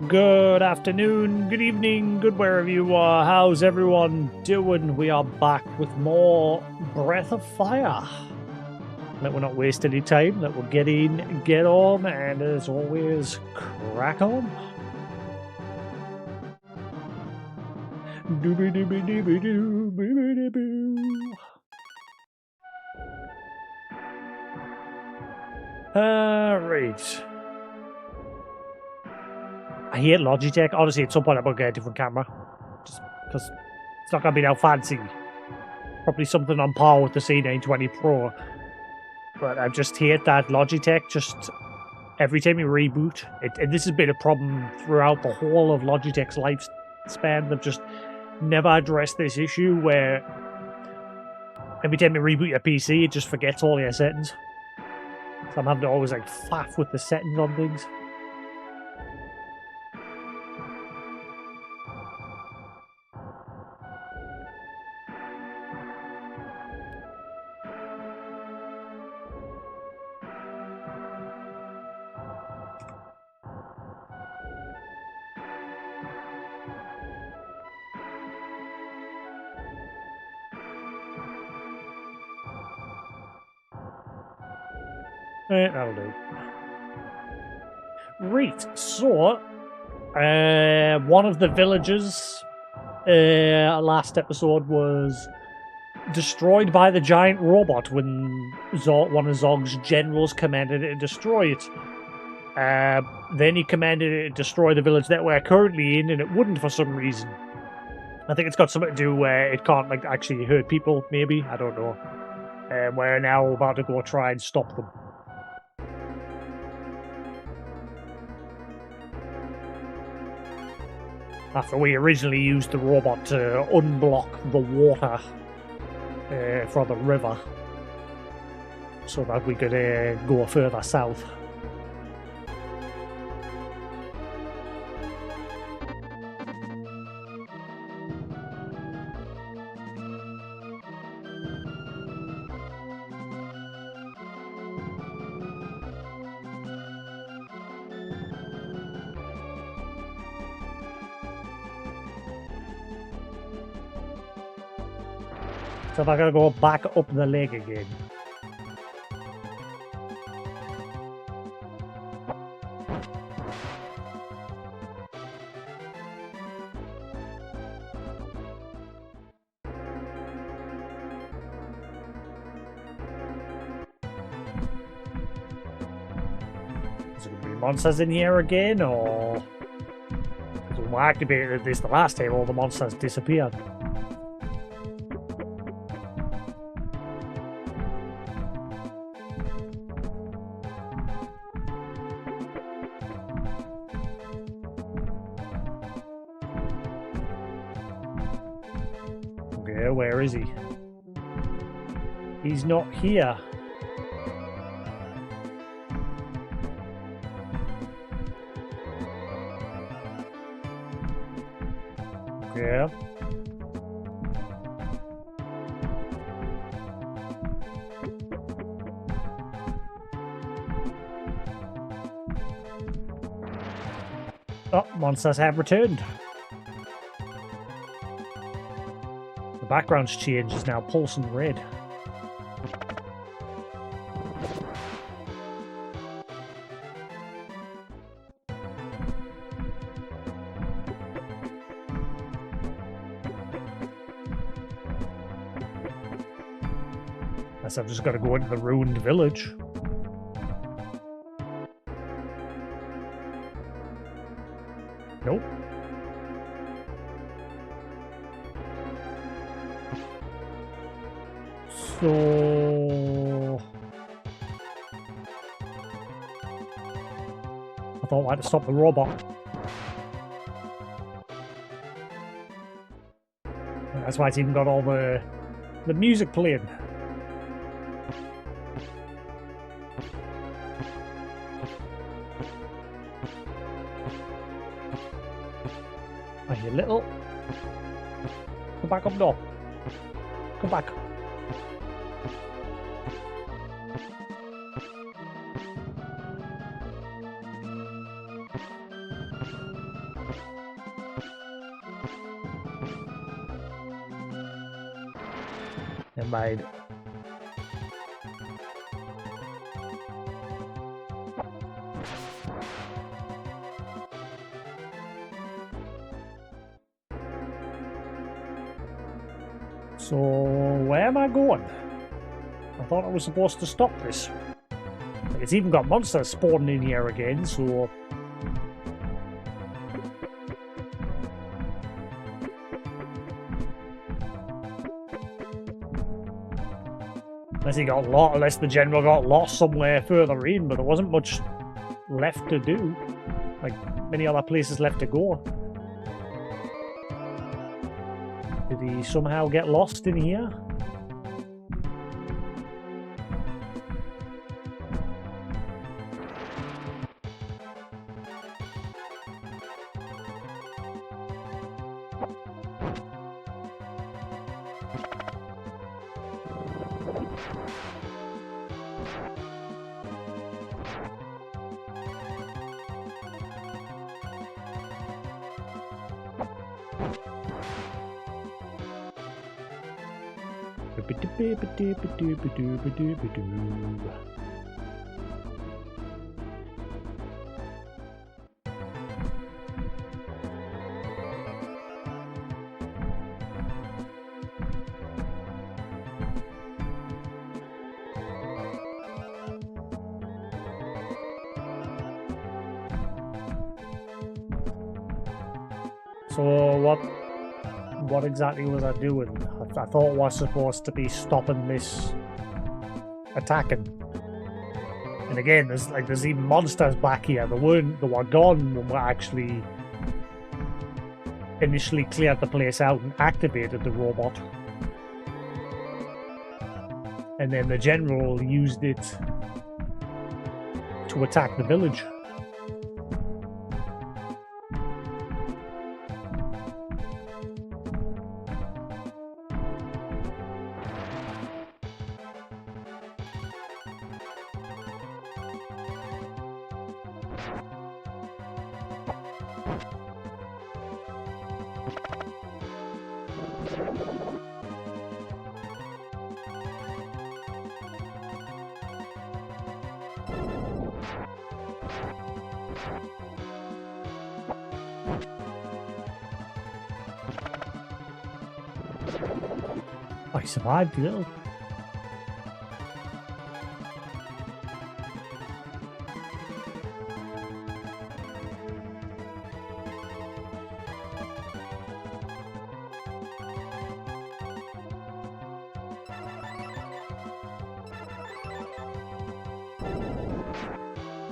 Good afternoon, good evening, good wherever you are. How's everyone doing? We are back with more Breath of Fire. Let we're not waste any time. Let we'll get in, get on, and as always, crack on. Dooby dooby dooby doo, dooby dooby. Right. I hate Logitech. Honestly, at some point I'm going to get a different camera. Just because it's not going to be that fancy. Probably something on par with the C920 Pro. But I just hate that Logitech just every time you reboot, and this has been a problem throughout the whole of Logitech's lifespan. They've just never addressed this issue where every time you reboot your PC, it just forgets all your settings. So I'm having to always like faff with the settings on things. That'll do. Right, so one of the villages last episode was destroyed by the giant robot when one of Zog's generals commanded it to destroy it. Then he commanded it to destroy the village that we're currently in, and it wouldn't for some reason. I think it's got something to do where it can't like actually hurt people, maybe. I don't know. We're now about to go try and stop them. After we originally used the robot to unblock the water for the river so that we could go further south. So if I gotta go back up the lake again. Is there gonna be monsters in here again, or because when we activated this the last time, all the monsters disappeared? Where is he? He's not here. Yeah. Oh, monsters have returned. The background's changed, is now pulsing red. Guess I've just got to go into the ruined village. Nope. So I thought I had to stop the robot. That's why it's even got all the music playing. Are you little? Come back up door. Come back. Never mind. So, where am I going? I thought I was supposed to stop this. Like, it's even got monsters spawning in here again, so... Unless the general got lost somewhere further in, but there wasn't much left to do. Like, many other places left to go. Did he somehow get lost in here? So what exactly was I doing? I thought I was supposed to be stopping this attacking. And again, there's even monsters back here. They were gone when we actually initially cleared the place out and activated the robot. And then the general used it to attack the village. I survived, little.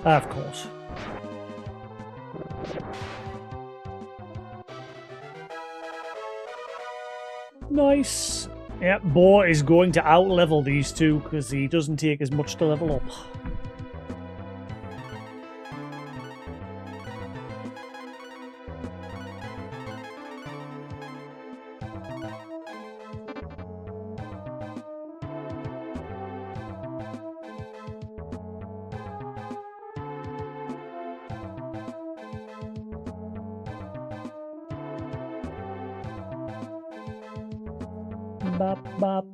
Of course. Nice. Yep, Bo is going to out-level these two because he doesn't take as much to level up. Bop, bop.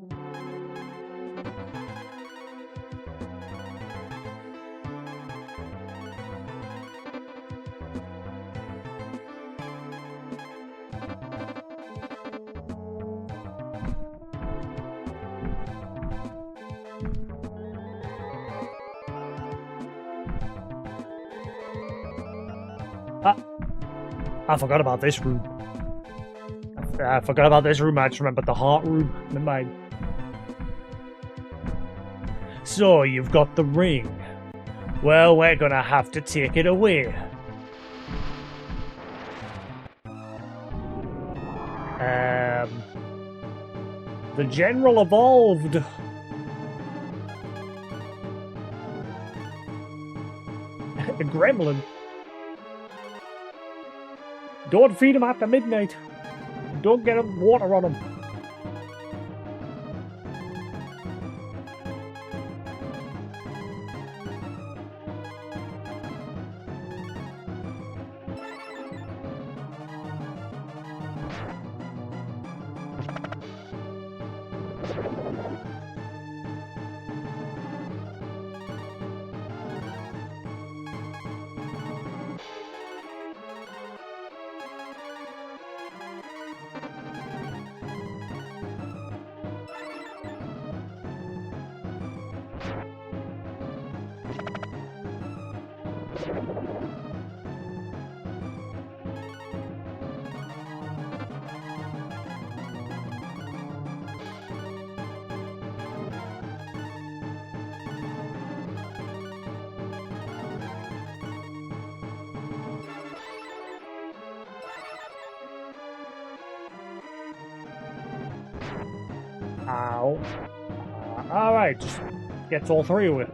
I forgot about this room. I forgot about this room. I just remembered the heart room. Never mind. So, you've got the ring. Well, we're gonna have to take it away. The general evolved. The gremlin. Don't feed him after midnight. Don't get him water on him. Ow. Alright, just gets all three of it.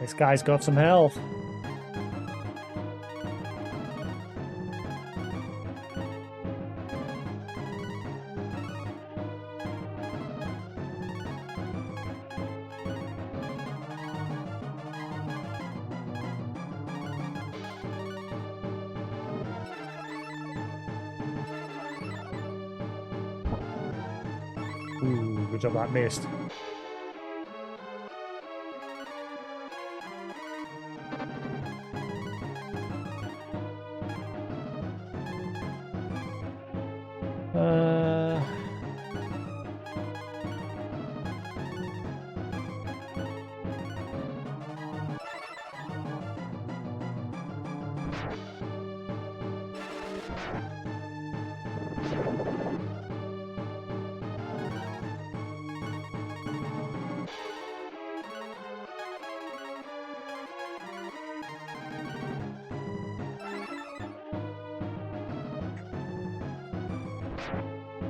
This guy's got some health. Ooh, good job that missed.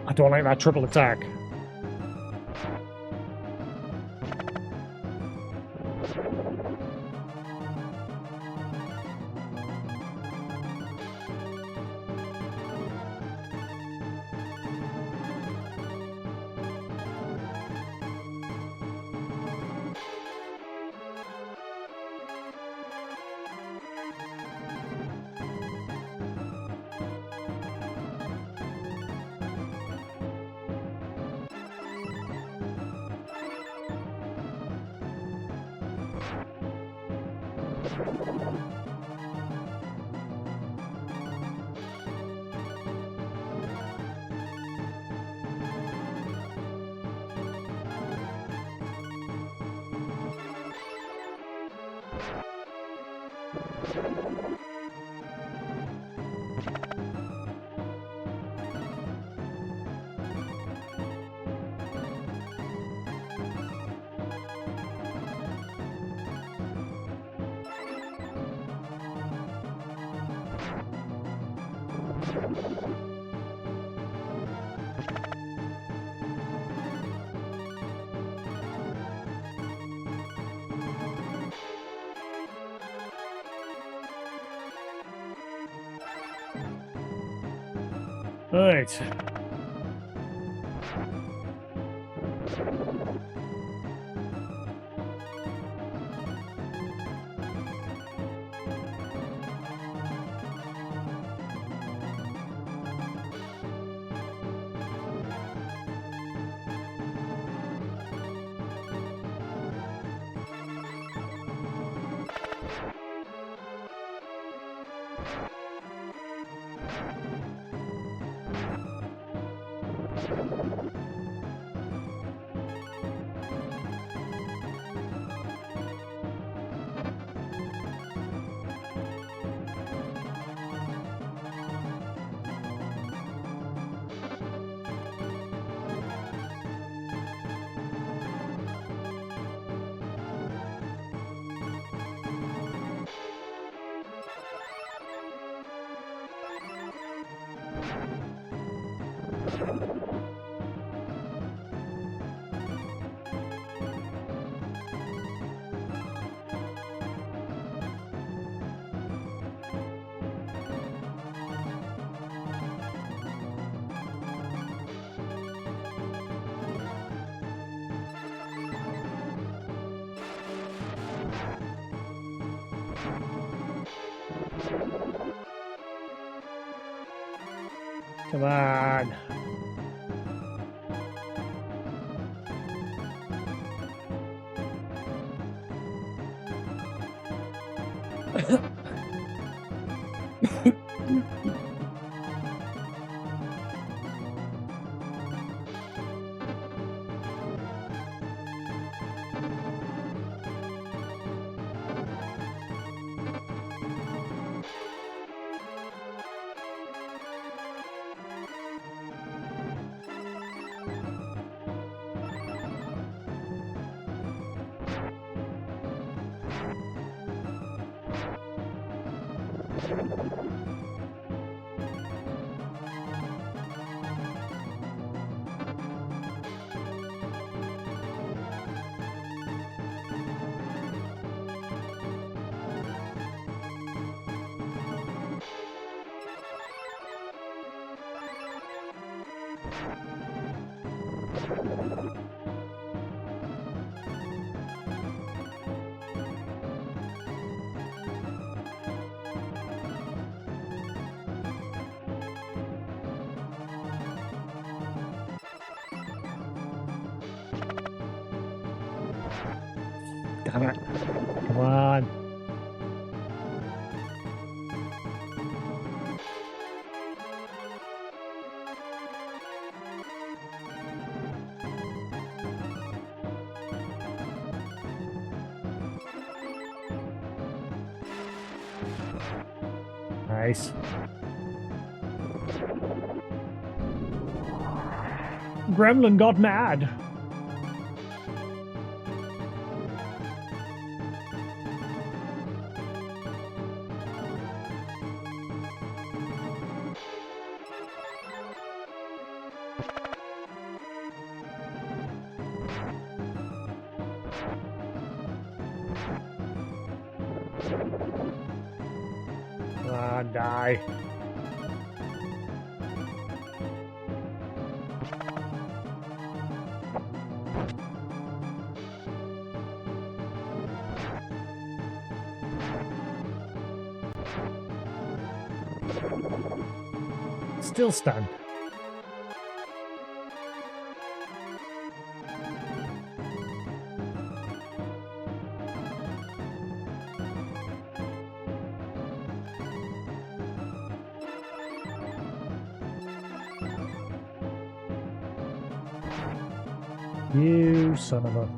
I don't like that triple attack. Right. Come on. Damn it. Come on. Nice. Gremlin got mad. Come on, die. Still stunned. You son of a...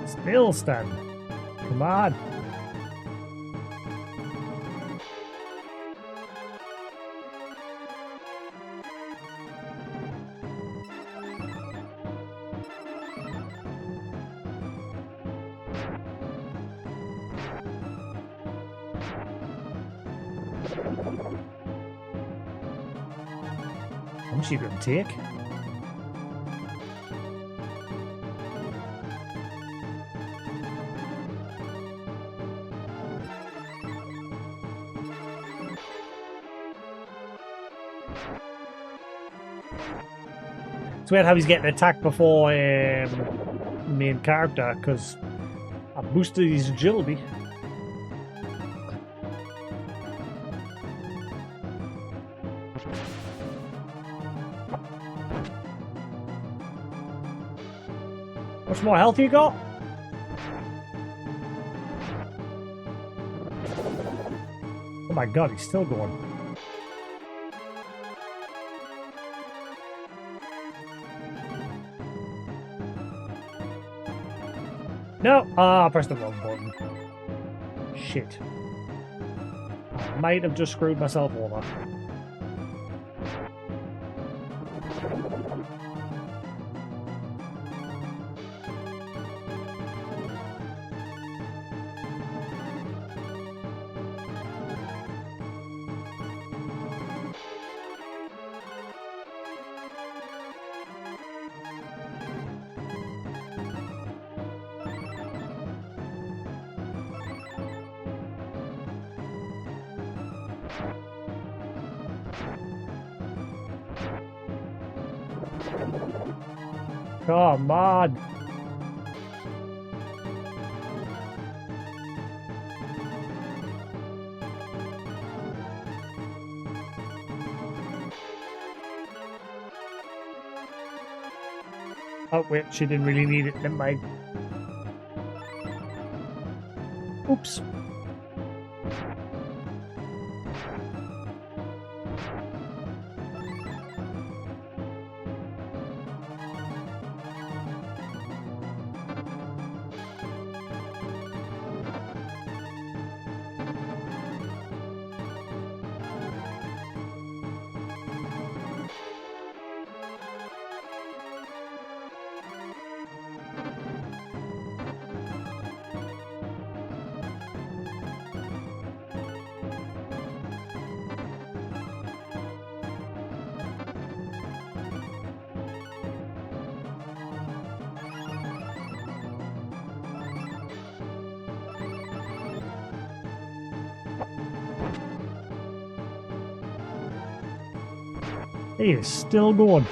Still stunned. Come on. How much are you going to take? It's weird how he's getting attacked before main character, because I boosted his agility. How much more health you got? Oh my god, he's still going. No! Ah, I pressed the wrong button. Shit. I might have just screwed myself over. Come on! Oh wait, she didn't really need it, never mind. Oops. He is still going.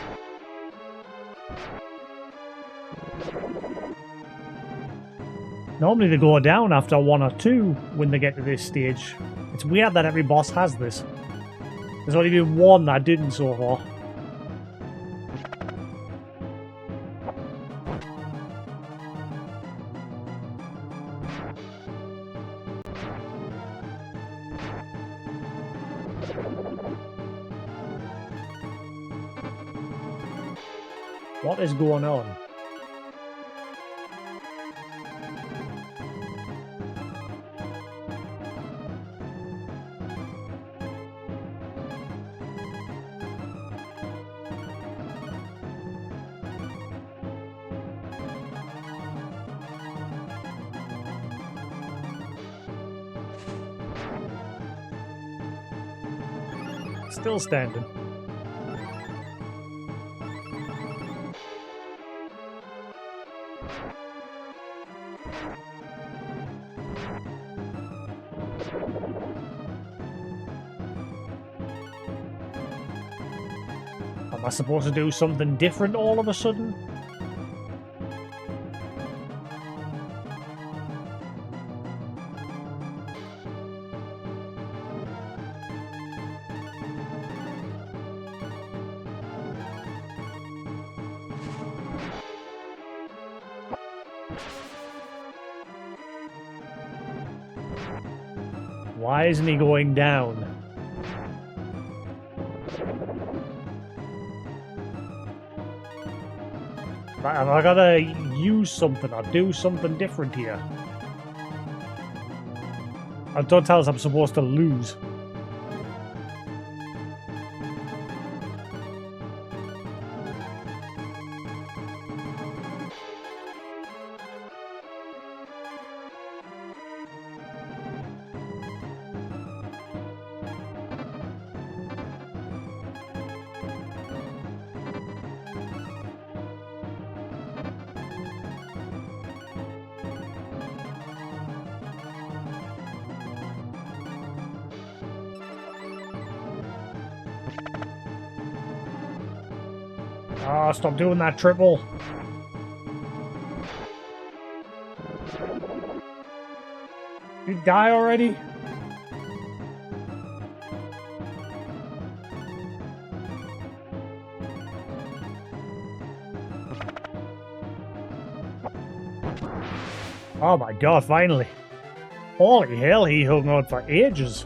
Normally they go down after 1 or 2 when they get to this stage. It's weird that every boss has this. There's only been 1 that didn't so far. What is going on? Still standing. Am I supposed to do something different all of a sudden? Why isn't he going down? Have I gotta use something or do something different here? Don't tell us I'm supposed to lose. Oh, stop doing that triple. You die already? Oh my god, finally. Holy hell, he hung on for ages.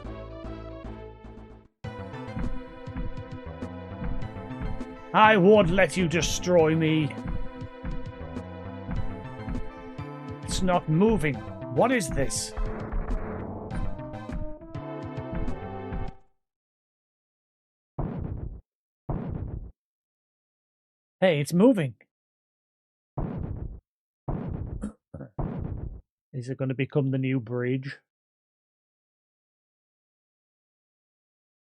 I won't let you destroy me. It's not moving. What is this? Hey, it's moving. Is it going to become the new bridge?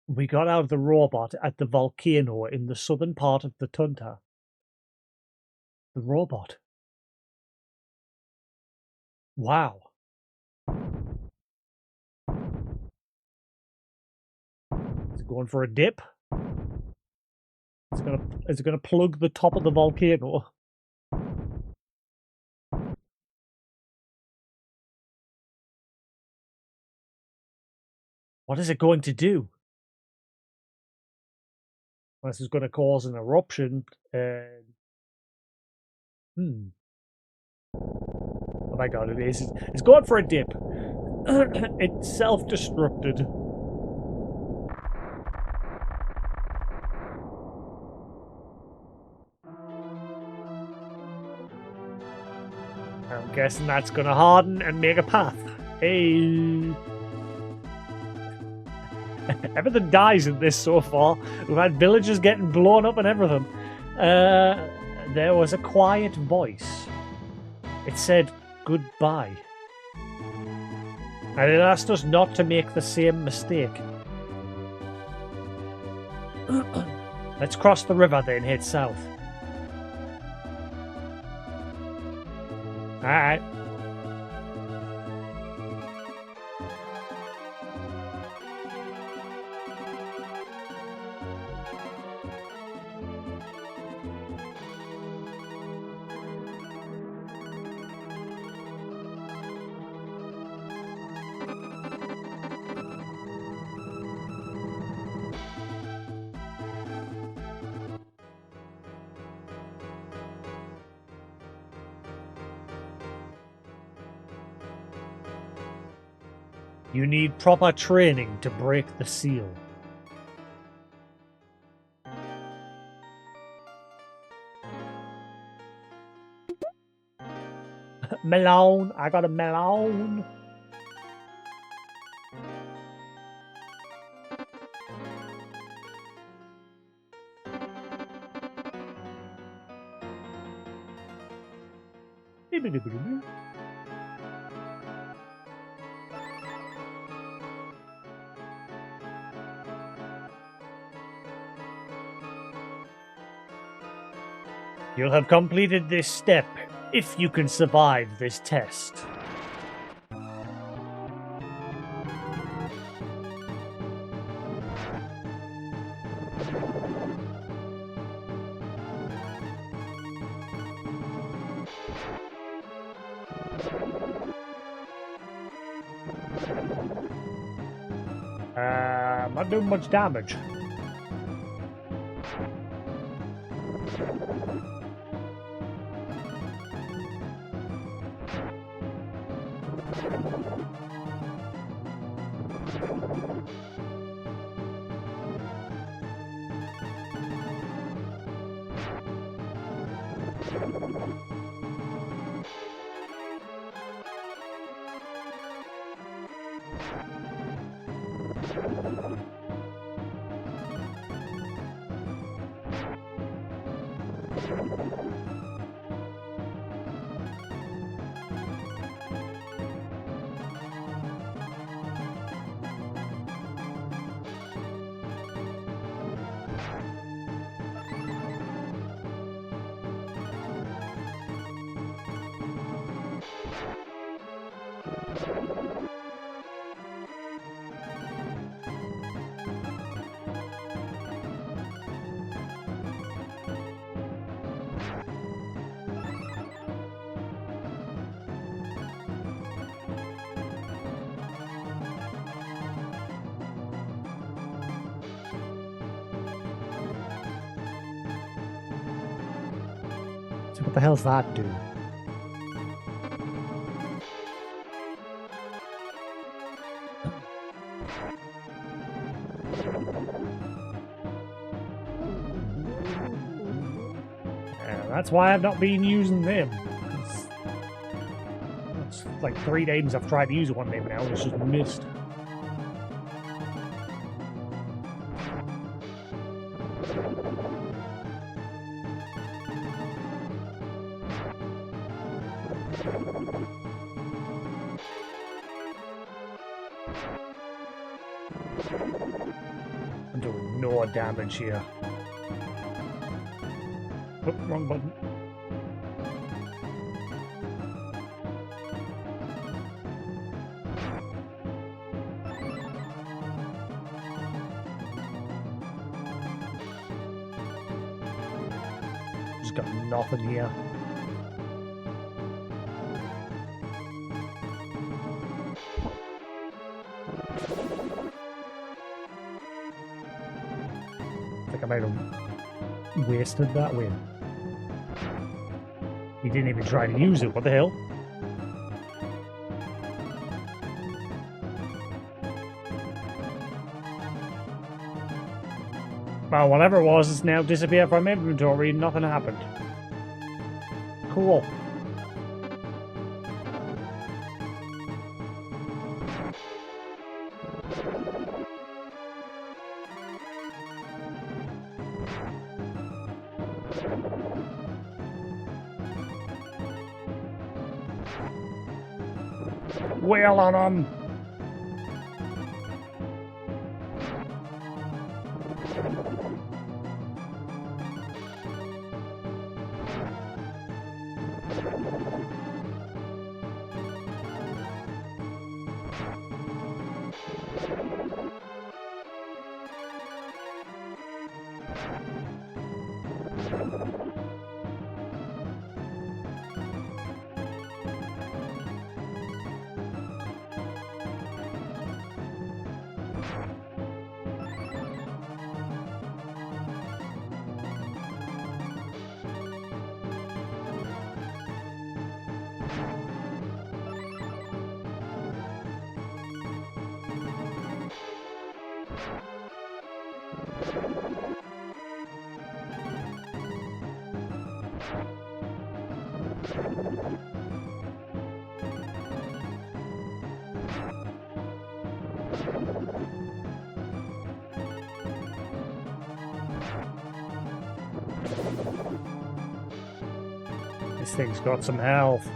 We got out of the robot at the volcano in the southern part of the Tunta. The robot. Wow. Is it going for a dip? Is it gonna plug the top of the volcano? What is it going to do? Unless it's going to cause an eruption. Oh my god, it is. It's going for a dip. It's self-destructed. I'm guessing that's going to harden and make a path. Hey. Everything dies in this so far. We've had villagers getting blown up and everything. There was a quiet voice. It said goodbye. And it asked us not to make the same mistake. Let's cross the river then head south. Alright. You need proper training to break the seal. Melon. I got a melon. You'll have completed this step if you can survive this test. Not doing much damage. So what the hell's that do? That's why I've not been using them. It's like 3 games I've tried to use one name now, and it's just missed. I'm doing no damage here. Oh, wrong button. Just got nothing here. I think I might have wasted that win. He didn't even try to use it. What the hell? Well, whatever it was, it's now disappeared from inventory and nothing happened. Cool. Whale on him! This thing's got some health.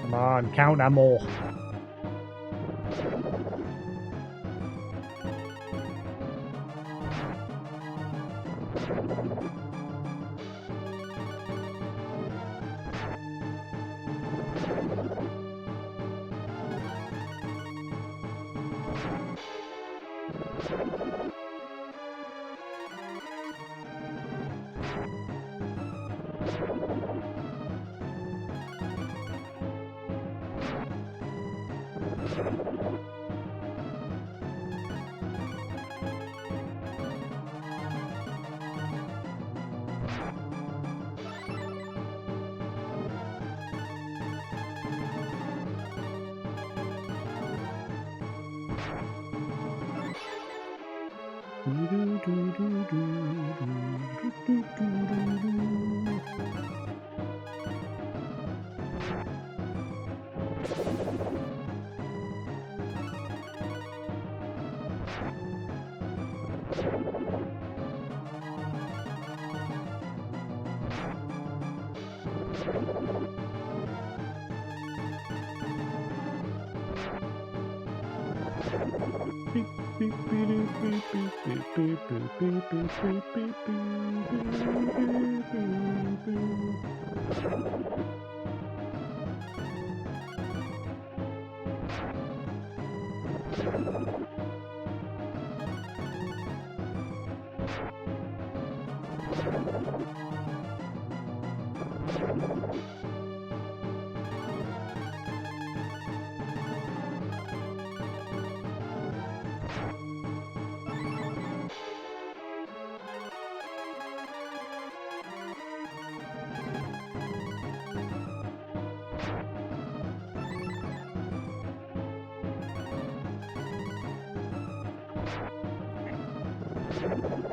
Come on, count them all.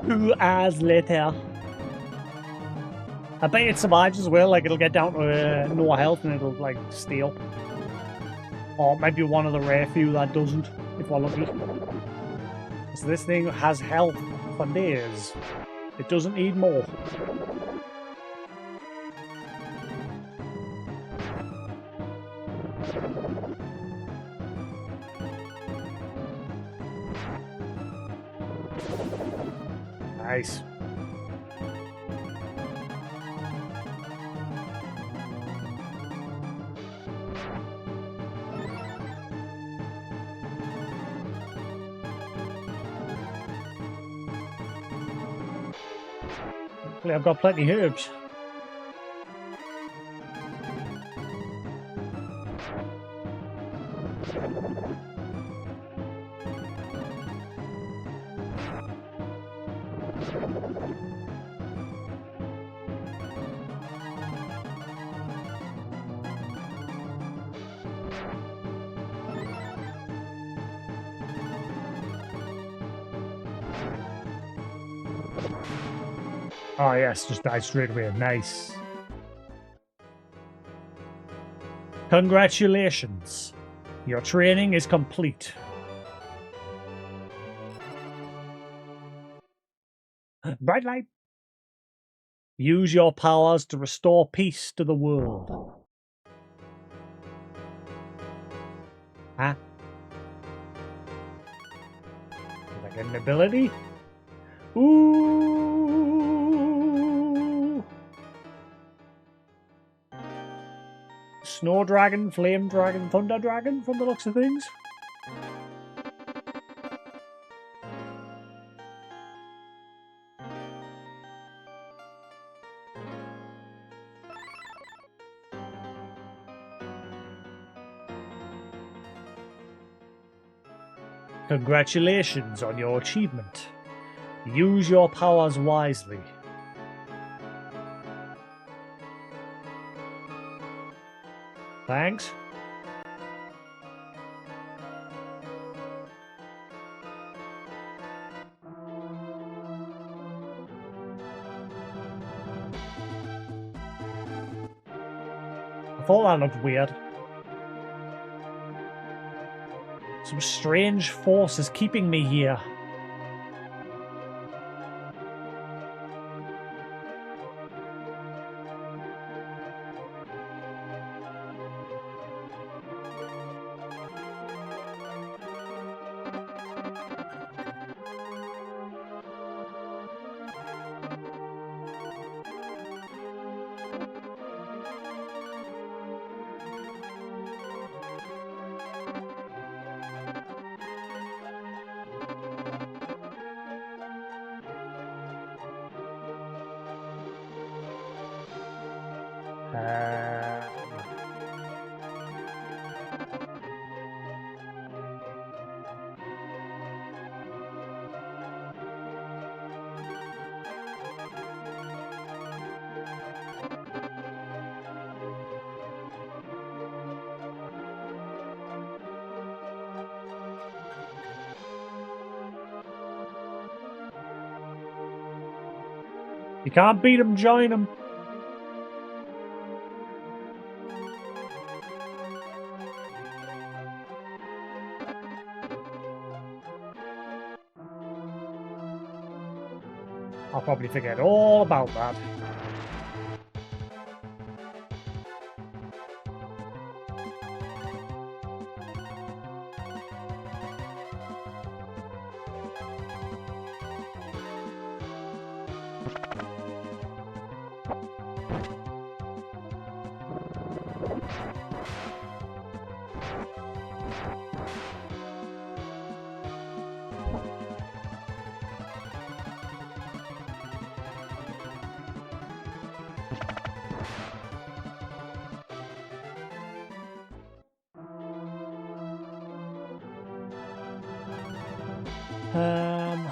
Two hours later. I bet it survives as well, like it'll get down to no health and it'll like stay up. Or maybe one of the rare few that doesn't, if we're lucky. So this thing has health for days. It doesn't need more. Nice. Hopefully I've got plenty of herbs. Oh yes, just died straight away. Nice. Congratulations. Your training is complete. Bright light. Use your powers to restore peace to the world. Huh? Did I get an ability? Ooh! Snow dragon, flame dragon, thunder dragon from the looks of things. Congratulations on your achievement. Use your powers wisely. Thanks. I thought that looked weird. Some strange force is keeping me here. You can't beat him, join him. I'll probably forget all about that. Um...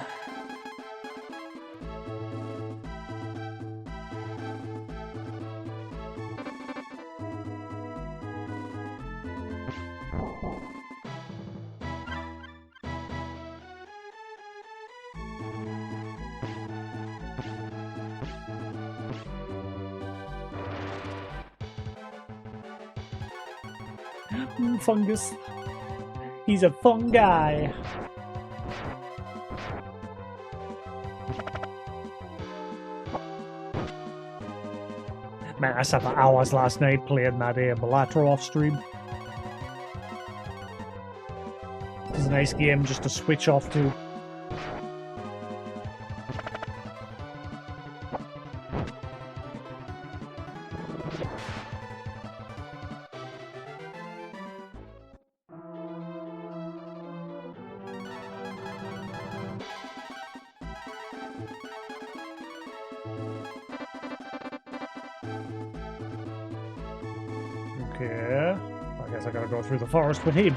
Fungus. He's a fun guy. Man, I sat for hours last night playing that Balatro off stream. It's a nice game just to switch off to. Okay, I guess I gotta go through the forest with him.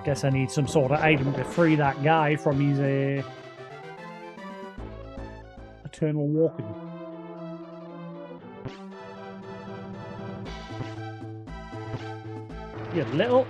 Guess I need some sort of item to free that guy from his eternal walking. You little...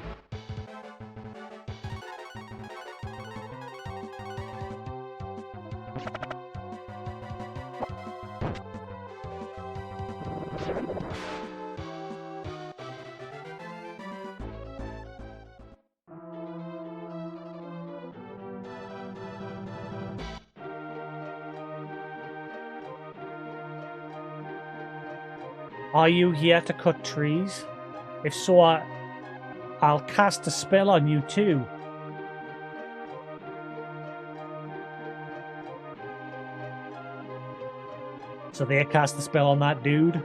Are you here to cut trees? If so, I'll cast a spell on you too. So they cast the spell on that dude.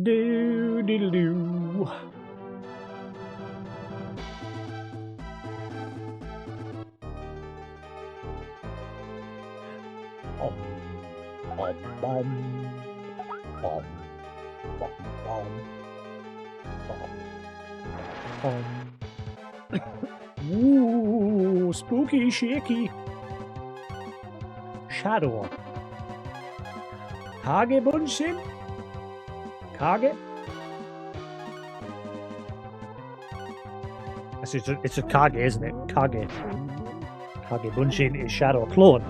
Do diddle do. Ooh, spooky, shaky. Shadow. Kage Bunshin? Kage? It's a Kage, isn't it? Kage. Kage Bunshin is Shadow clone.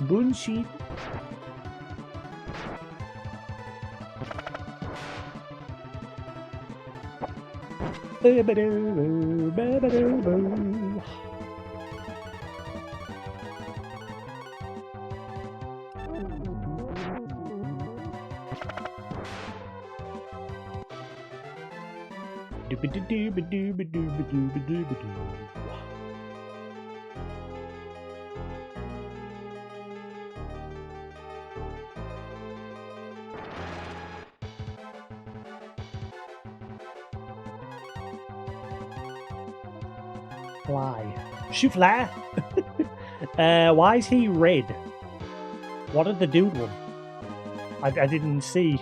Bunshin. Fly. Shoofly? Why is he red? What did the dude want? I didn't see.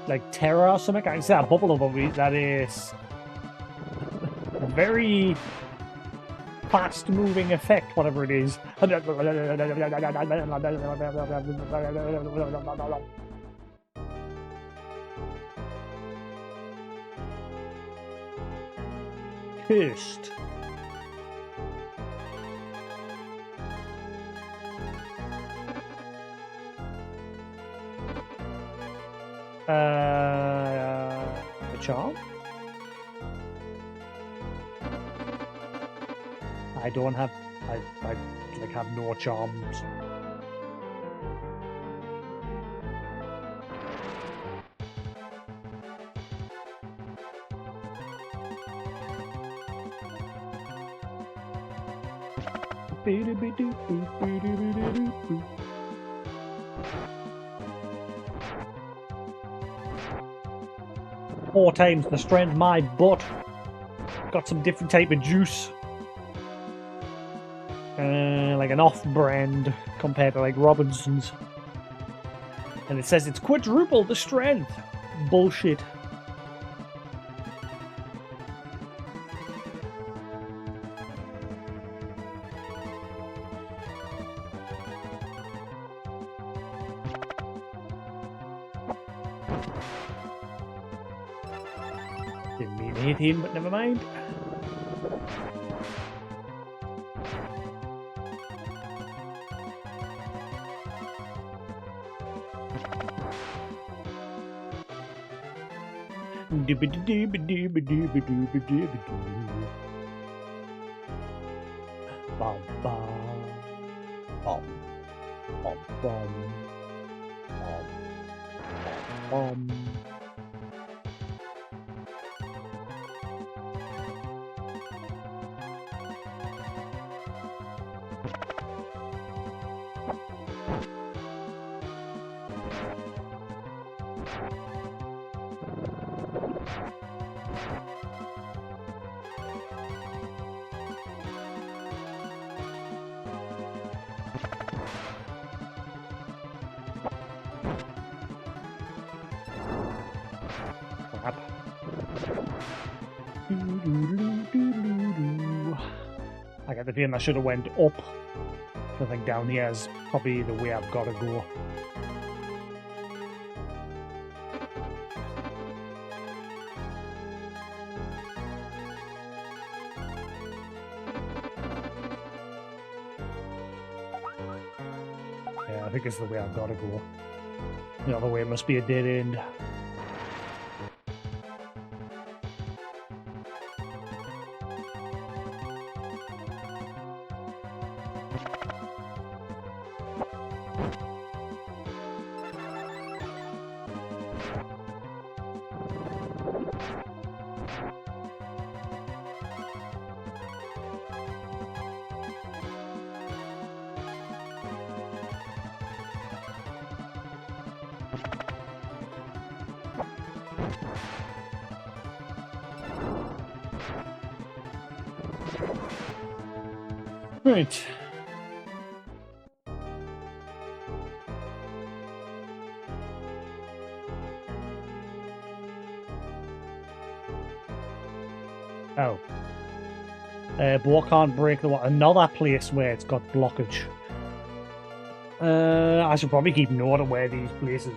Like terror or something? I can see a bubble of them. That is a very fast moving effect, whatever it is. Cursed. A charm? I don't have. I like have no charms. Four times the strength my butt. Got some different type of juice. Like an off-brand compared to like Robinson's. And it says it's quadruple the strength. Bullshit. Didn't mean to hit him, but never mind. Bum bum bum bum bum bum. Crap. I got the feeling I should have went up. I think down here is probably the way I've got to go. Yeah, I think it's the way I've got to go. The other way must be a dead end. Right. Oh. But what can't break the what? Another place where it's got blockage. I should probably keep note of where these places are.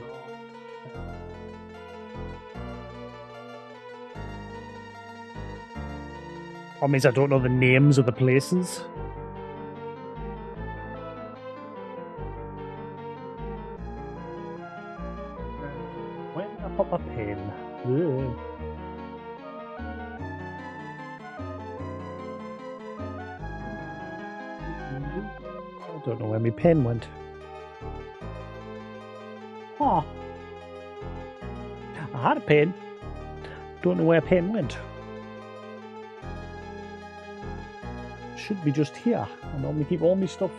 That means I don't know the names of the places. Where did I pop a pin? Ugh. I don't know where my pen went. Huh. I had a pen. Don't know where a pen went. Should be just here. I normally keep all my stuff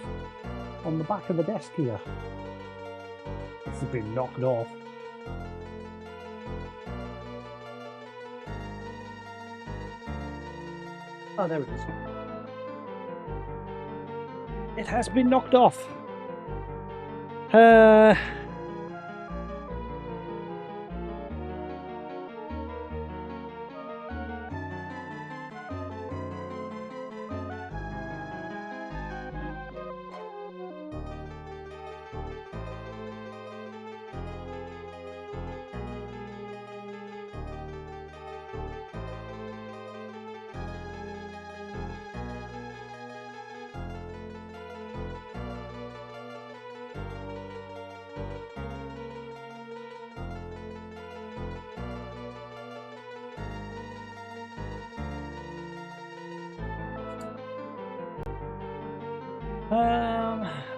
on the back of the desk here. This has been knocked off. Oh, there it is. It has been knocked off.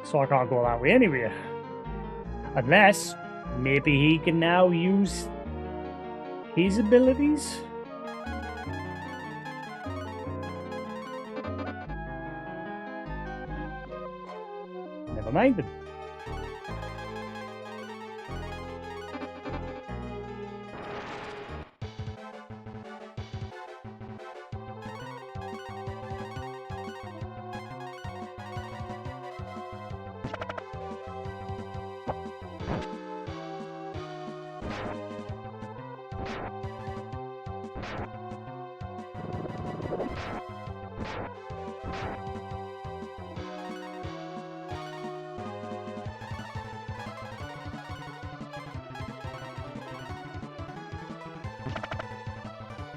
So I can't go that way anyway. Unless, maybe he can now use his abilities? Never mind then.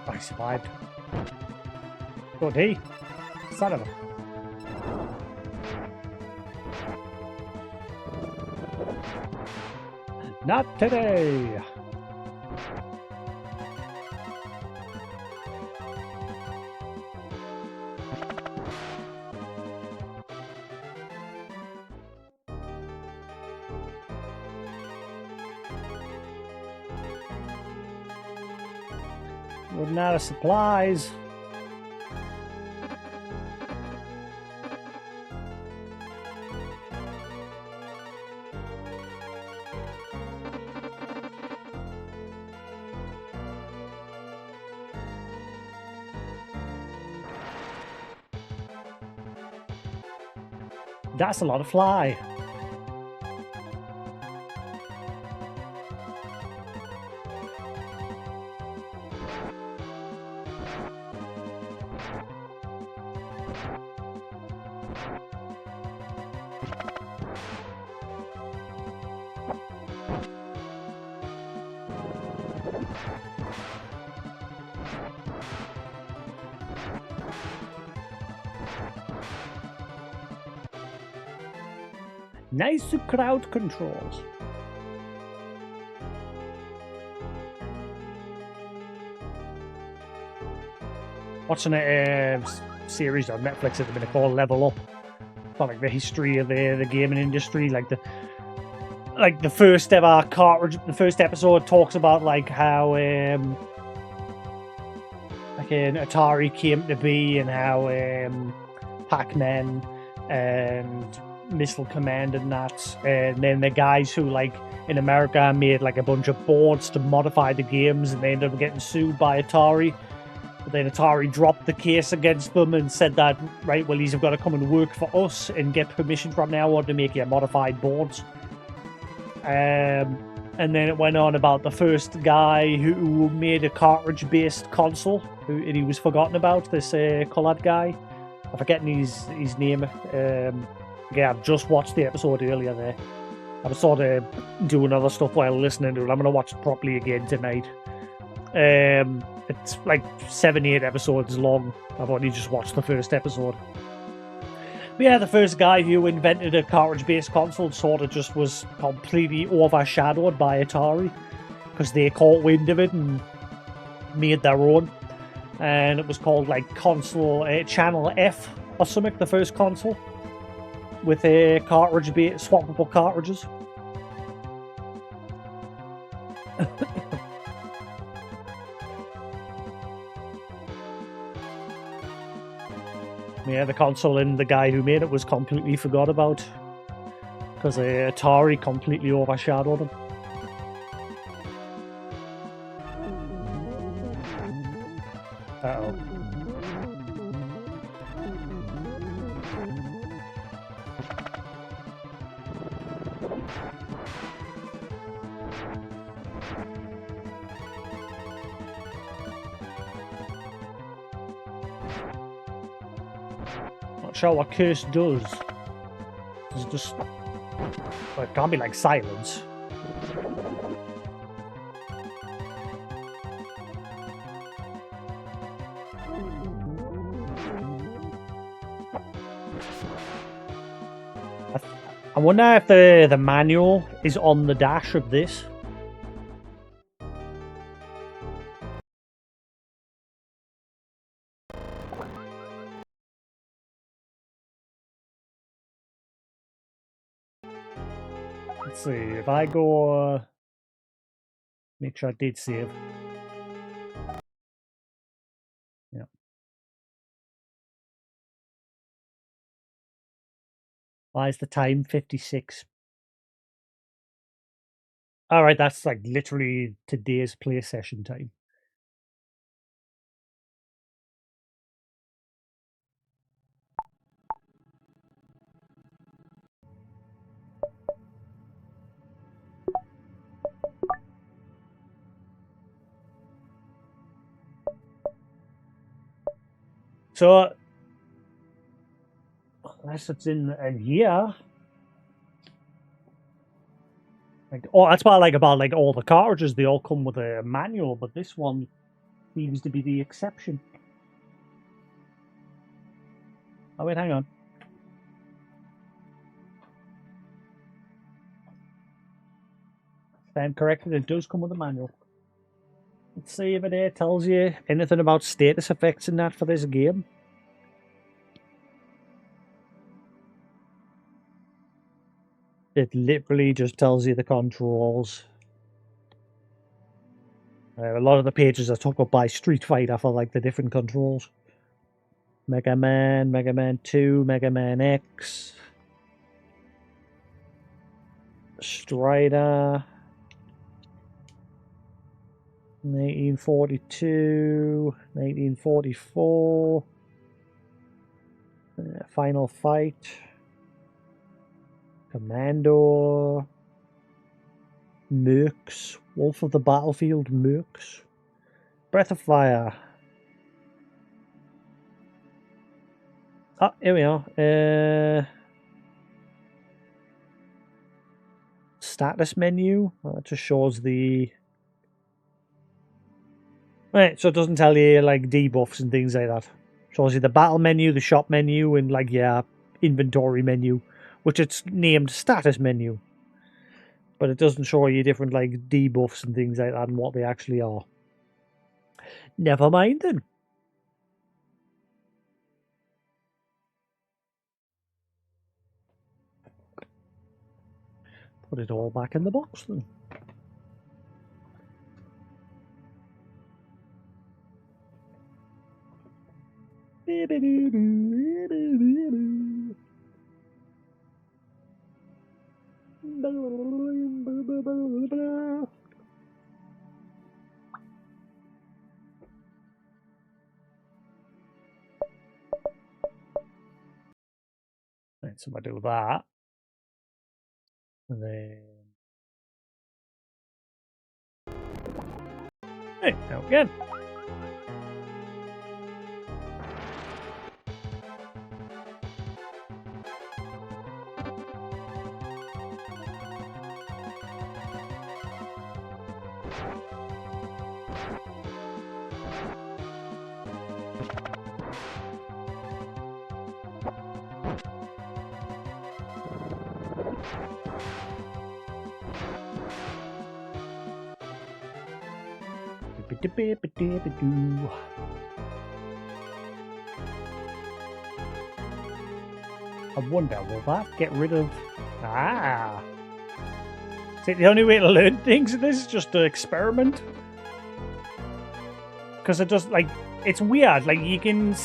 I survived. Good he. Son of a. Not today. Running out of supplies. That's a lot of fly. Nice crowd controls. Watching a series on Netflix at the minute called Level Up. About like the history of the gaming industry, like the first ever cartridge. The first episode talks about like how like an Atari came to be and how Pac-Man and Missile Command and that, and then the guys who like in America made like a bunch of boards to modify the games, and they ended up getting sued by Atari But then Atari dropped the case against them and said that, right, well, you've got to come and work for us and get permission from now on to make your modified boards. And then it went on about the first guy who made a cartridge-based console, and he was forgotten about, this coloured guy. I'm forgetting his name. Yeah, I've just watched the episode earlier there. I was sort of doing other stuff while listening to it. I'm going to watch it properly again tonight. It's like 7-8 episodes long. I've only just watched the first episode. But yeah, the first guy who invented a cartridge-based console sort of just was completely overshadowed by Atari because they caught wind of it and made their own. And it was called like console Channel F or something, the first console with a cartridge-based swappable cartridges. Yeah, the console and the guy who made it was completely forgot about because Atari completely overshadowed him. Uh-oh. Not sure what curse does. It's just... Well, it can't be like silence. I wonder if the manual is on the dash of this. Let's see, if I go... make sure I did save. Yeah. Why is the time 56? Alright, that's like literally today's play session time. So, unless it's in here. Like, oh, that's what I like about like all the cartridges. They all come with a manual, but this one seems to be the exception. Oh wait, hang on. Stand corrected. It does come with a manual. Let's see if it tells you anything about status effects in that for this game. It literally just tells you the controls. A lot of the pages are took up by Street Fighter for like the different controls. Mega Man, Mega Man 2, Mega Man X, Strider, 1942, 1944, Final Fight, Commando, Mercs, Wolf of the Battlefield, Mercs, Breath of Fire. Oh, here we are. Status menu. That just shows the... Right, so it doesn't tell you like debuffs and things like that. Shows you the battle menu, the shop menu, and like yeah, inventory menu, which it's named status menu. But it doesn't show you different like debuffs and things like that and what they actually are. Never mind then. Put it all back in the box then. so I do that. And then... Hey, now again. I wonder, will that get rid of... Ah! See, the only way to learn things in this is just to experiment. Because it does, like, it's weird. Like, you can...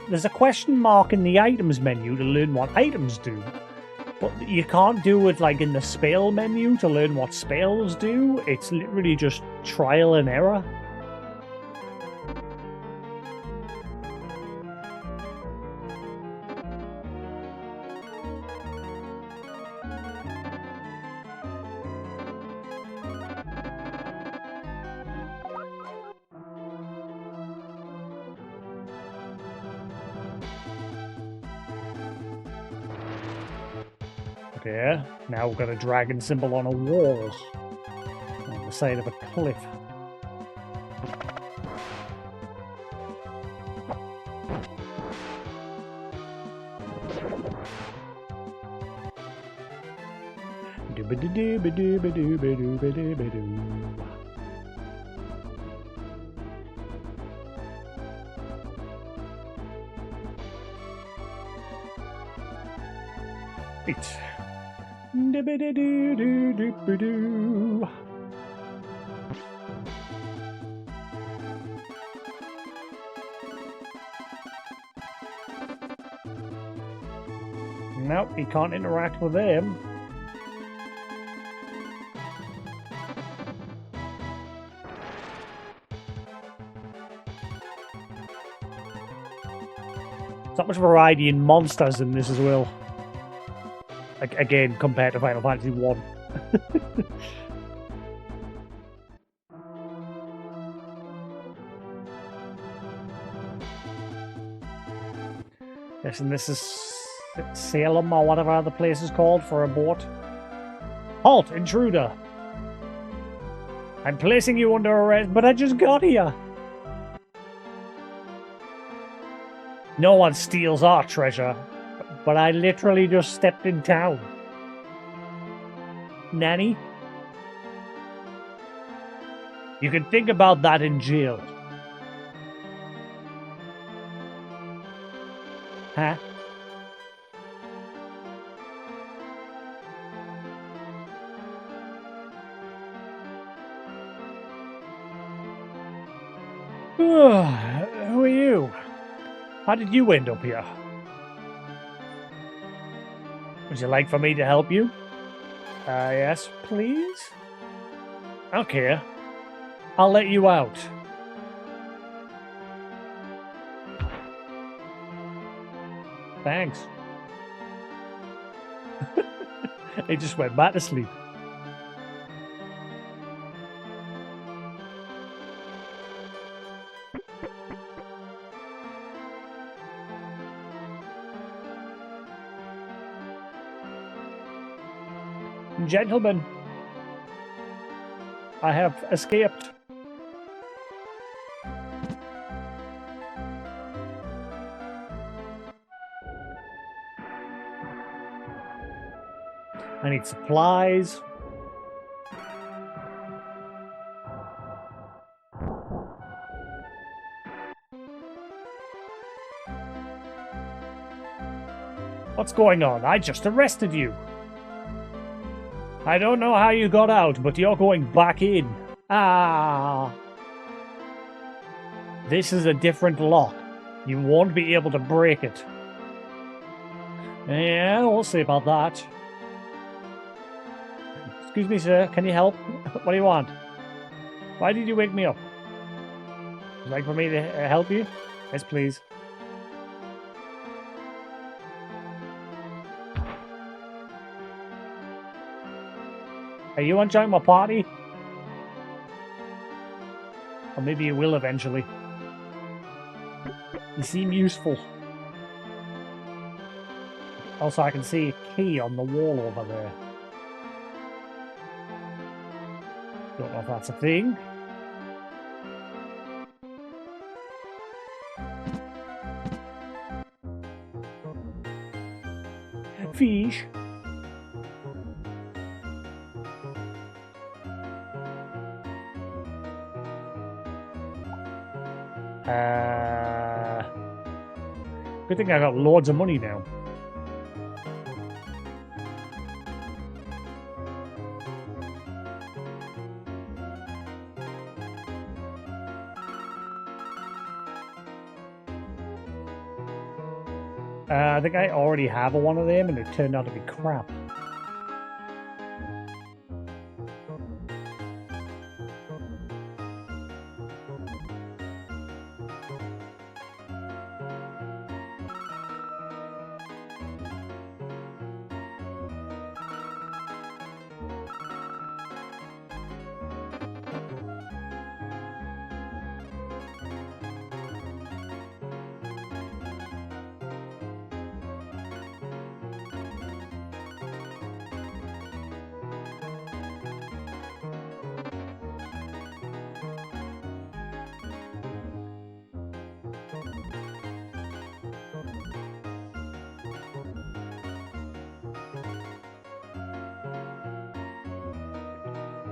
There's a question mark in the items menu to learn what items do. But you can't do it, like, in the spell menu to learn what spells do. It's literally just trial and error. There. Now we've got a dragon symbol on a wall. On the side of a cliff. Right. Nope, he can't interact with them. There's not much variety in monsters in this as well. Again, compared to Final Fantasy 1. Yes, and this is Salem or whatever the place is called for a boat. Halt, intruder! I'm placing you under arrest, but I just got here! No one steals our treasure. But I literally just stepped in town. Nanny? You can think about that in jail. Huh? Who are you? How did you end up here? Would you like for me to help you? Yes, please? Okay. I'll let you out. Thanks. He just went back to sleep. Gentlemen, I have escaped. I need supplies. What's going on? I just arrested you. I don't know how you got out, but you're going back in. Ah. This is a different lock. You won't be able to break it. Yeah, we'll see about that. Excuse me, sir. Can you help? What do you want? Why did you wake me up? Would you like for me to help you? Yes, please. Are you enjoying my party? Or maybe you will eventually. You seem useful. Also, I can see a key on the wall over there. Don't know if that's a thing. Fish. Good thing I got loads of money now. I think I already have one of them and it turned out to be crap.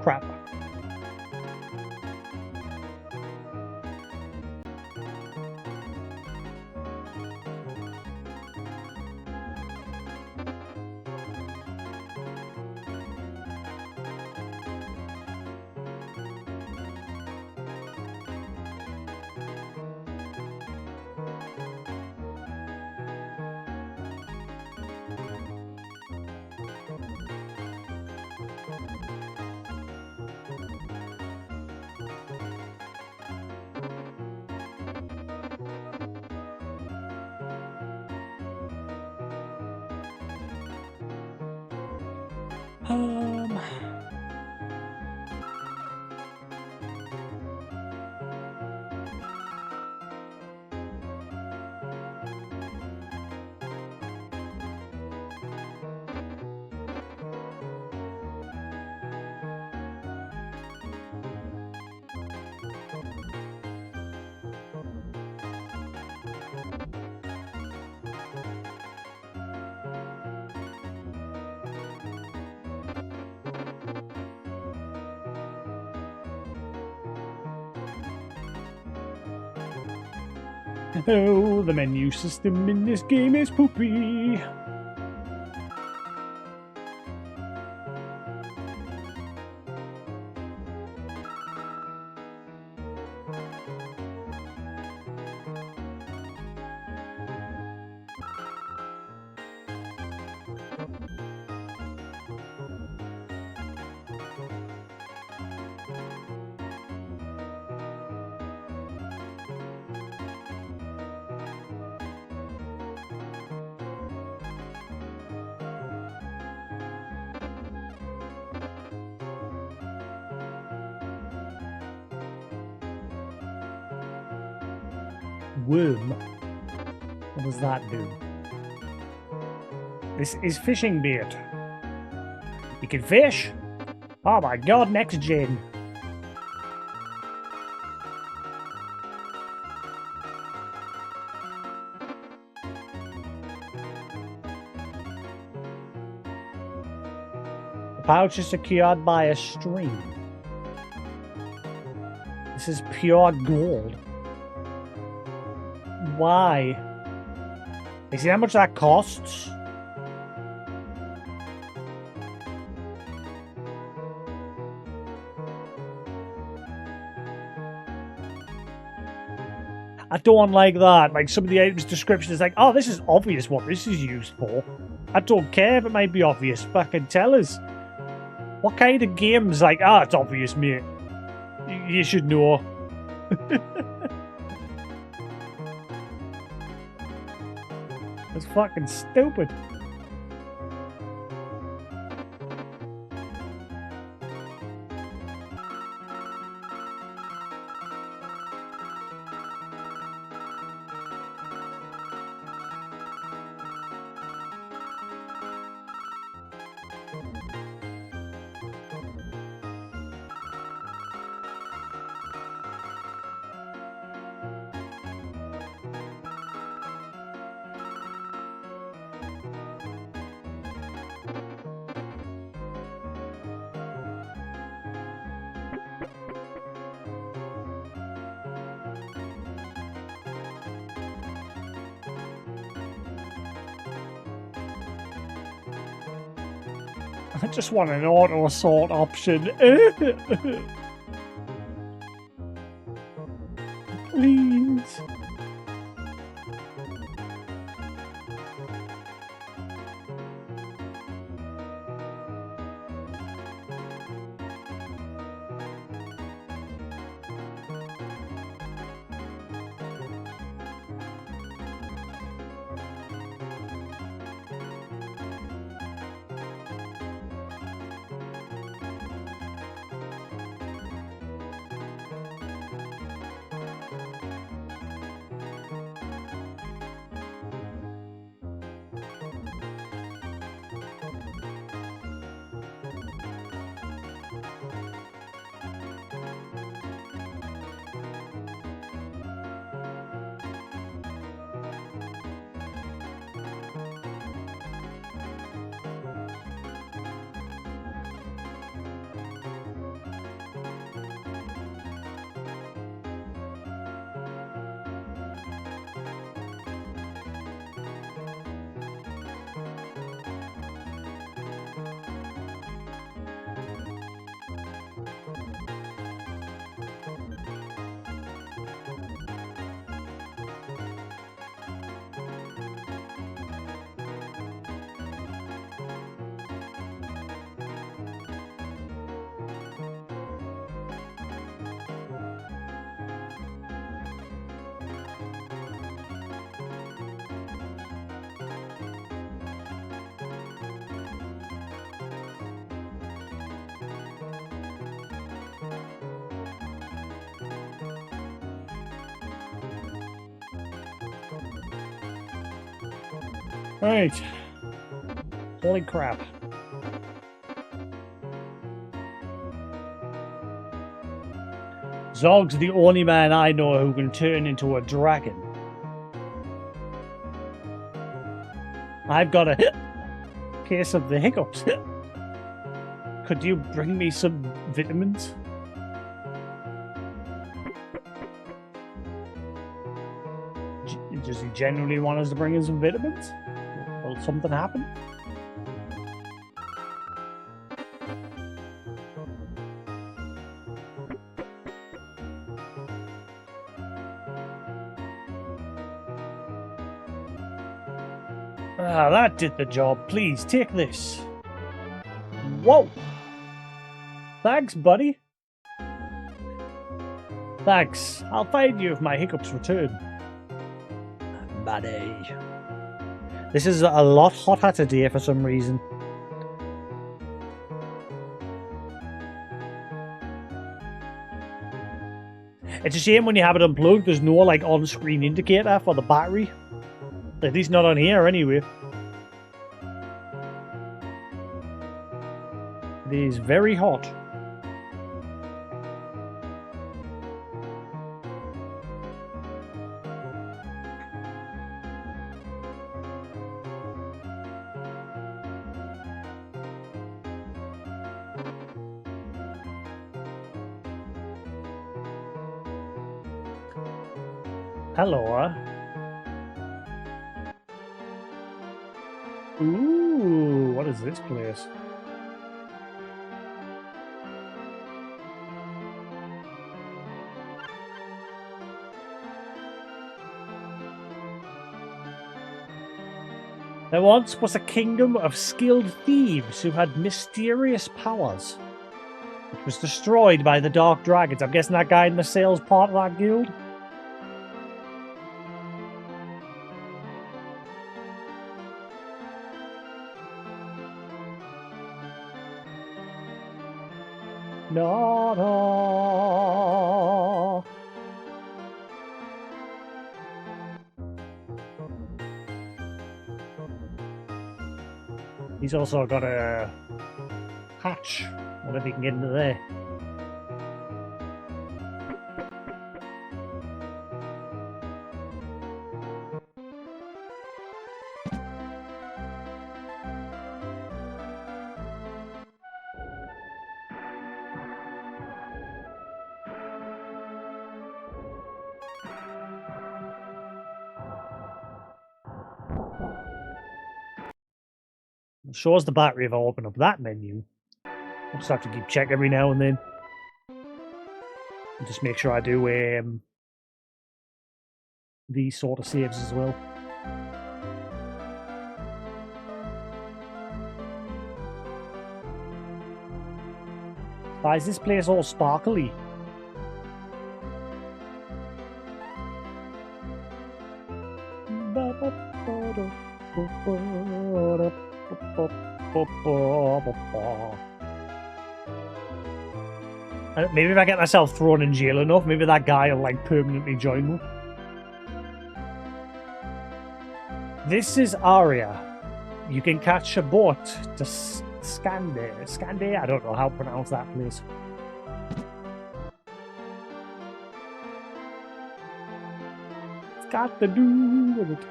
Crap. Oh, the menu system in this game is poopy. Worm. What does that do? This is fishing bait. You can fish? Oh my god, next gen. The pouch is secured by a string. This is pure gold. Why? You see how much that costs? I don't like that. Like, some of the items description is like, oh, this is obvious what this is used for. I don't care if it might be obvious, but I can tell us. What kind of game's like, ah, it's obvious, mate. You should know. That's fucking stupid. I just want an auto assault option. Please. Right. Holy crap. Zog's the only man I know who can turn into a dragon. I've got a case of the hiccups. Could you bring me some vitamins? Does he genuinely want us to bring in some vitamins? Will something happen? Ah, that did the job. Please, take this. Whoa! Thanks, buddy. Thanks. I'll find you if my hiccups return. Buddy. This is a lot hotter today for some reason. It's a shame when you have it unplugged, there's no like on-screen indicator for the battery. At least not on here anyway. It is very hot. Hello. Ooh, what is this place? There once was a kingdom of skilled thieves who had mysterious powers. It was destroyed by the Dark Dragons. I'm guessing that guy in the sales part of that guild? No, no. He's also got a hatch. I wonder if he can get into there. Shows the battery if I open up that menu. I'll just have to keep checking every now and then. And just make sure I do these sort of saves as well. Why is this place all sparkly? Maybe if I get myself thrown in jail enough, maybe that guy will like permanently join me. This is Aria. You can catch a boat to Scande. I don't know how to pronounce that place. It's got to do with it.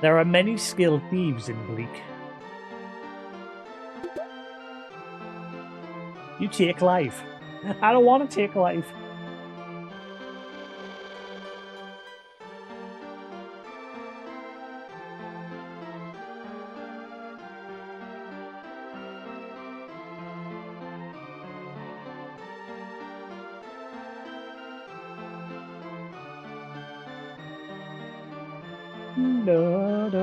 There are many skilled thieves in Bleak. You take life. I don't want to take life. Da, da.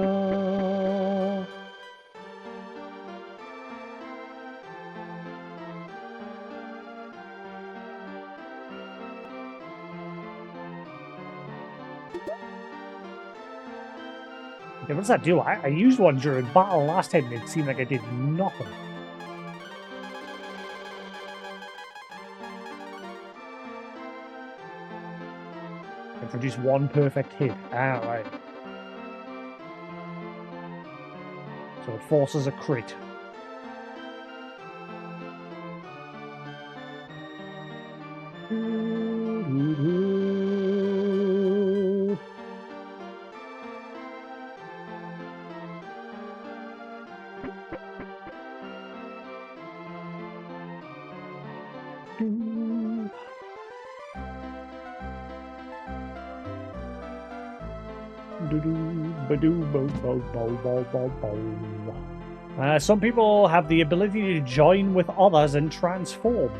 Okay, what does that do? I used one during battle last time and it seemed like I did nothing. I produced one perfect hit. Ah, right. So it forces a crit. Some people have the ability to join with others and transform.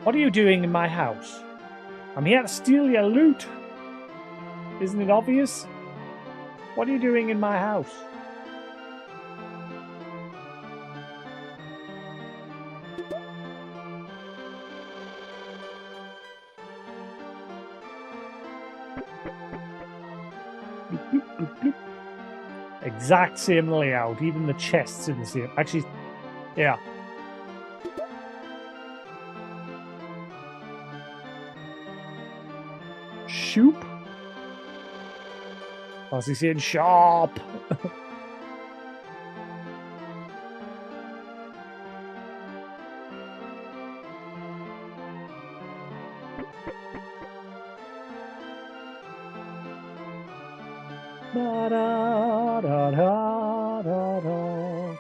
What are you doing in my house? I'm here to steal your loot. Isn't it obvious? What are you doing in my house? Exact same layout, even the chests in the same. Actually, yeah. Shoop? What's he saying? Sharp! Da, da, da, da, da, da.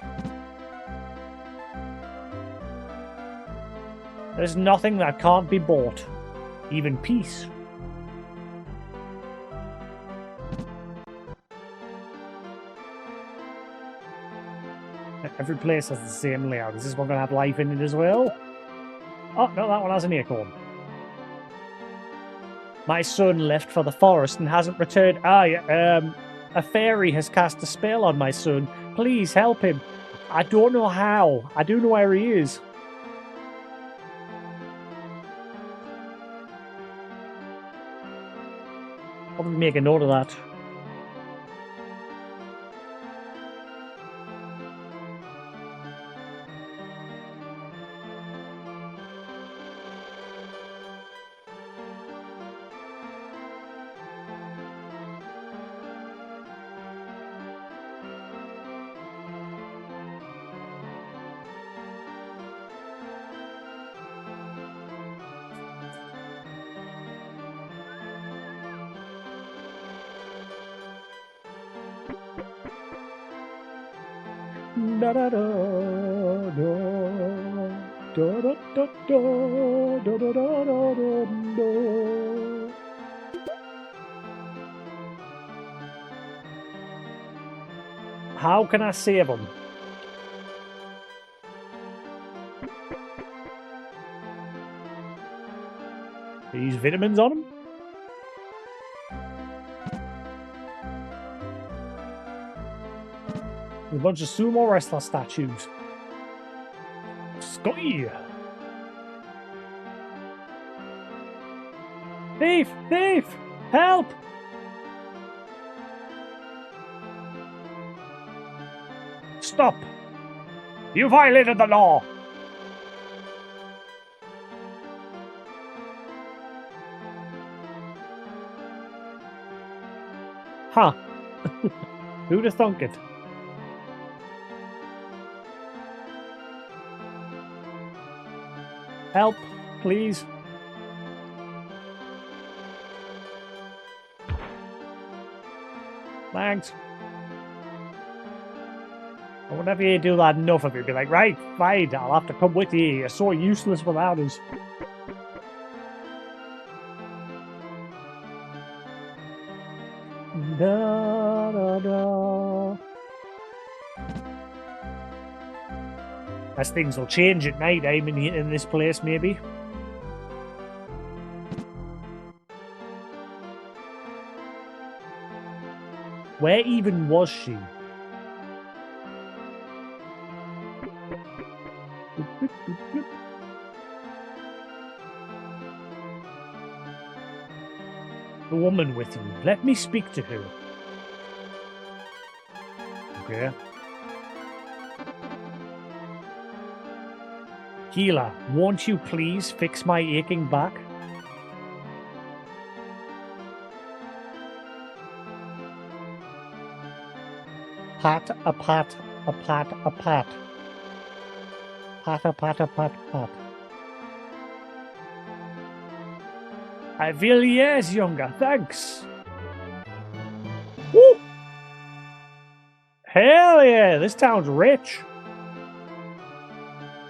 There's nothing that can't be bought, even peace. Every place has the same layout. Is this one going to have life in it as well? Oh, no, that one has an acorn. My son left for the forest and hasn't returned. A fairy has cast a spell on my son. Please help him. I don't know how. I do know where he is. Probably make a note of that. Da da da da da da da da da da da da da. How can I save him? These vitamins on him? There's a bunch of sumo wrestler statues. Scotty! Thief! Thief! Help! Stop! You violated the law! Huh. Who'd have thunk it? Help, please. Thanks. And whenever you do that enough of it, be like, right, fine, I'll have to come with you. You're so useless without us. Da, da, da. As things will change at night time in this place, maybe. Where even was she? The woman with you. Let me speak to her. Okay. Healer, won't you please fix my aching back? Pat a pat a pat a pat. Pat a pat a pat pat. I feel years younger, thanks. Woo! Hell yeah, this town's rich.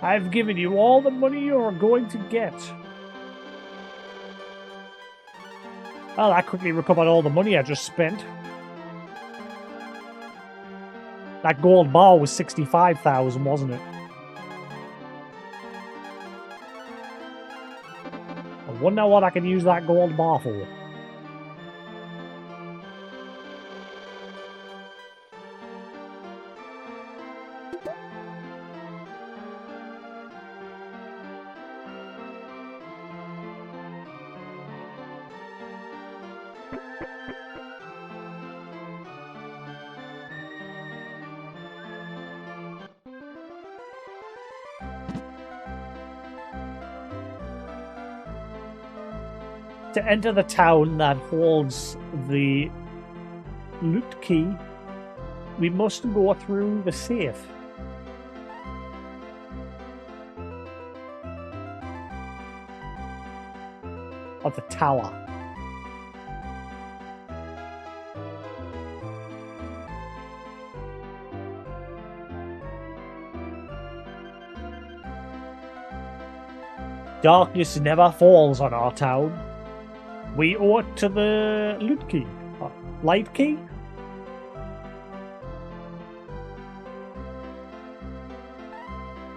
I've given you all the money you're going to get. Well, I quickly recovered all the money I just spent. That gold bar was 65,000, wasn't it? I wonder what I can use that gold bar for. To enter the town that holds the loot key, we must go through the safe. Of the tower. Darkness never falls on our town. We owe it to the loot key. Light key?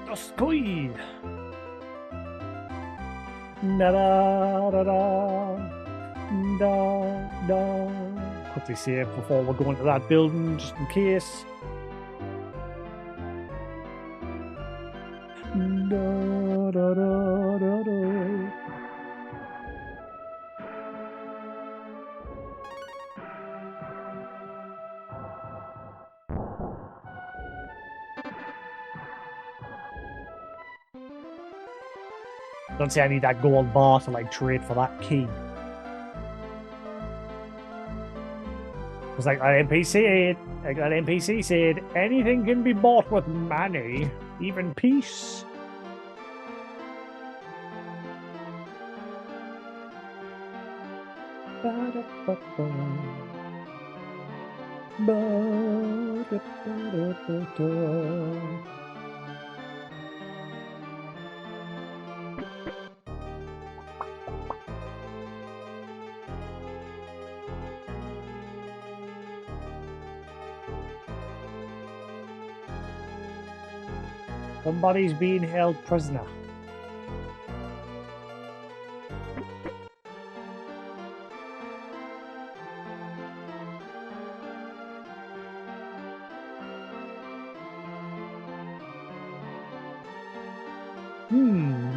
The sky! Da da da da da da. Quickly save before we're going to that building, just in case. Da da da da da. Don't say I need that gold bar to like trade for that key. Because like that NPC said, anything can be bought with money, even peace. Somebody's being held prisoner.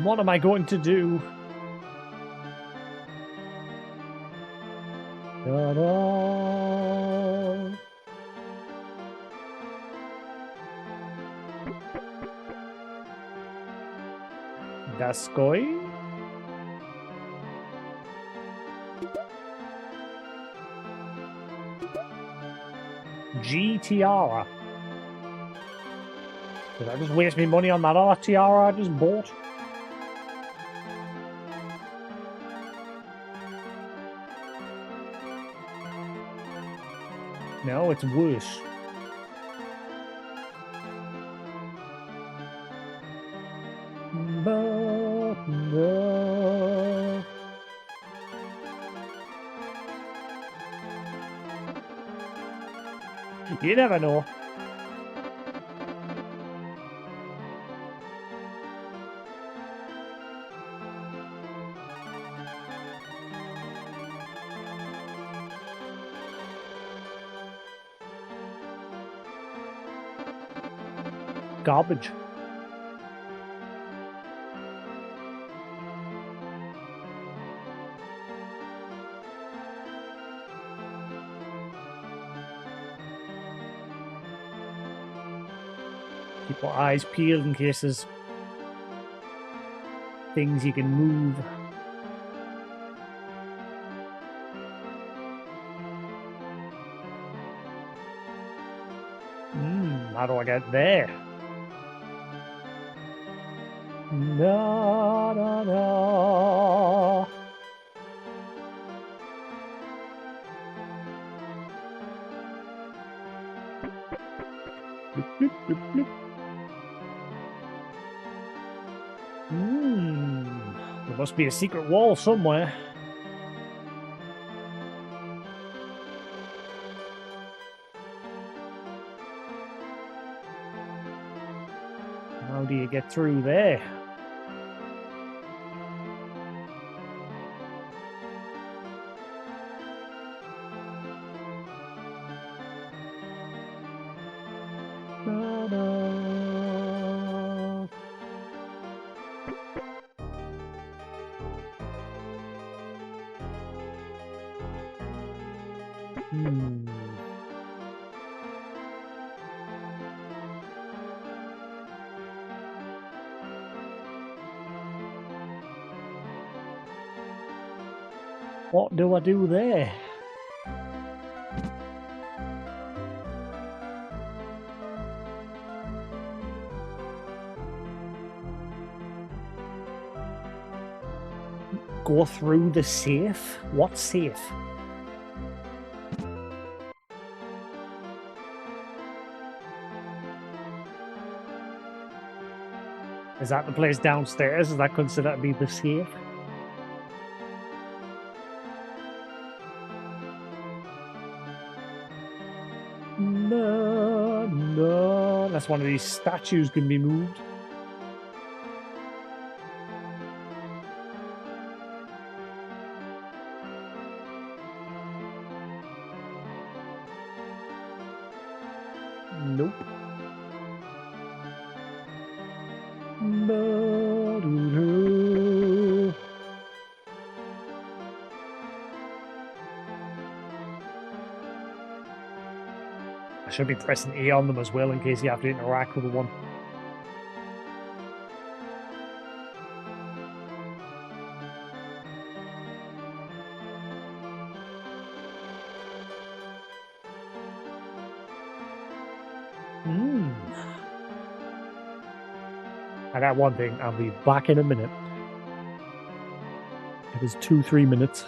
What am I going to do? Ta-da! Daskoi? G Tiara. Did I just waste my money on that other tiara I just bought? No, it's worse. You never know. Garbage. Keep your eyes peeled in case there's things you can move. How do I get there? Da, da, da. Bloop, bloop, bloop, bloop. There must be a secret wall somewhere. How do you get through there? Da, da. What do I do there? Go through the safe? What safe? Is that the place downstairs? Is that considered to be the safe? No, no. Unless one of these statues can be moved. Nope. Ba-doo-doo. I should be pressing A on them as well in case you have to interact with the one. I got one thing. I'll be back in a minute. It is 2-3 minutes.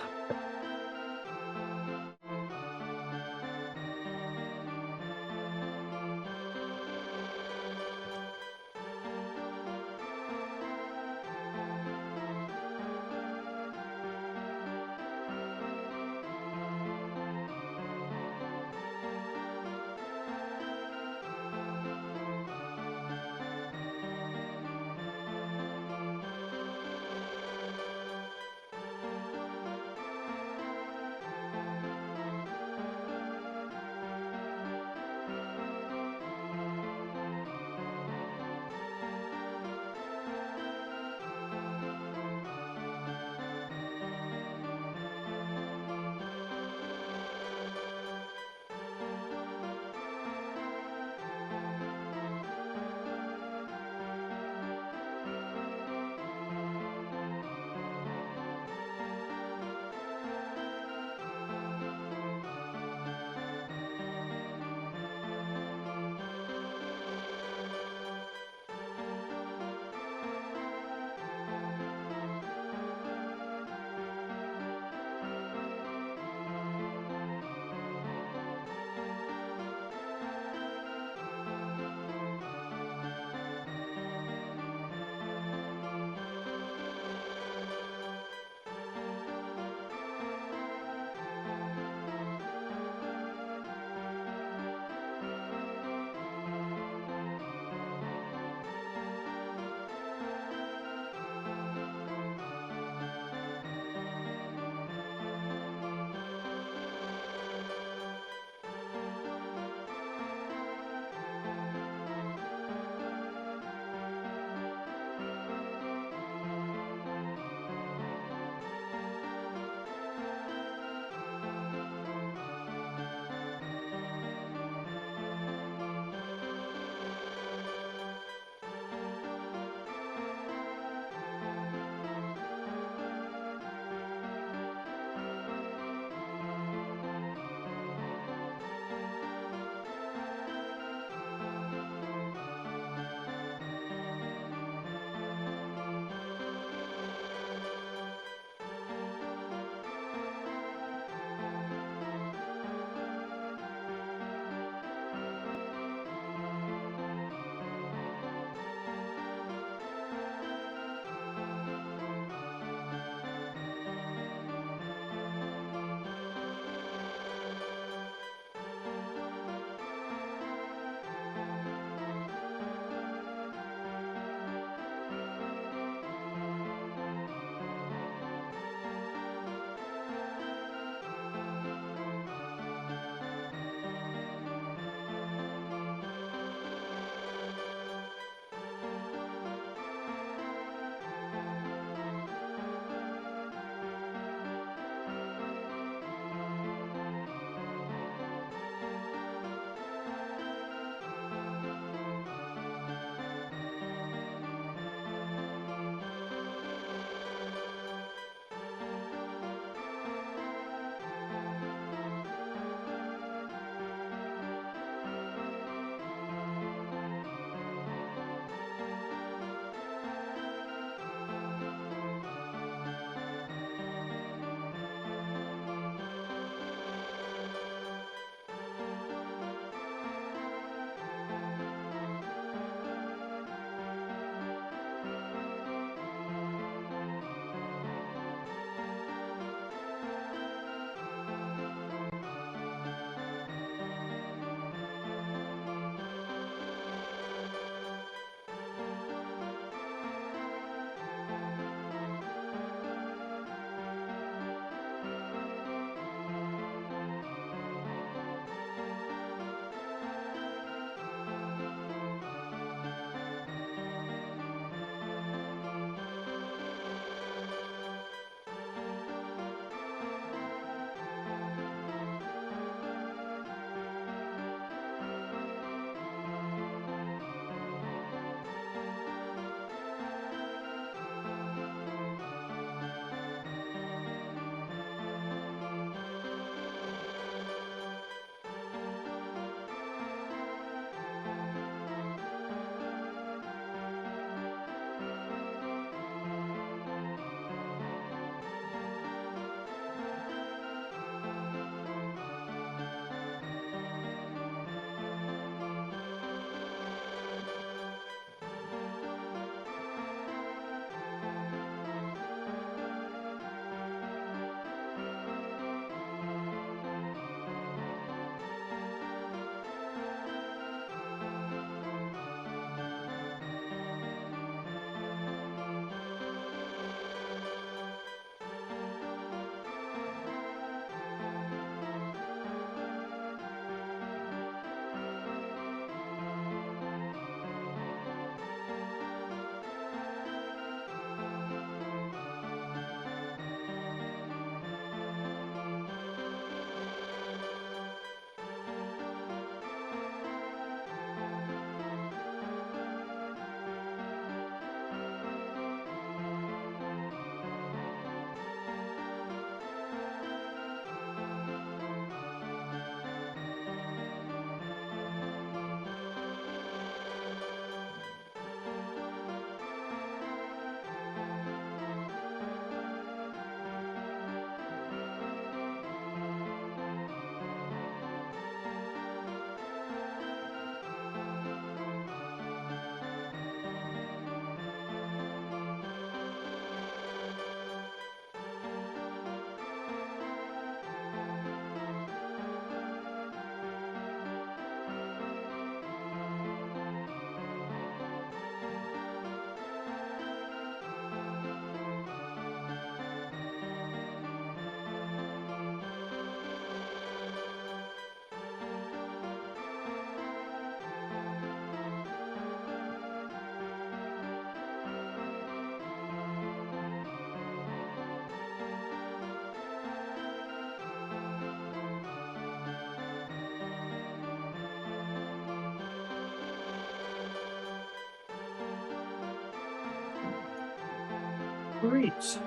Great.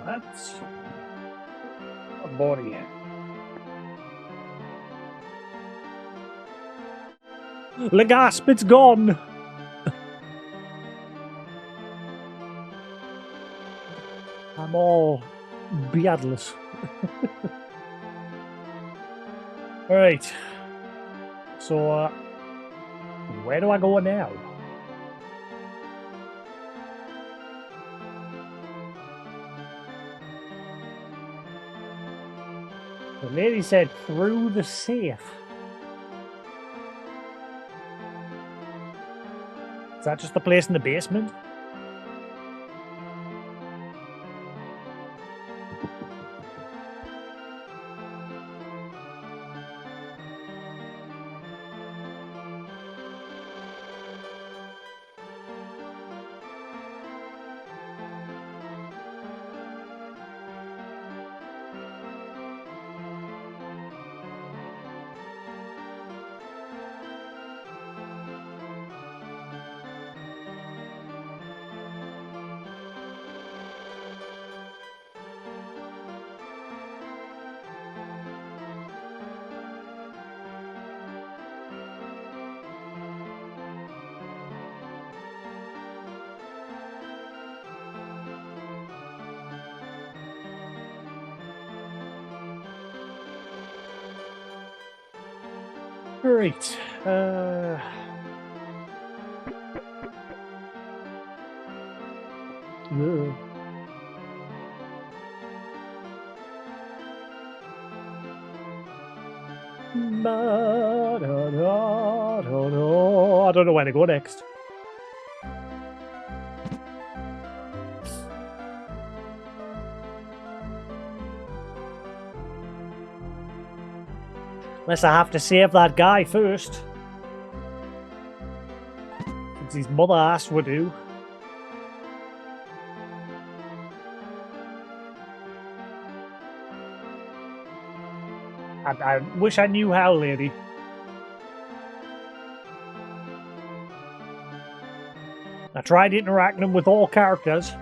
That's a body. The gasp, it's gone! I'm all beardless. Alright. So, where do I go now? The lady said through the safe. Is that just the place in the basement? Great. Ugh. I don't know where to go next. Unless I have to save that guy first. Since his mother asked would do. I wish I knew how, lady. I tried interacting with all characters.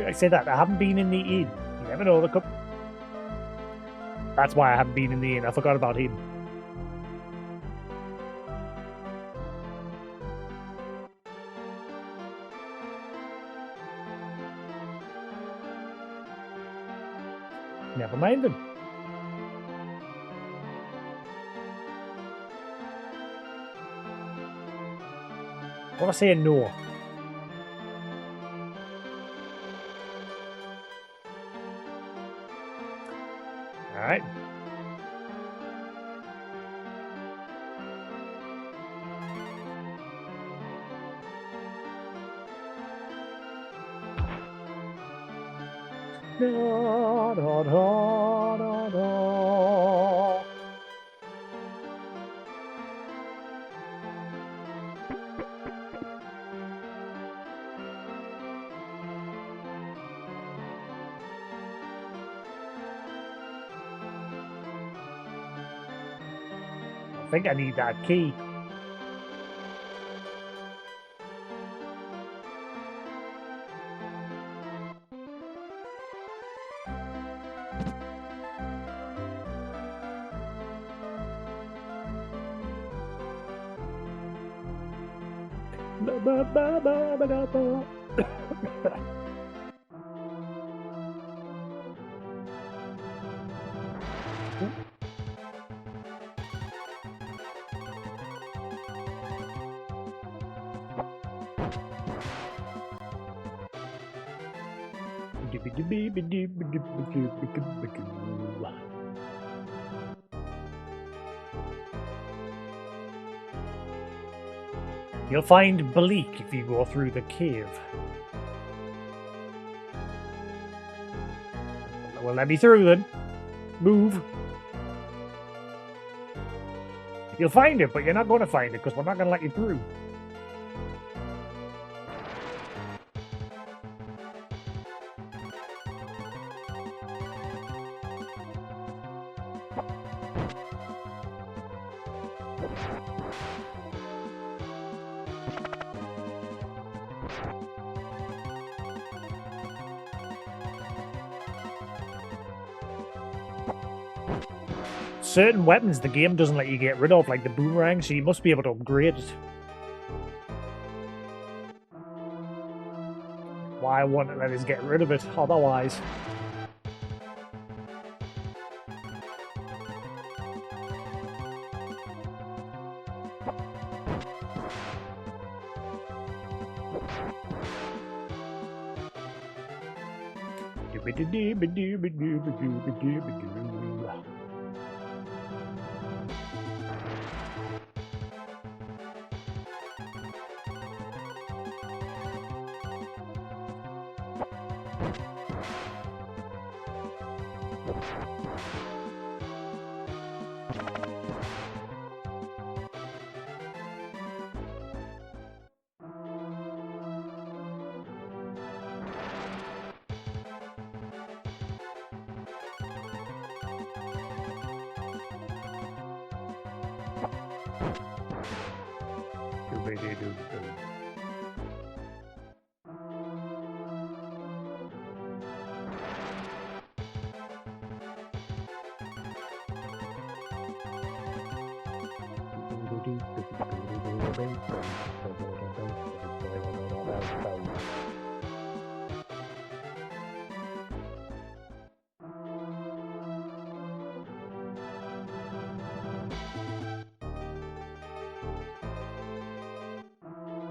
I say that I haven't been in the inn. You never know, the cup. That's why I haven't been in the inn. I forgot about him. Never mind then. What I say no. Alright. Da, da, da, da, da. I think I need that key. Ba, ba, ba, ba, da, ba. You'll find bleak if you go through the cave. Well, let me through then. Move. You'll find it, but you're not going to find it because we're not going to let you through. Certain weapons the game doesn't let you get rid of, like the boomerang, so you must be able to upgrade it. Why won't it let us get rid of it otherwise?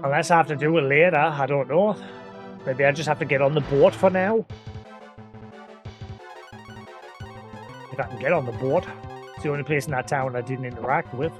Unless I have to do it later, I don't know. Maybe I just have to get on the boat for now. If I can get on the boat. It's the only place in that town I didn't interact with.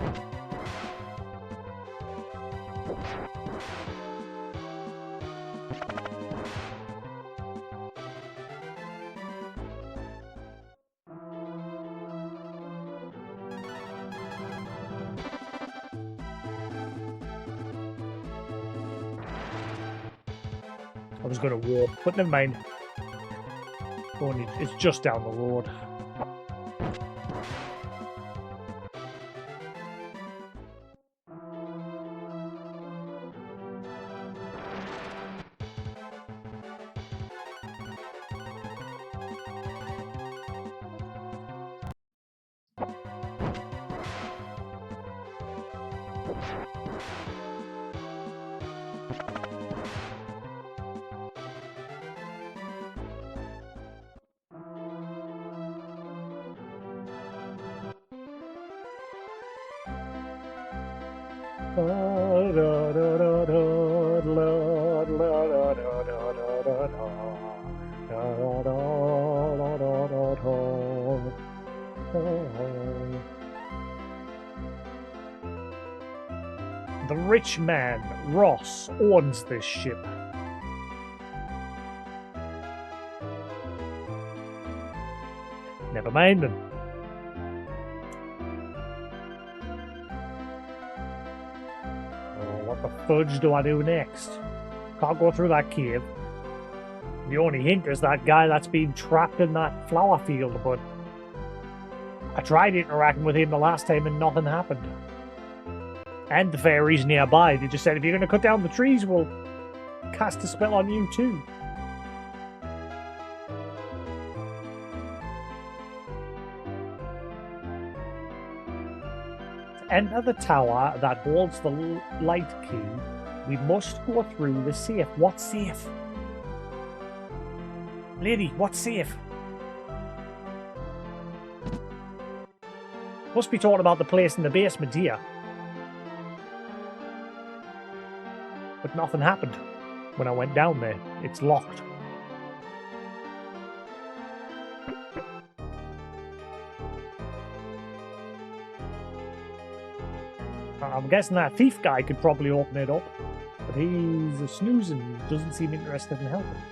I was going to walk, but never mind. It's just down the road. The rich man, Ross, owns this ship. Never mind then. What the fudge do I do next? Can't go through that cave. The only hint is that guy that's been trapped in that flower field, but I tried interacting with him the last time and nothing happened. And the fairies nearby, they just said, if you're going to cut down the trees, we'll cast a spell on you too. To enter the tower that holds the light key, we must go through the safe. What safe? Lady, what safe? Must be talking about the place in the basement here. but nothing happened when I went down there. It's locked. I'm guessing that thief guy could probably open it up, but he's a snoozing, doesn't seem interested in helping.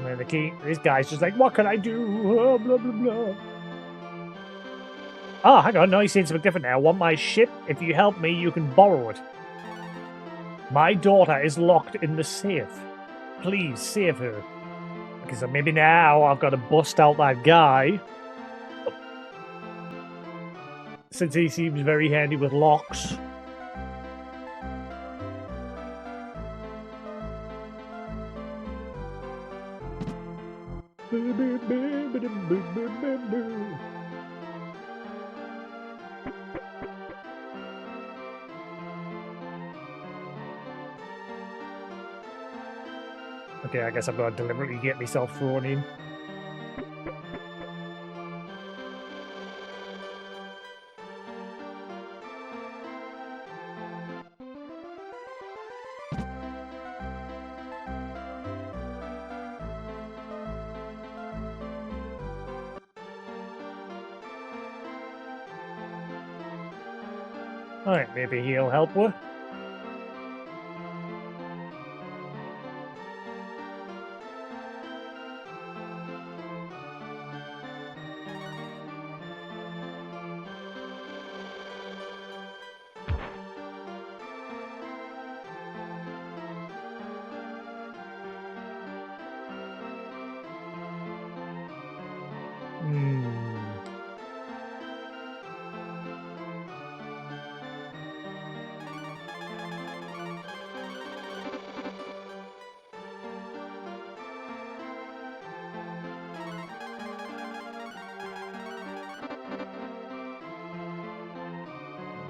And the key, this guy's just like, what can I do? Oh, blah, blah, blah. Oh, hang on, no, he's saying something different now. I want my ship. If you help me, you can borrow it. My daughter is locked in the safe. Please, save her. Because maybe now I've got to bust out that guy. Since he seems very handy with locks. Okay, I guess I've got to deliberately get myself thrown in. Alright, maybe he'll help her.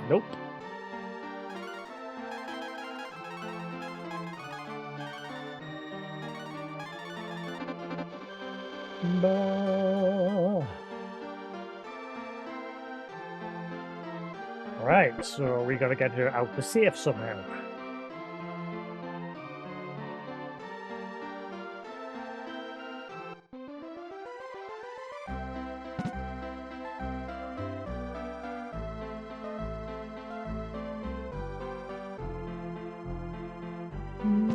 Nope. Alright, so we gotta get her out the safe somehow.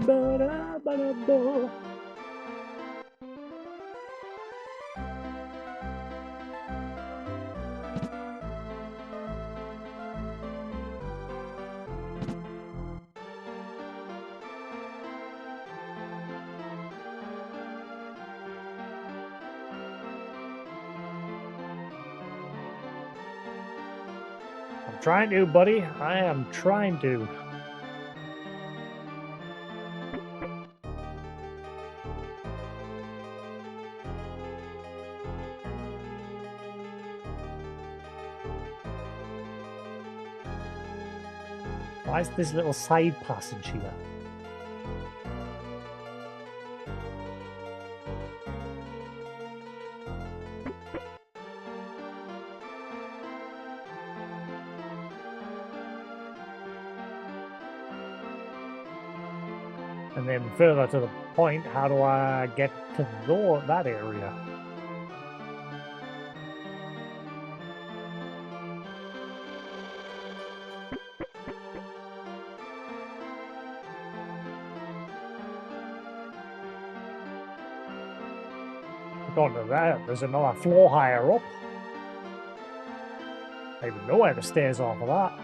Ba-da-ba-da-ba. I'm trying to, buddy. I am trying to. Why is this little side passage here? And then further to the point, how do I get to that area? According to that, there's another floor higher up. I even know where the stairs are for that.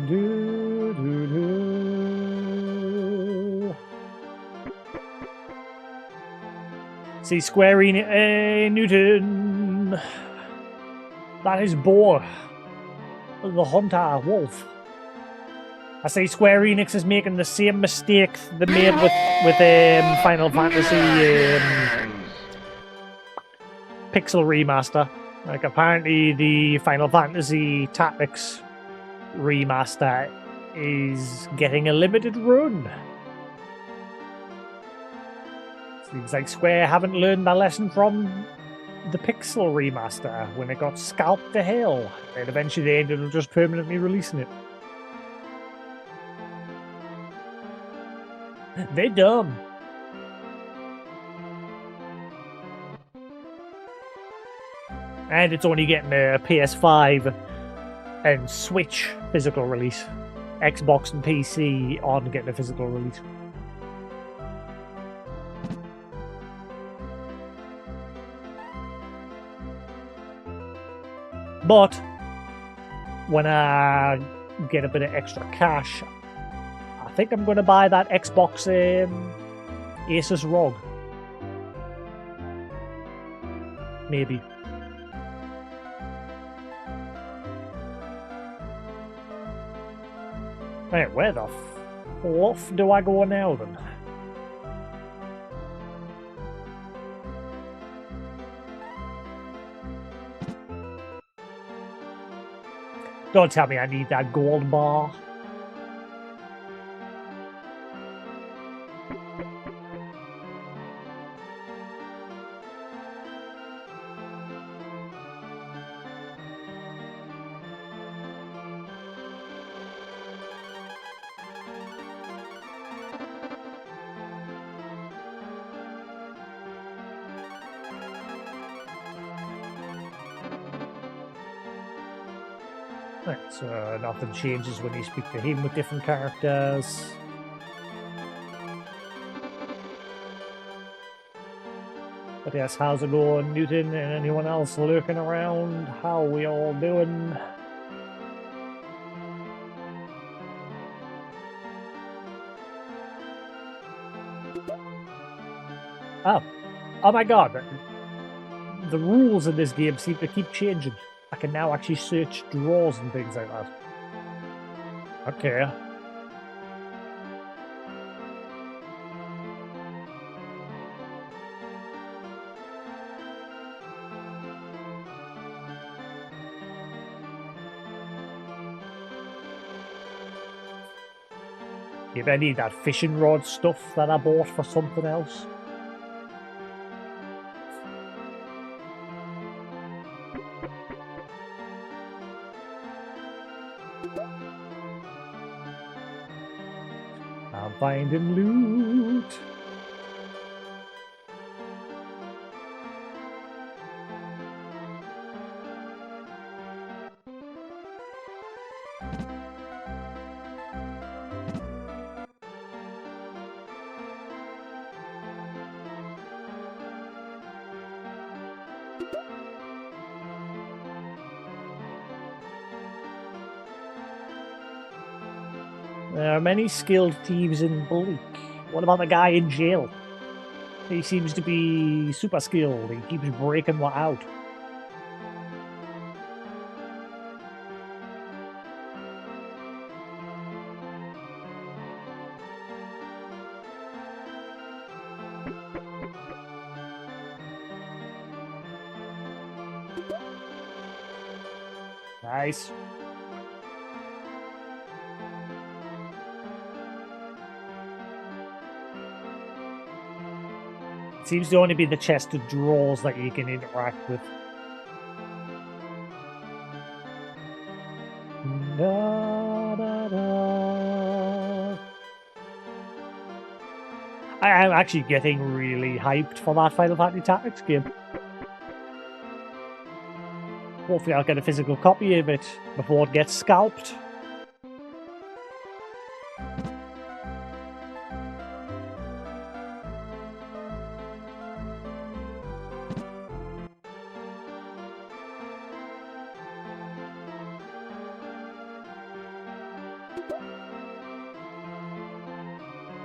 Do, do, do. See, Square Enix, Newton. That is Boar, the hunter wolf. I say Square Enix is making the same mistake they made with Final Fantasy Pixel Remaster. Like, apparently the Final Fantasy Tactics Remaster is getting a limited run. Seems like Square haven't learned their lesson from the Pixel Remaster when it got scalped to hell, and eventually they ended up just permanently releasing it. They're dumb. And it's only getting a PS5 and Switch physical release. Xbox and PC aren't getting a physical release. But when I get a bit of extra cash, I think I'm going to buy that Xbox Asus ROG. Maybe. Right, where the fluff do I go now then? Don't tell me I need that gold bar. Right, so nothing changes when you speak to him with different characters. But yes, how's it going, Newton, and anyone else lurking around? How we all doing? Oh my god, the rules in this game seem to keep changing. I can now actually search drawers and things like that. Okay. If I need that fishing rod stuff that I bought for something else. I'm finding loot. There are many skilled thieves in Bleak. What about the guy in jail? He seems to be super skilled. He keeps breaking what out. Nice. Seems to only be the chest of drawers that you can interact with. Da, da, da. I am actually getting really hyped for that Final Fantasy Tactics game. Hopefully I'll get a physical copy of it before it gets scalped.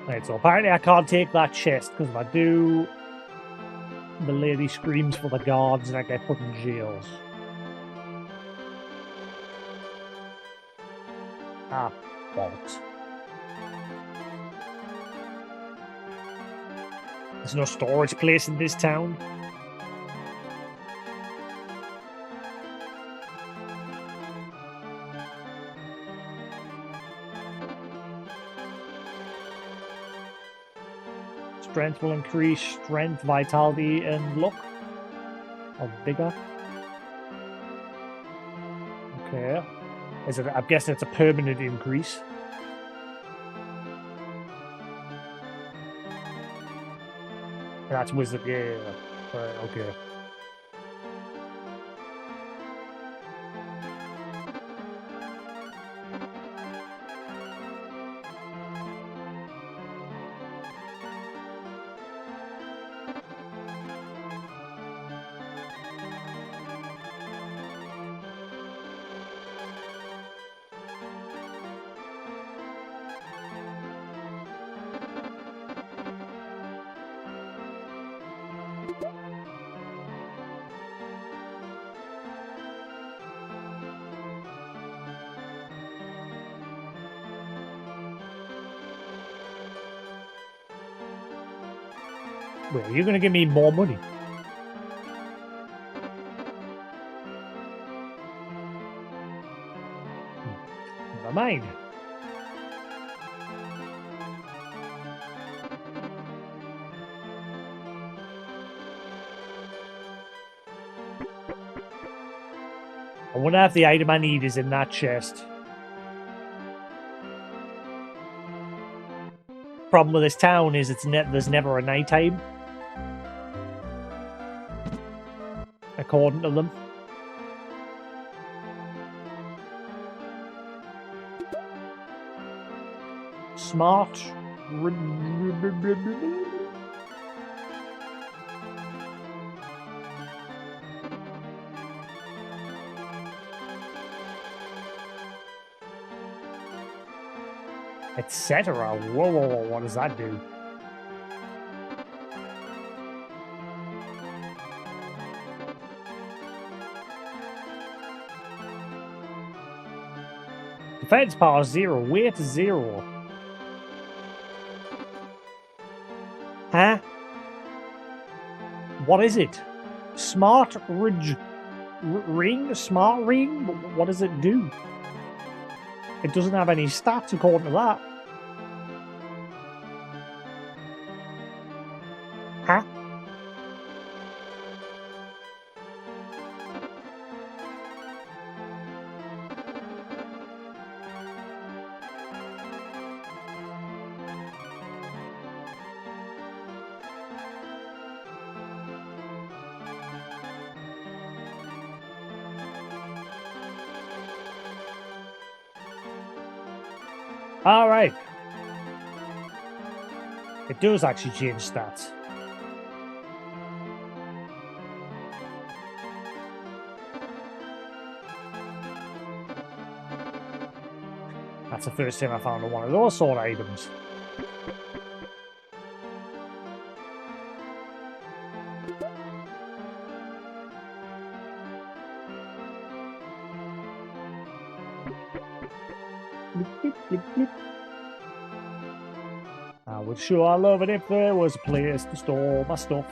Right, so apparently I can't take that chest, because if I do, the lady screams for the guards and I get put in jails. Ah, bollocks. There's no storage place in this town. Strength will increase strength, vitality, and luck. Or bigger. Okay. I'm guessing it's a permanent increase. That's wizard, yeah. Right, okay. Wait, are you going to give me more money? Never mind. I wonder if the item I need is in that chest. Problem with this town is there's never a night time. According to them. Smart. Etc. Whoa, what does that do? Defense power 0, weight 0. Huh? What is it? Smart ring? Smart ring? What does it do? It doesn't have any stats according to that. Huh? Alright. It does actually change stats. That's the first time I found one of those sort of items. I would sure love it if there was a place to store my stuff.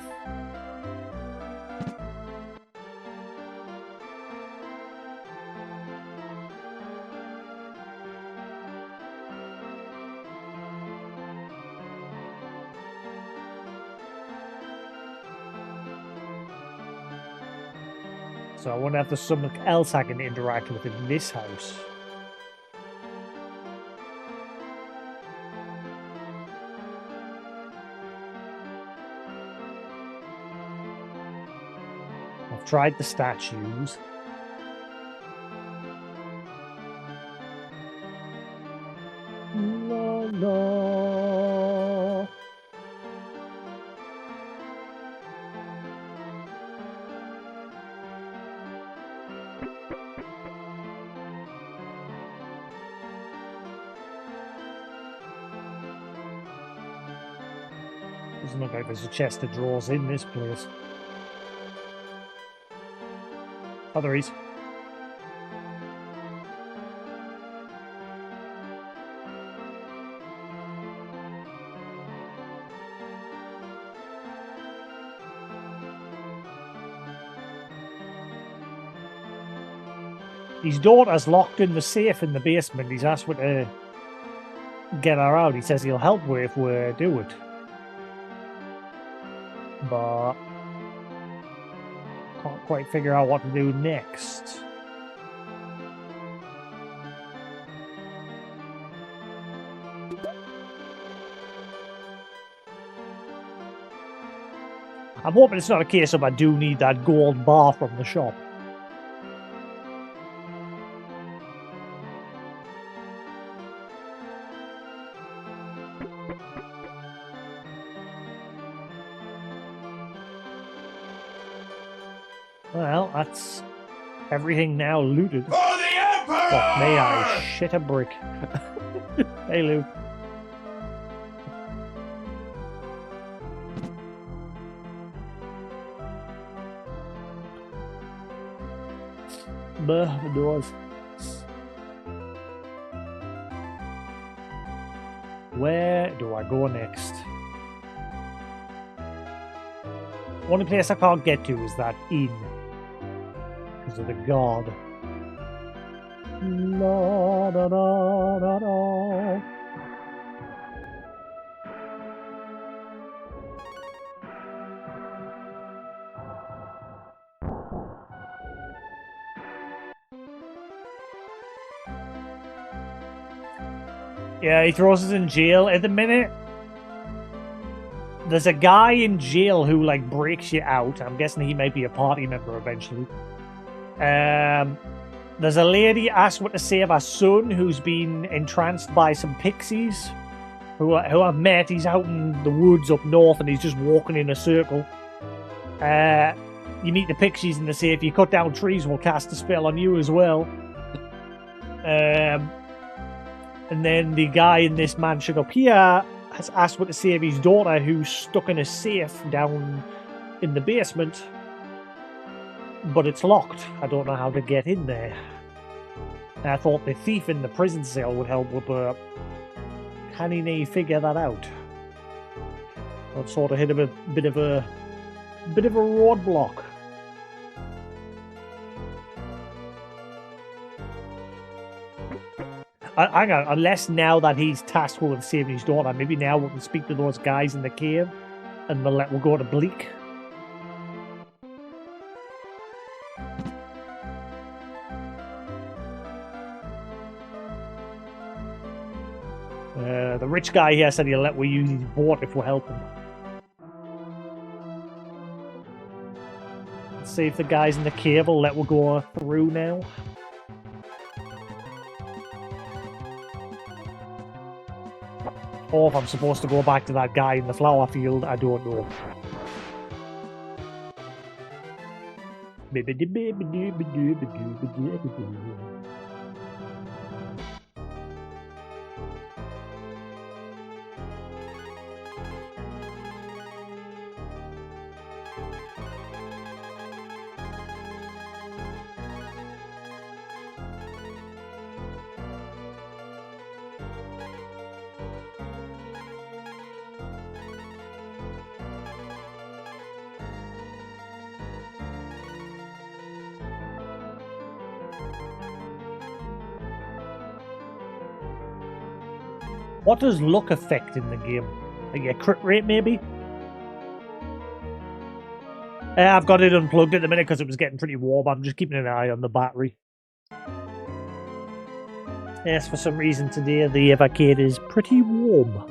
So I wonder if there's something else I can interact with in this house. I've tried the statues. La, la. Doesn't look like there's a chest of drawers in this place. Oh, there he is. His daughter's locked in the safe in the basement. He's asked me to get her out. He says he'll help her if we do it. But can't quite figure out what to do next. I'm hoping it's not a case of I do need that gold bar from the shop. Well, that's everything now looted. For the Emperor! Fuck me, I shit a brick. Hey, Lou. The doors. Where do I go next? Only place I can't get to is that inn. Because of the guard. La, da, da, da, da. Yeah, he throws us in jail at the minute. There's a guy in jail who, like, breaks you out. I'm guessing he might be a party member eventually. There's a lady asked what to save her son who's been entranced by some pixies who I've met. He's out in the woods up north and he's just walking in a circle. You meet the pixies and they say if you cut down trees, we'll cast a spell on you as well. And then the guy in this mansion up here has asked what to save his daughter who's stuck in a safe down in the basement. But it's locked. I don't know how to get in there. I thought the thief in the prison cell would help with, but can he figure that out? I've sort of hit a bit of a roadblock. Hang on, unless now that he's tasked with saving his daughter, maybe now we can speak to those guys in the cave and we'll go to Bleak. The rich guy here said he'll let we use his boat if we help him. Let's see if the guys in the cave will let we go through now. Or if I'm supposed to go back to that guy in the flower field, I don't know. What does luck affect in the game? Like a crit rate, maybe? I've got it unplugged at the minute because it was getting pretty warm. I'm just keeping an eye on the battery. Yes, for some reason today the Evercade is pretty warm.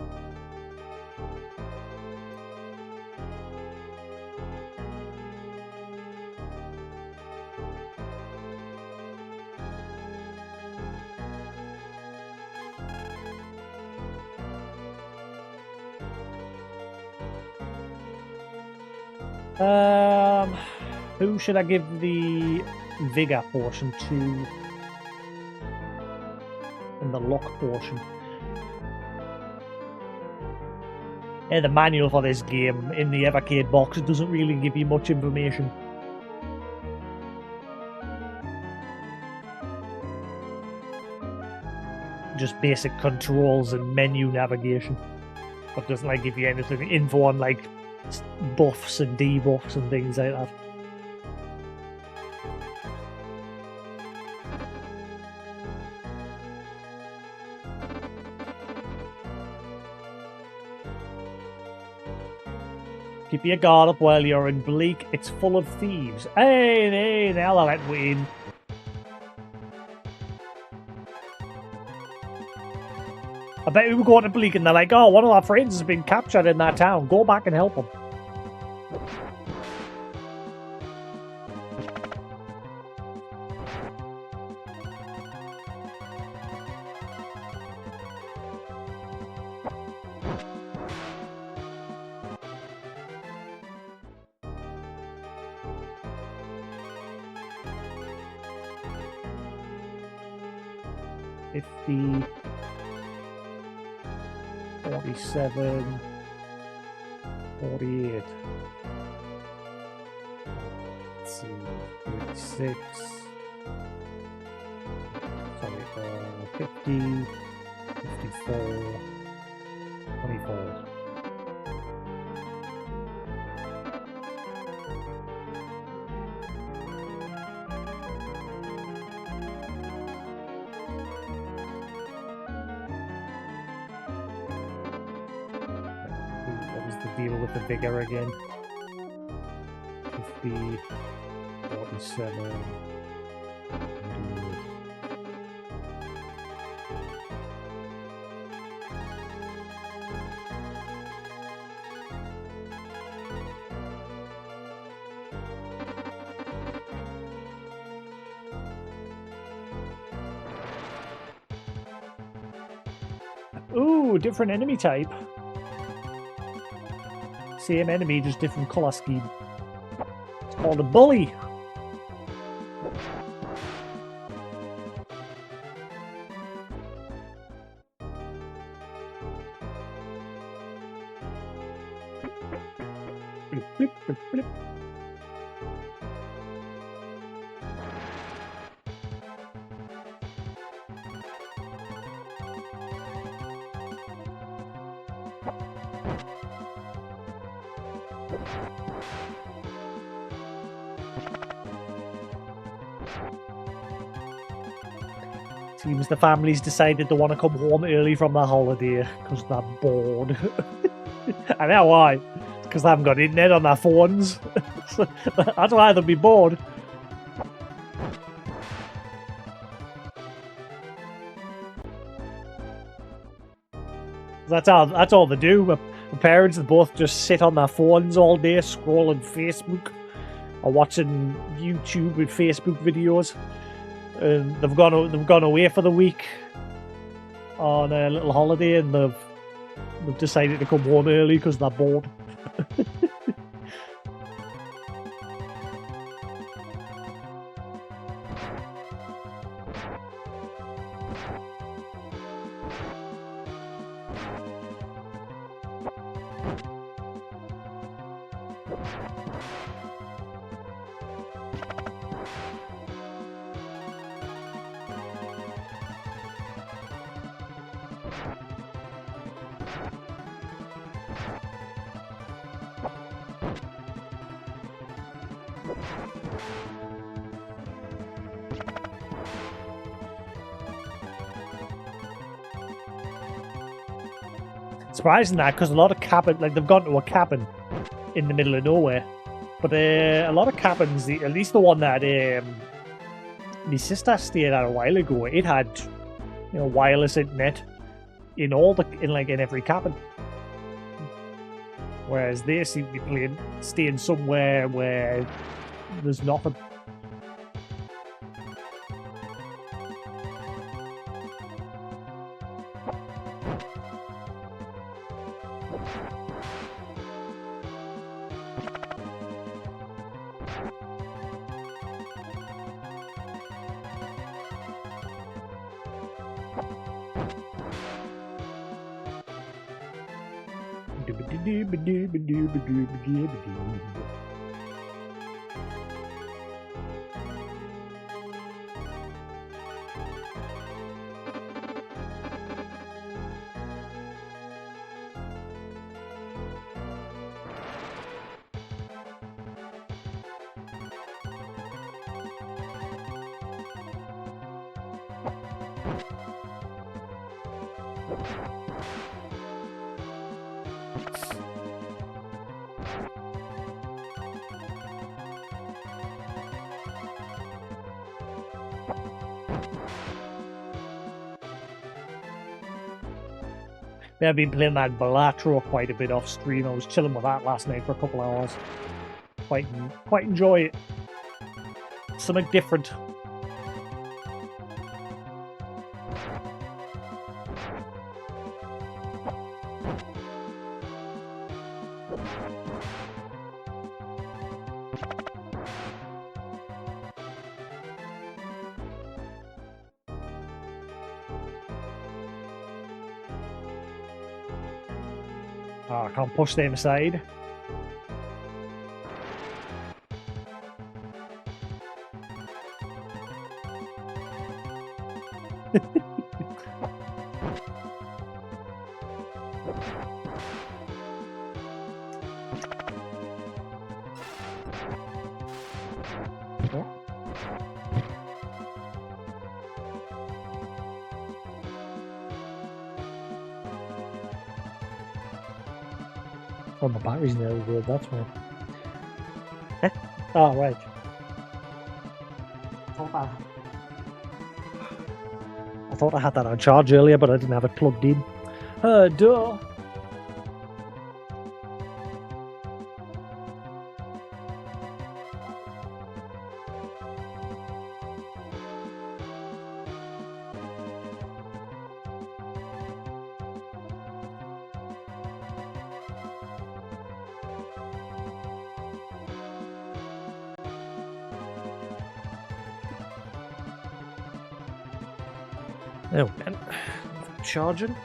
Who should I give the vigor portion to? And the luck portion. Yeah, the manual for this game in the Evercade box doesn't really give you much information. just basic controls and menu navigation. But doesn't like give you anything info on like buffs and debuffs and things like that. Keep your guard up while you're in Bleak. It's full of thieves. Hey, now they're letting me in. I bet we were going to Bleak and they're like, oh, one of our friends has been captured in that town. Go back and help him. $50, 47, 48. Let's see, 36. Sorry, 50, 54, 24. Deal with the vigor again. 50, 47. Ooh, different enemy type. Same enemy, just different colour scheme. It's called a bully. Blip, blip, blip, blip. Seems the family's decided they want to come home early from their holiday because they're bored. I know why. Because they haven't got internet on their phones. That's why they'll be bored. That's all they do. My parents, they both just sit on their phones all day scrolling Facebook or watching YouTube with Facebook videos. They've gone away for the week on a little holiday, and they've decided to come home early because they're bored. Surprising that, because a lot of cabin, like they've gone to a cabin in the middle of nowhere, but a lot of cabins, at least the one that my sister stayed at a while ago, it had wireless internet in every cabin, whereas they seem to be staying somewhere where there's nothing. Yeah, I've been playing that Balatro quite a bit off stream. I was chilling with that last night for a couple hours. Quite enjoy it. Something different. Oh, I can't push them aside. Oh, my battery's nearly good, that's why. Oh, right. I thought I had that on charge earlier, but I didn't have it plugged in. Duh. Oh, man. Charging.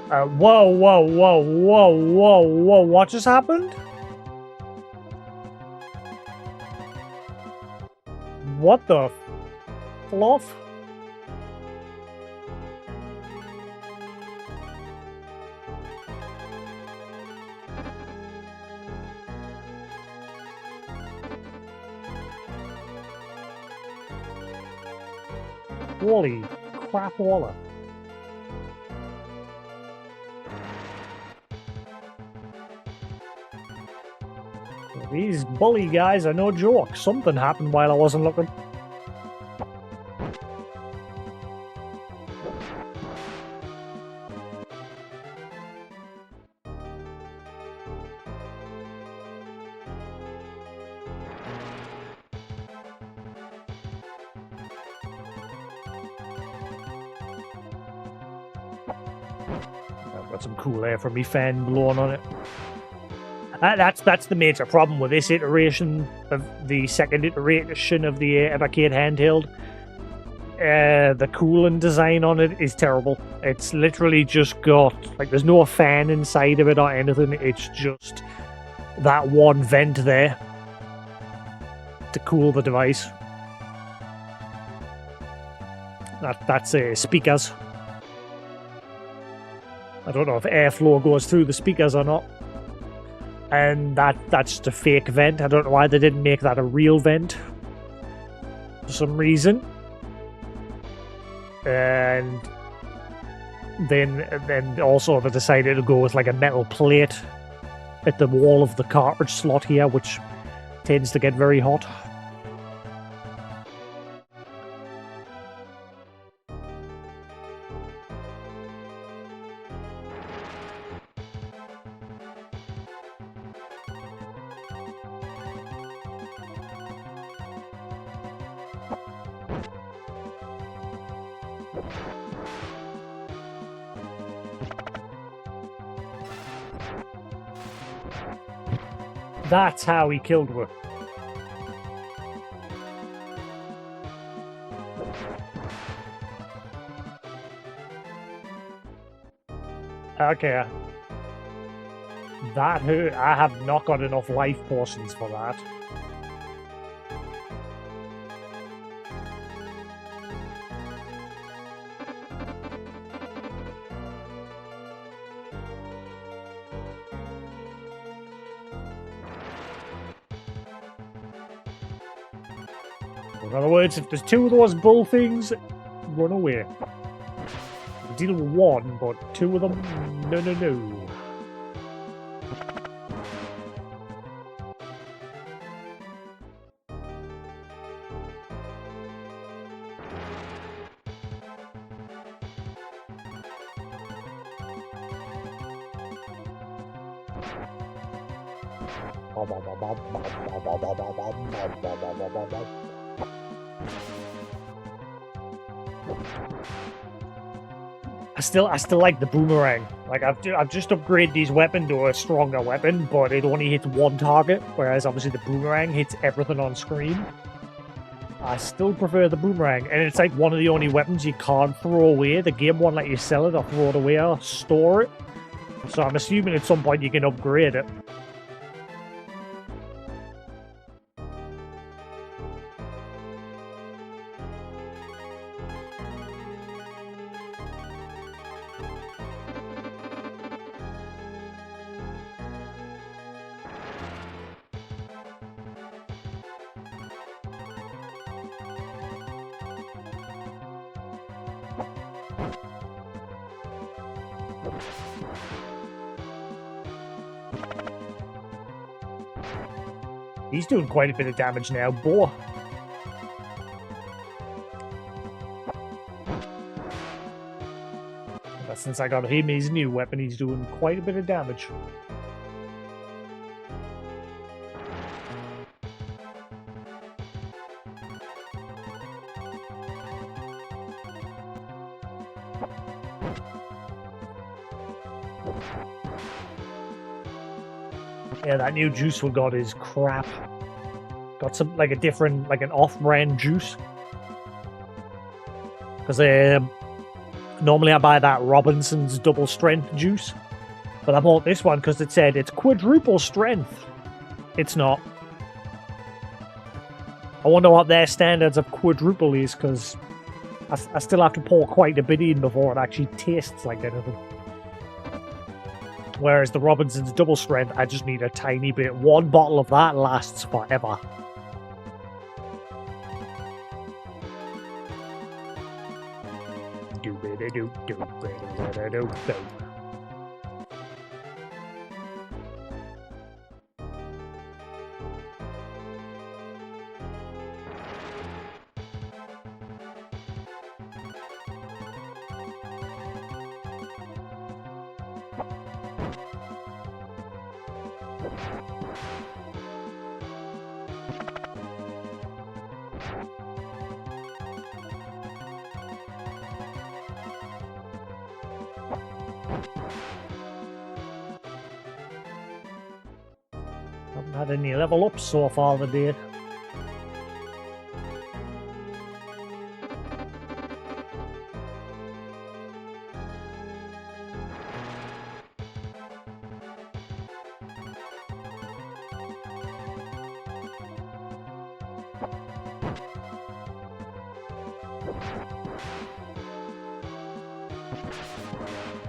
Whoa, whoa, whoa, whoa, whoa, whoa, what just happened? What the fluff? Holy crap, Waller. These bully guys are no joke. Something happened while I wasn't looking. I've got some cool air from me fan blowing on it. That's the major problem with this iteration of the second iteration of the Evercade handheld. The cooling design on it is terrible. It's literally just got, like, there's no fan inside of it or anything. It's just that one vent there to cool the device. That's speakers. I don't know if airflow goes through the speakers or not. And that's just a fake vent. I don't know why they didn't make that a real vent for some reason. And then also they decided to go with like a metal plate at the wall of the cartridge slot here, which tends to get very hot. That's how he killed her. Okay. That hurt. I have not got enough life potions for that. In other words, if there's two of those bull things, run away. Deal with one, but two of them, no, no, no. I still like the boomerang. Like I've just upgraded these weapon to a stronger weapon, but it only hits one target, whereas obviously the boomerang hits everything on screen. I still prefer the boomerang, and it's like one of the only weapons you can't throw away. The game won't let you sell it or throw it away or store it. So I'm assuming at some point you can upgrade it. He's doing quite a bit of damage now, boy. But since I got him his new weapon, he's doing quite a bit of damage. Yeah, that new juice we got is crap. Got some, like, a different, like, an off-brand juice. Because normally I buy that Robinson's double strength juice. But I bought this one because it said it's quadruple strength. It's not. I wonder what their standards of quadruple is, because I still have to pour quite a bit in before it actually tastes like anything. Whereas the Robinson's double strength, I just need a tiny bit. One bottle of that lasts forever. Haven't had any level ups so far today.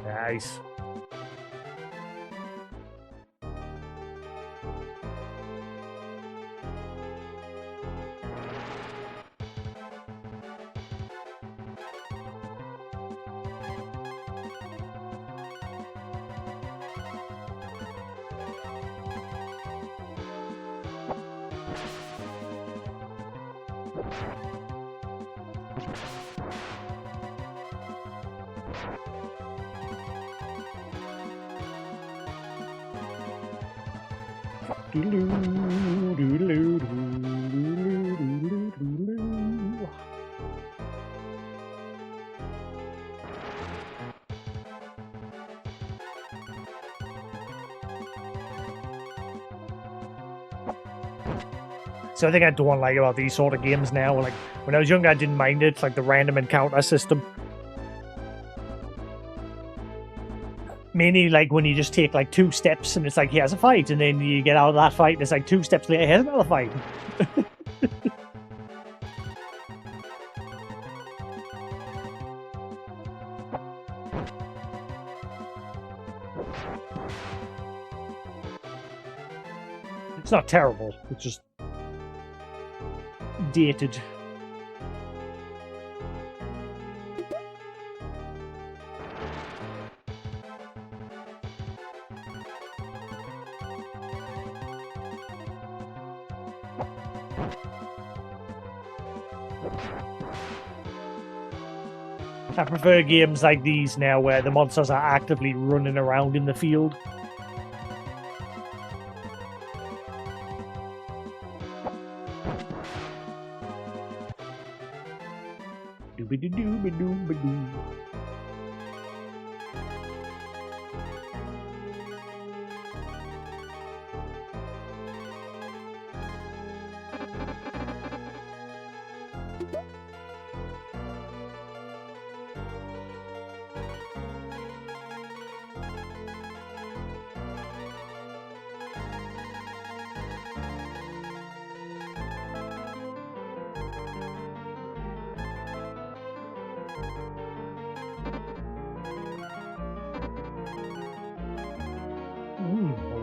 Nice. So I think I don't like about these sort of games now. Like when I was younger, I didn't mind it, like the random encounter system. Mainly like when you just take like 2 steps and it's like, here's a fight, and then you get out of that fight and it's like 2 steps later, here's another fight. It's not terrible, it's just dated. I prefer games like these now where the monsters are actively running around in the field. Dooby-doo-dooby-doo-ba-doo.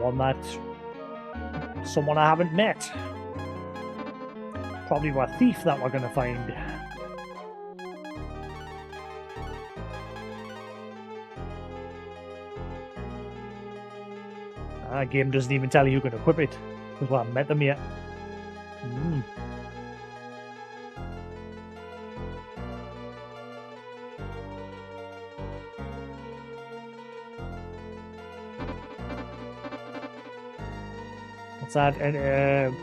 One that someone I haven't met. Probably a thief that we're going to find. Game doesn't even tell you who can equip it because we haven't met them yet. That and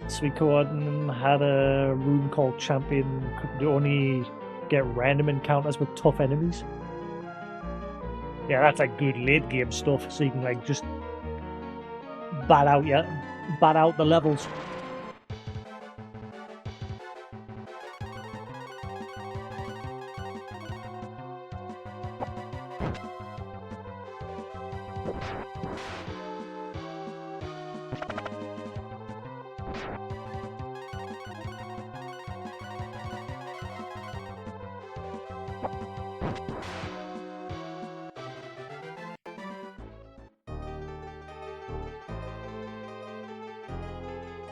Suikoden had a rune called Champion. Could only get random encounters with tough enemies. Yeah, that's like good late game stuff. So you can like just bat out the levels.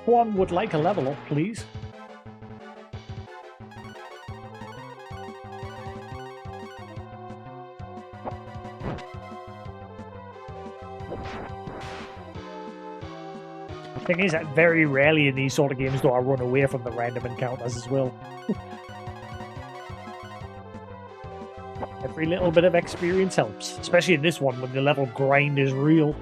One would like a level up, please. Thing is that very rarely in these sort of games do I run away from the random encounters as well. Every little bit of experience helps, especially in this one when the level grind is real.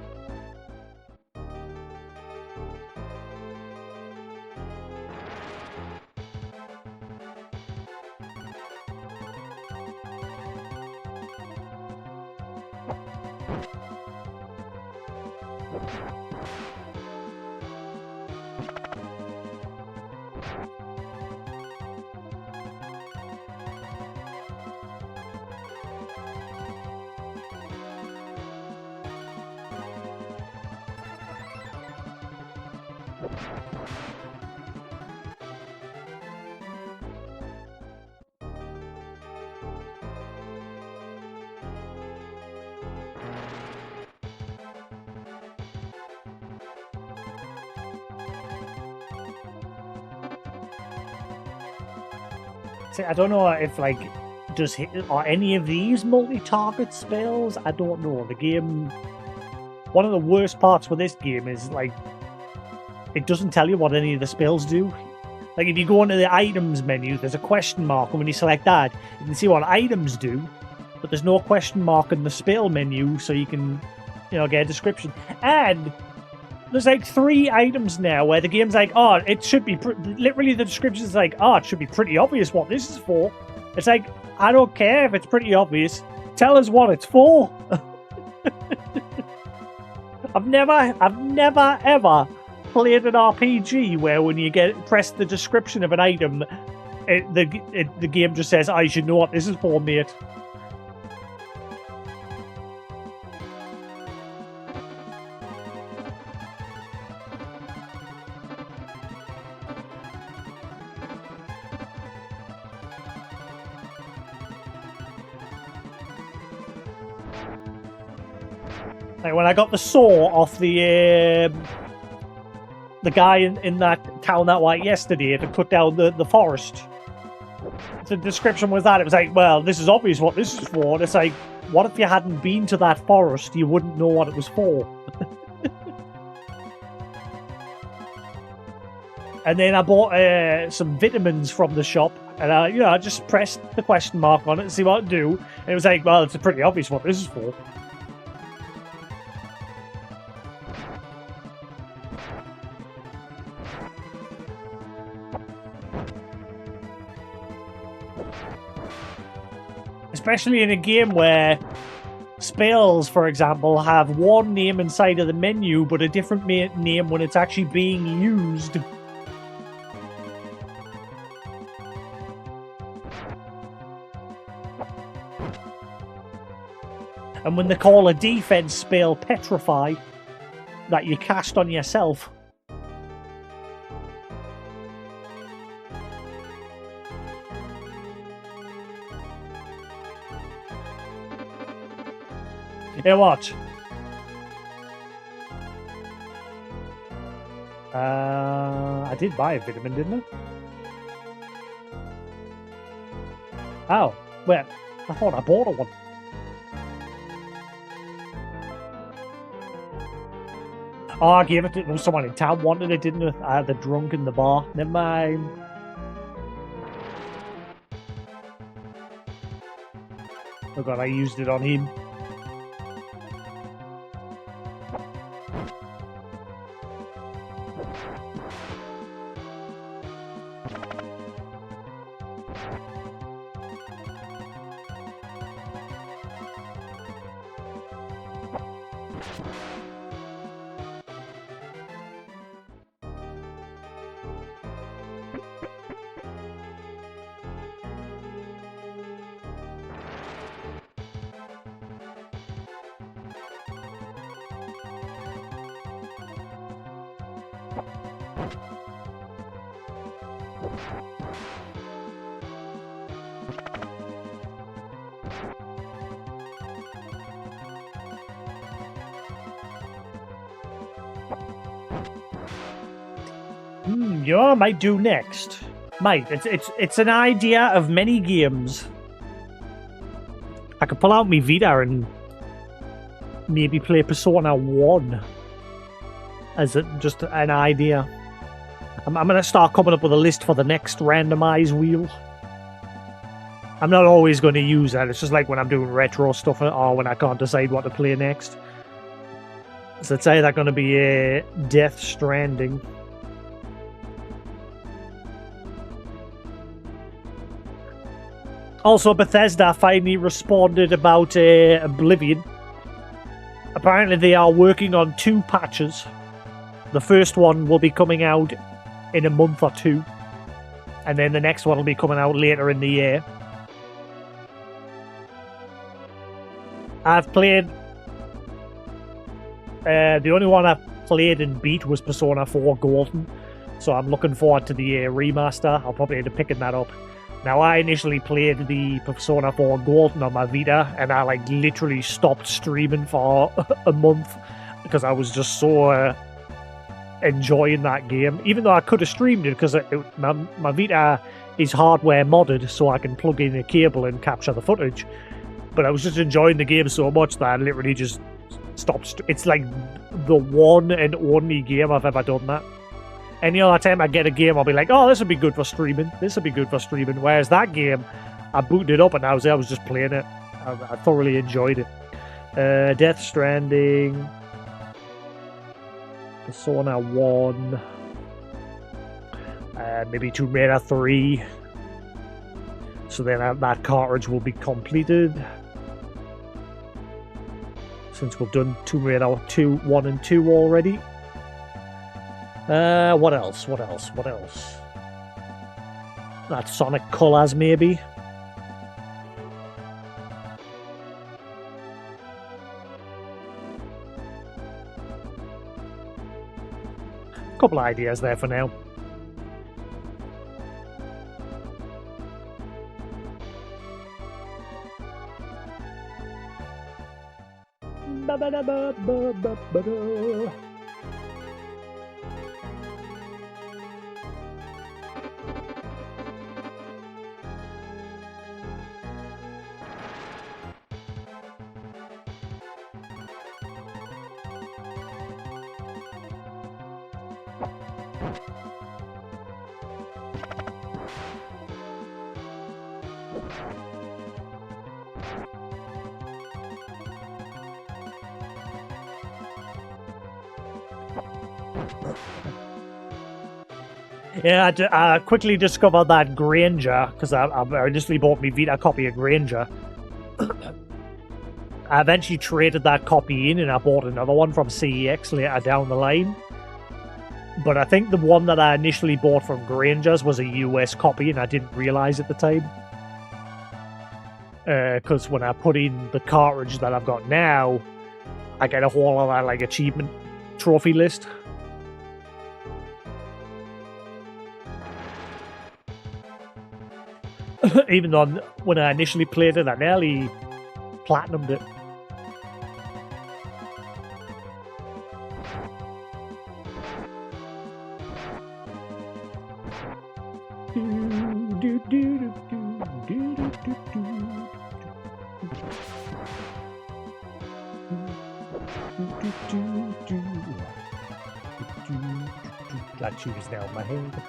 I don't know if like are any of these multi-target spells? I don't know. The game. One of the worst parts with this game is like it doesn't tell you what any of the spells do. Like if you go into the items menu, there's a question mark, and when you select that, you can see what items do, but there's no question mark in the spell menu, so you can, get a description. And there's like 3 items now where the game's like, oh, it should be literally the description is like, oh, it should be pretty obvious what this is for. It's like, I don't care if it's pretty obvious. Tell us what it's for. I've never ever played an RPG where when you press the description of an item, the game just says, I should know what this is for, mate. Like when I got the saw off the guy in that town that went yesterday to cut down the forest, the description was that it was like, well, this is obvious what this is for. And it's like, what if you hadn't been to that forest? You wouldn't know what it was for. And then I bought some vitamins from the shop, and I just pressed the question mark on it and see what it'd do. And it was like, well, it's a pretty obvious what this is for. Especially in a game where spells, for example, have one name inside of the menu, but a different name when it's actually being used. And when they call a defense spell Petrify, that you cast on yourself. Hey, watch. I did buy a vitamin, didn't I? Oh, wait. I thought I bought one. Oh, I gave it to someone in town wanted it, didn't it? I had the drunk in the bar. Never mind. Oh god, I used it on him. You know what I might do next? It's an idea of many games. I could pull out my Vita and maybe play Persona 1 as just an idea. I'm going to start coming up with a list for the next randomize wheel. I'm not always going to use that. It's just like when I'm doing retro stuff or when I can't decide what to play next. So it's either going to be a Death Stranding. Also, Bethesda finally responded about Oblivion. Apparently, they are working on 2 patches. The first one will be coming out in a month or 2. And then the next one will be coming out later in the year. I've played... the only one I've played and beat was Persona 4 Golden. So I'm looking forward to the remaster. I'll probably end up picking that up. Now, I initially played the Persona 4 Golden on my Vita, and I literally stopped streaming for a month because I was just so enjoying that game. Even though I could have streamed it because my Vita is hardware modded, so I can plug in a cable and capture the footage. But I was just enjoying the game so much that I literally just stopped. It's like the one and only game I've ever done that. Any other time I get a game, I'll be like, oh, this would be good for streaming. This would be good for streaming. Whereas that game, I booted it up and I was just playing it. I thoroughly enjoyed it. Death Stranding. Persona 1. Maybe Tomb Raider 3. So then that cartridge will be completed. Since we've done Tomb Raider 1 and 2 already. What else? That Sonic Colors, maybe. Couple of ideas there for now. Yeah, I quickly discovered that Granger, because I initially bought me Vita copy of Granger. I eventually traded that copy in and I bought another one from CEX later down the line. But I think the one that I initially bought from Granger's was a US copy and I didn't realise at the time. Because when I put in the cartridge that I've got now, I get a whole lot of like achievement trophy list. Even though when I initially played it, I nearly platinumed it. That tune is now in my head.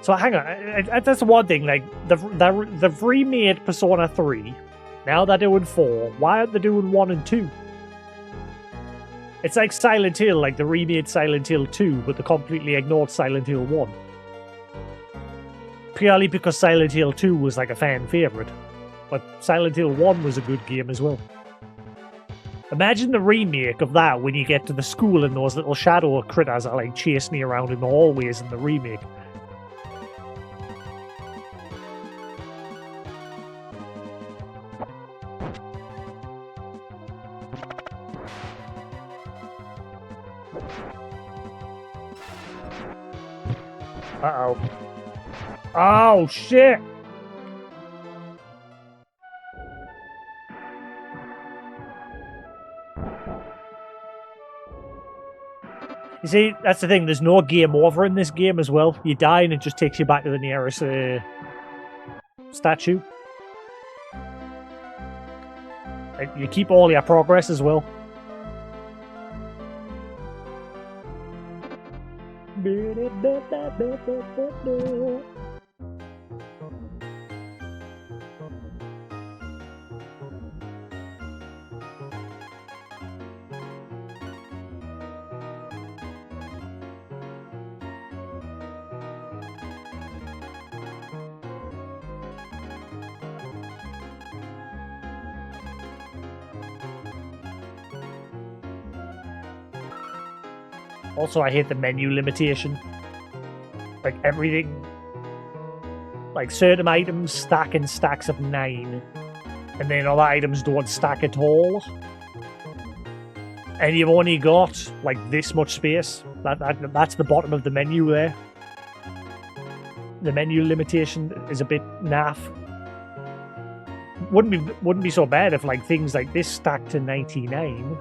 So hang on, that's one thing. Like they've remade Persona 3. Now they're doing 4. Why aren't they doing 1 and 2? It's like Silent Hill, like they remade Silent Hill 2, but they completely ignored Silent Hill 1. Purely because Silent Hill 2 was like a fan favourite. But Silent Hill 1 was a good game as well. Imagine the remake of that when you get to the school and those little shadow critters are like chasing you around in the hallways in the remake. Uh-oh. Oh, shit! You see, that's the thing, there's no game over in this game as well. You die and it just takes you back to the nearest statue. And you keep all your progress as well. Also, I hate the menu limitation. Like, everything... Like, certain items stack in stacks of 9. And then other items don't stack at all. And you've only got, like, this much space. That's the bottom of the menu there. The menu limitation is a bit naff. Wouldn't be so bad if, like, things like this stacked to 99.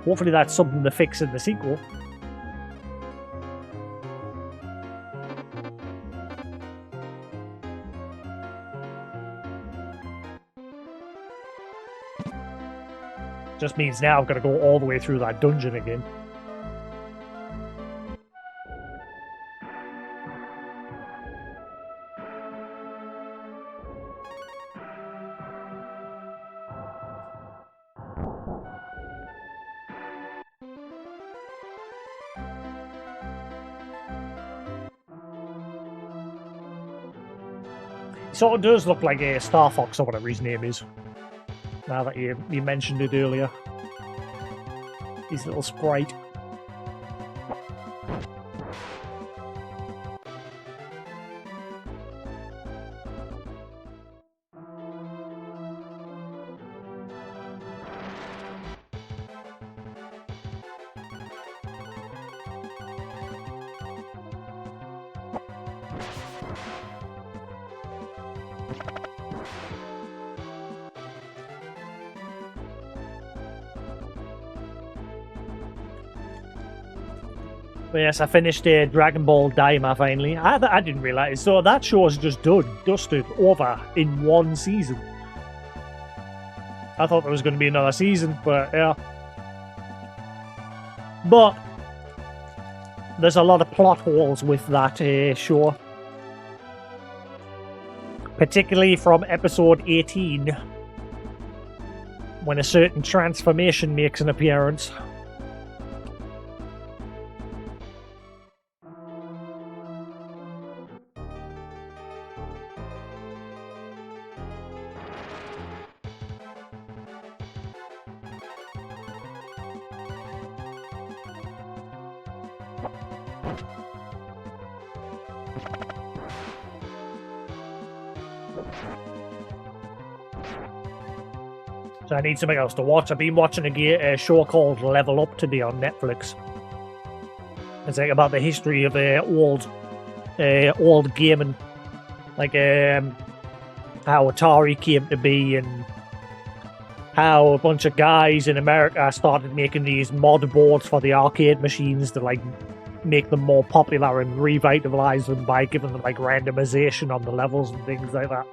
Hopefully that's something to fix in the sequel. Just means now I've got to go all the way through that dungeon again. Sort of does look like a Star Fox or whatever his name is. Now that you mentioned it earlier. His little sprite. But yes, I finished Dragon Ball Daima finally. I didn't realize. So that show is just dusted over in one season. I thought there was going to be another season, but yeah. But there's a lot of plot holes with that show. Particularly from episode 18, when a certain transformation makes an appearance. So I need something else to watch. I've been watching a show called Level Up today on Netflix. It's like about the history of old gaming, like how Atari came to be and how a bunch of guys in America started making these mod boards for the arcade machines to like make them more popular and revitalize them by giving them like randomization on the levels and things like that.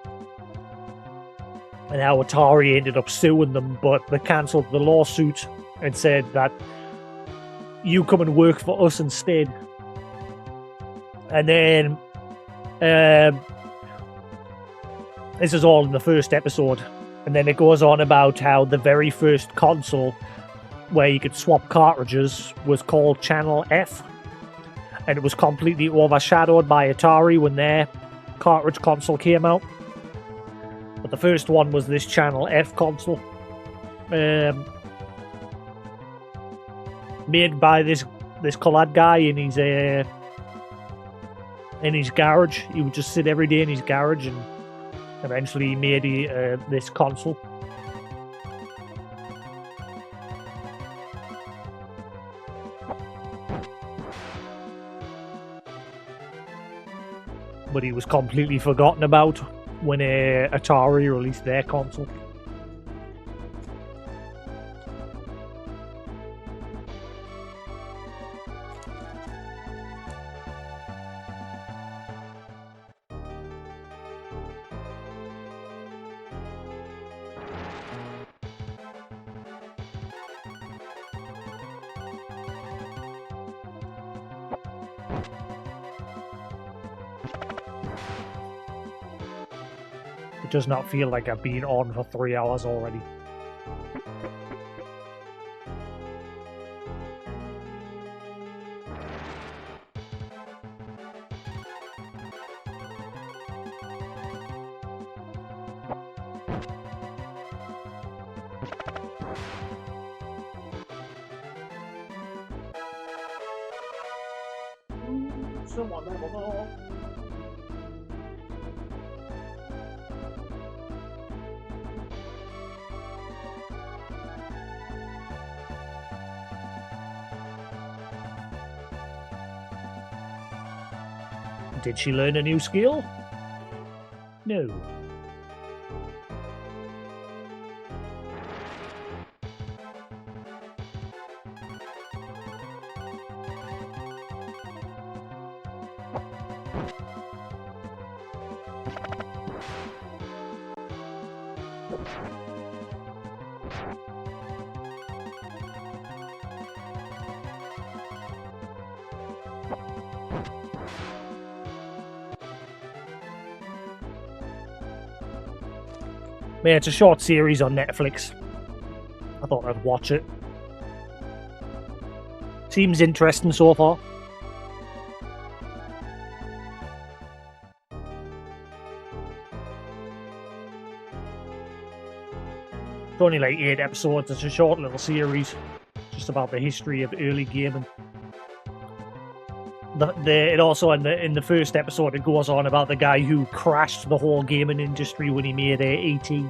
And how Atari ended up suing them, but they cancelled the lawsuit and said that you come and work for us instead. And then this is all in the first episode. And then it goes on about how the very first console where you could swap cartridges was called Channel F. And it was completely overshadowed by Atari when their cartridge console came out. But the first one was this Channel F console. Made by this coloured guy in his garage. He would just sit every day in his garage, and eventually he made this console. But he was completely forgotten about when Atari released their console. It does not feel like I've been on for 3 hours already. Someone level up. Did she learn a new skill? No. Yeah, it's a short series on Netflix. I thought I'd watch it. Seems interesting so far. It's only like 8 episodes. It's a short little series, just about the history of early gaming. It also in the first episode it goes on about the guy who crashed the whole gaming industry when he made E.T.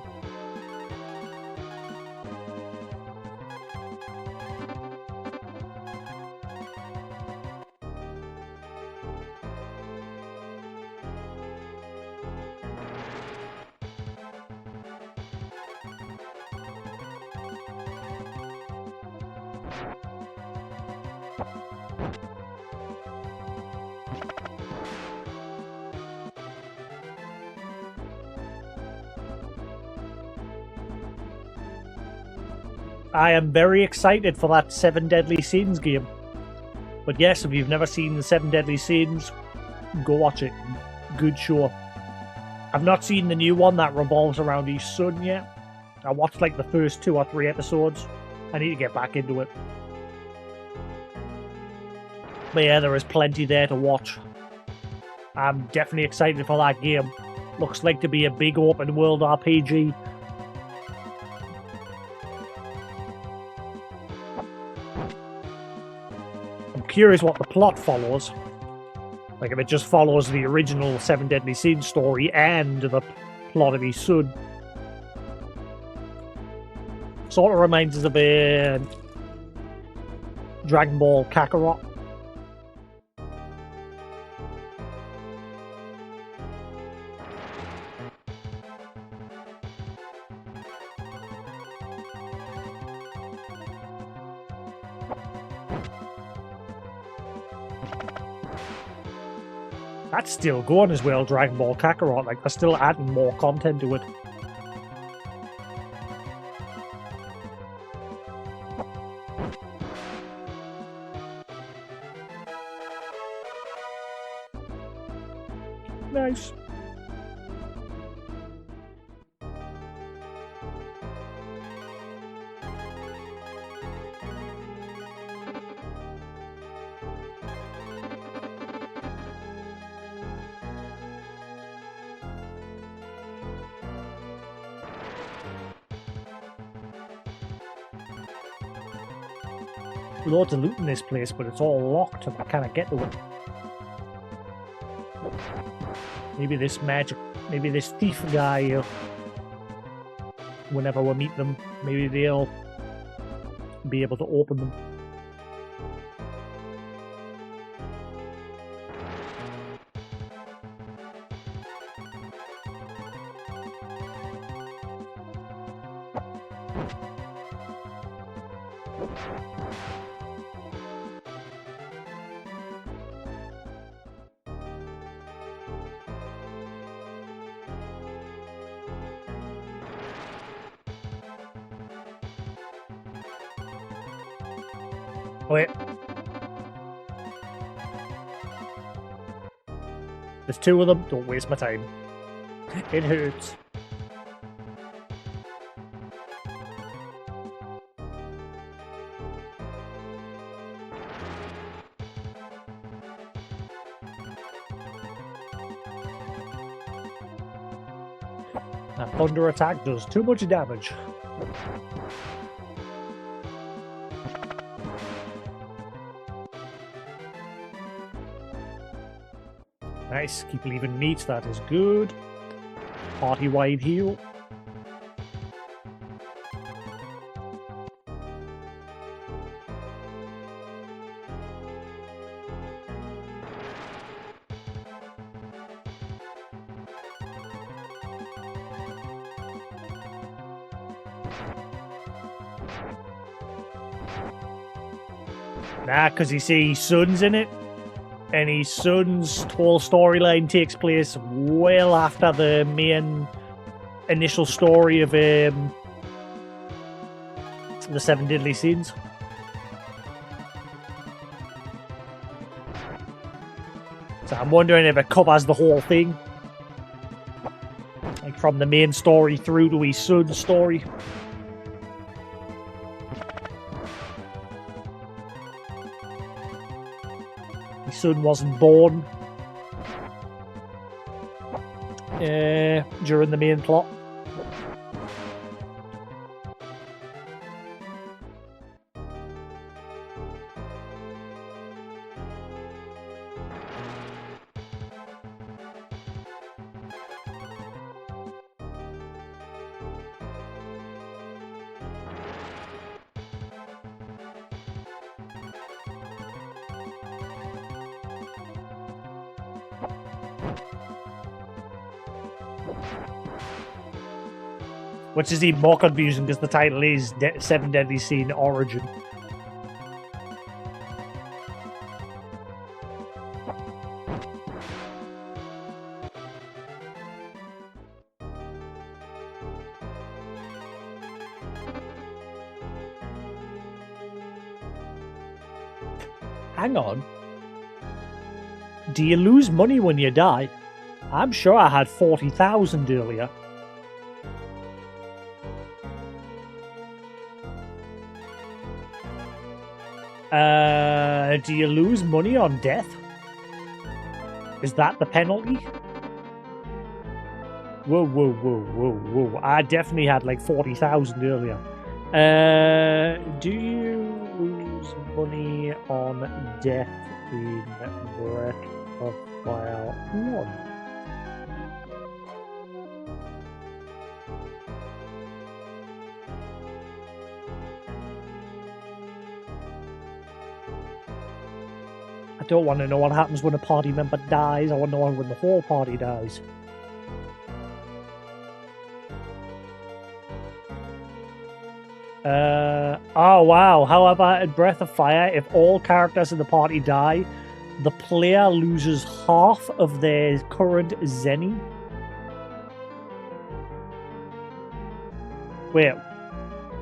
I am very excited for that Seven Deadly Sins game. But yes, if you've never seen the Seven Deadly Sins, go watch it. Good show. I've not seen the new one that revolves around his son yet. I watched like the first 2 or 3 episodes. I need to get back into it. But yeah, there is plenty there to watch. I'm definitely excited for that game. Looks like to be a big open world RPG. I'm curious what the plot follows. Like if it just follows the original Seven Deadly Sins story and the plot of his son. Sort of reminds us of a Dragon Ball Kakarot. That's still going as well, Dragon Ball Kakarot. Like, they're still adding more content to it. Nice. Loads of loot in this place, but it's all locked and I can't get to it. Maybe this thief guy, whenever we meet them, maybe they'll be able to open them. Wait. There's 2 of them. Don't waste my time. It hurts. That thunder attack does too much damage. Nice, keep leaving meat, that is good. Party-wide heal. Nah, because you see his son's in it. And his son's whole storyline takes place well after the main initial story of the Seven Deadly Sins. So I'm wondering if it covers the whole thing. Like from the main story through to his son's story. His son wasn't born during the main plot. Which is even more confusing because the title is Seven Deadly Sin Origin. Hang on. Do you lose money when you die? I'm sure I had 40,000 earlier. Do you lose money on death? Is that the penalty? Whoa, whoa, whoa, whoa, whoa. I definitely had like 40,000 earlier. Do you lose money on death in Breath of Fire 1? I don't want to know what happens when a party member dies. I want to know when the whole party dies. Oh wow. However, in Breath of Fire, if all characters in the party die, the player loses half of their current zenny. Wait,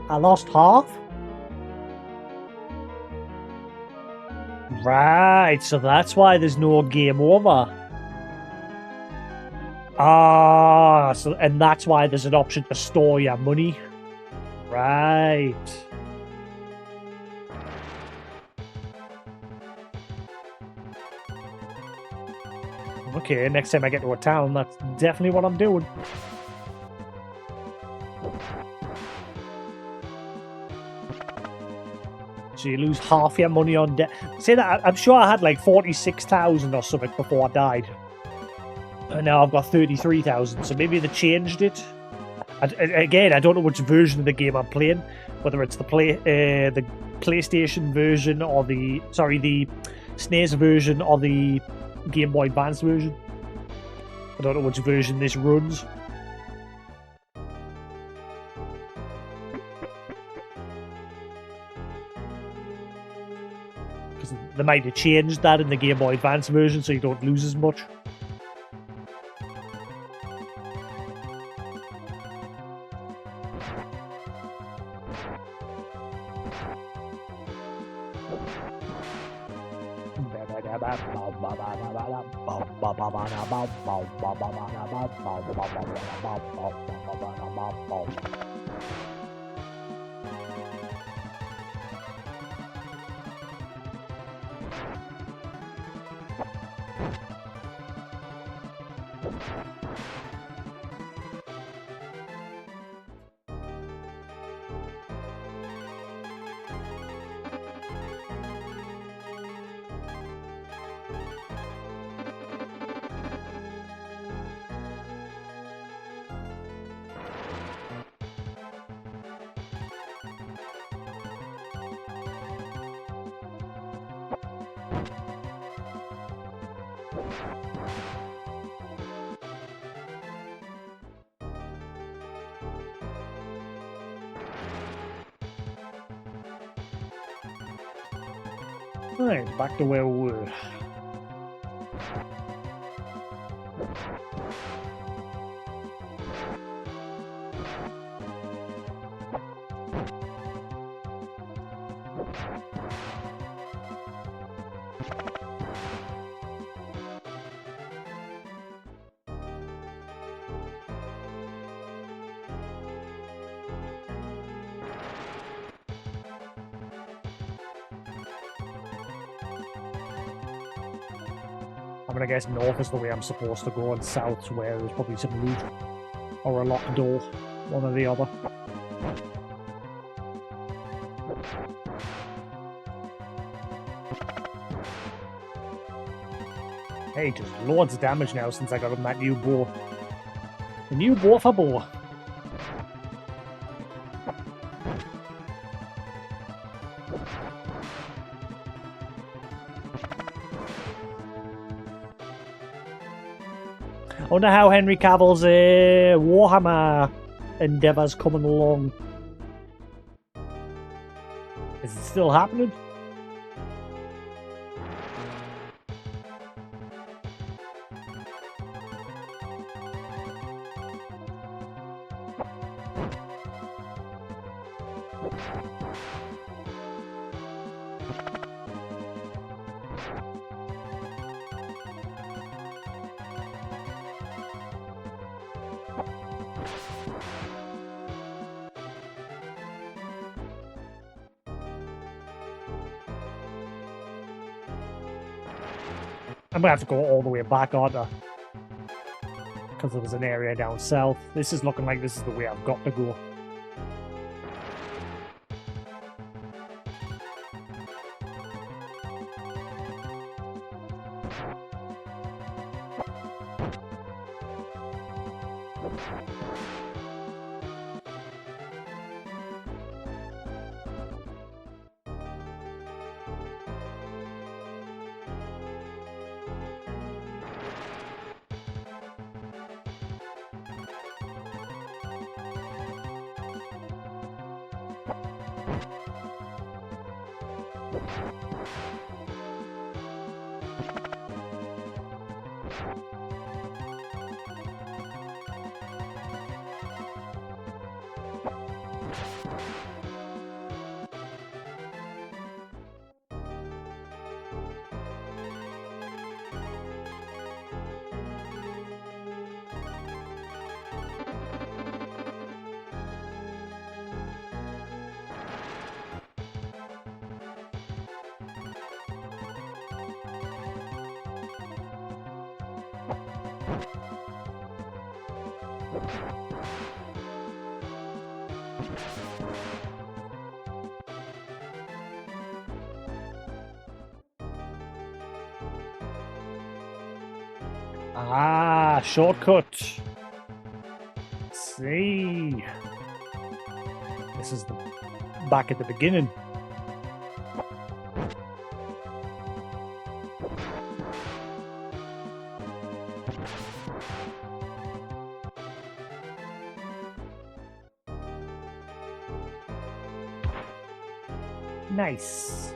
I lost half? Right, so that's why there's no game over. Ah, so and that's why there's an option to store your money. Right. Okay, next time I get to a town, that's definitely what I'm doing. So you lose half your money on debt. Say that, I'm sure I had like 46,000 or something before I died. And now I've got 33,000, so maybe they changed it. Again, I don't know which version of the game I'm playing, whether it's the PlayStation version or the SNES version or the Game Boy Advance version. I don't know which version this runs. Because they might have changed that in the Game Boy Advance version so you don't lose as much. Right, back to where we were. I'm gonna guess north is the way I'm supposed to go, and south's where there's probably some loot or a locked door, one or the other. Hey, just loads of damage now since I got him that new bow. The new bow for bow. I wonder how Henry Cavill's Warhammer endeavour's coming along. Is it still happening? I'm gonna have to go all the way back, aren't I? Because there was an area down south. This is looking like this is the way I've got to go. Ah, shortcut. See. This is the back at the beginning. Nice.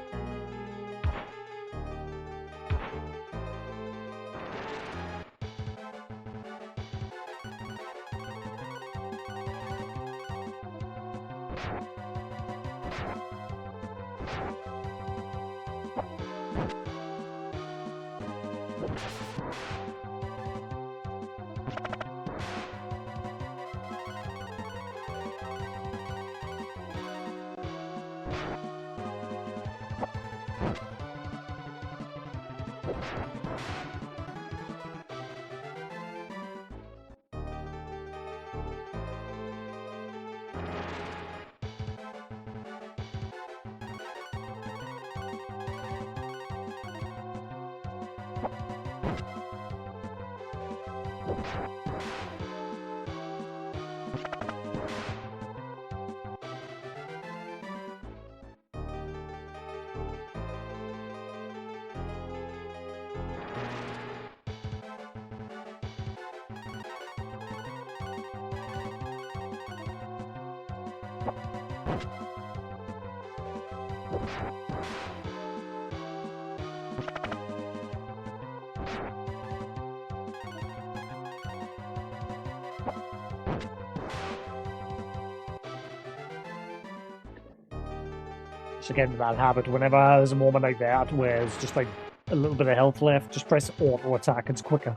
Just get into that habit. Whenever there's a moment like that where there's just like a little bit of health left, just press auto attack. It's quicker.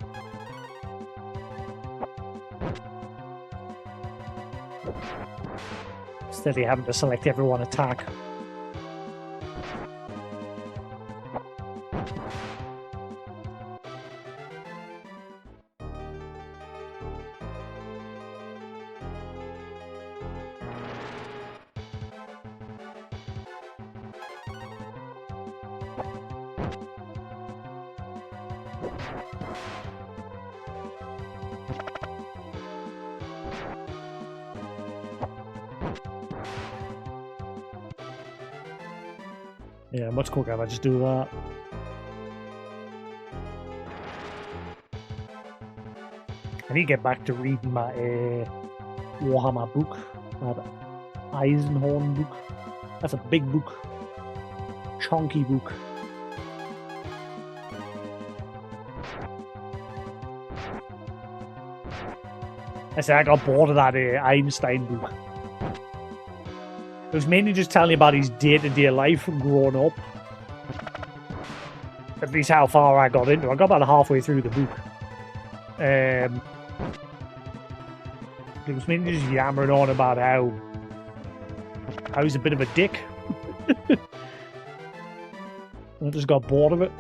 Instead of having to select everyone attack. Yeah, much quicker if I just do that. I need to get back to reading my Warhammer book, that Eisenhorn book. That's a big book, chunky book. I said I got bored of that Einstein book. It was mainly just telling you about his day-to-day life growing up. At least how far I got into it. I got about halfway through the book. It was me just yammering on about how he's a bit of a dick. I just got bored of it.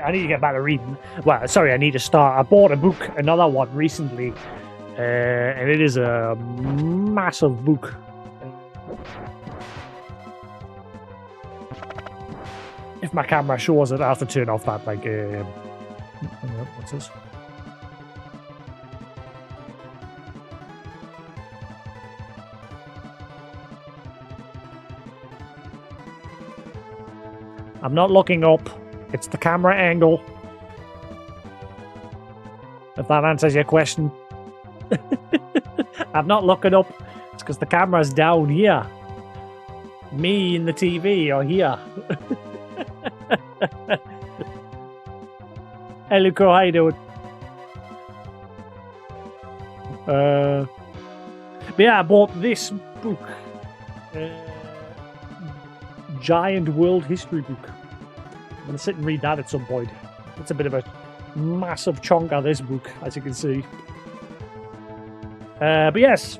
I need to get back to reading. Well, sorry, I need to start. I bought a book, another one recently, and it is a massive book. If my camera shows it, I have to turn off that, like, what's this? I'm not looking up. It's the camera angle. If that answers your question. I'm not looking up. It's because the camera's down here. Me and the TV are here. Hey, Luco, how you doing? But yeah, I bought this book. Giant World History book. I'm going to sit and read that at some point. It's a bit of a massive chunk of this book, as you can see. But yes.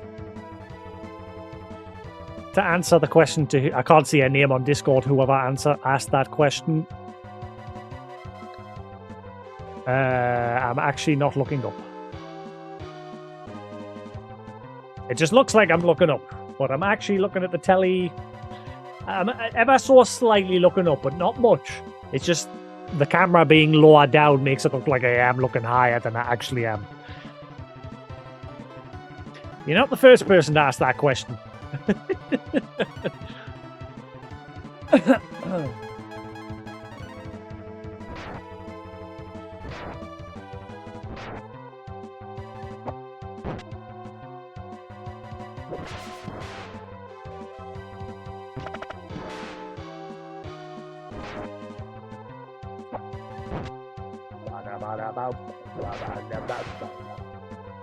To answer the question I can't see a name on Discord, whoever asked that question. I'm actually not looking up. It just looks like I'm looking up, but I'm actually looking at the telly. I'm ever so slightly looking up, but not much. It's just the camera being lower down makes it look like I am looking higher than I actually am. You're not the first person to ask that question.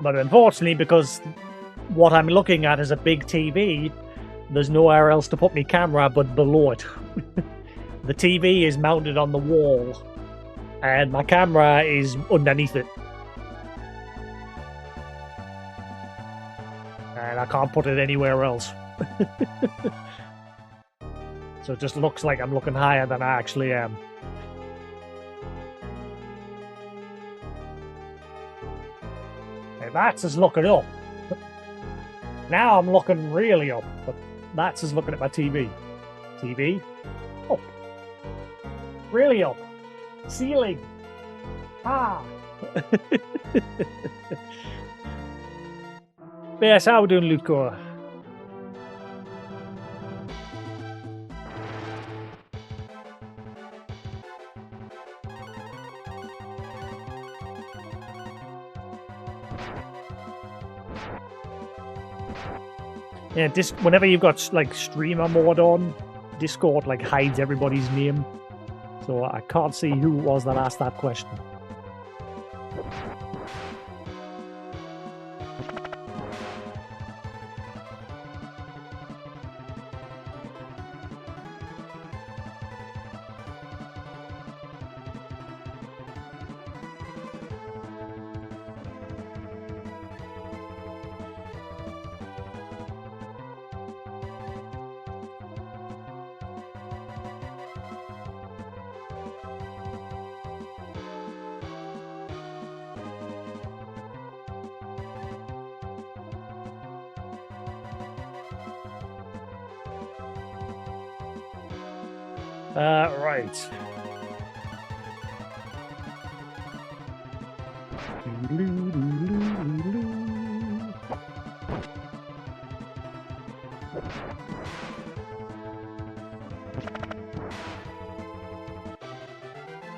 But unfortunately, because what I'm looking at is a big TV, there's nowhere else to put my camera but below it. The TV is mounted on the wall, and my camera is underneath it. And I can't put it anywhere else. So it just looks like I'm looking higher than I actually am. That's just looking up. Now I'm looking really up, but that's just looking at my TV. TV, up. Really up. Ceiling. Ah. Yes, how are we doing, Luco? Yeah, whenever you've got like streamer mode on, Discord like hides everybody's name, so I can't see who it was that asked that question. Right.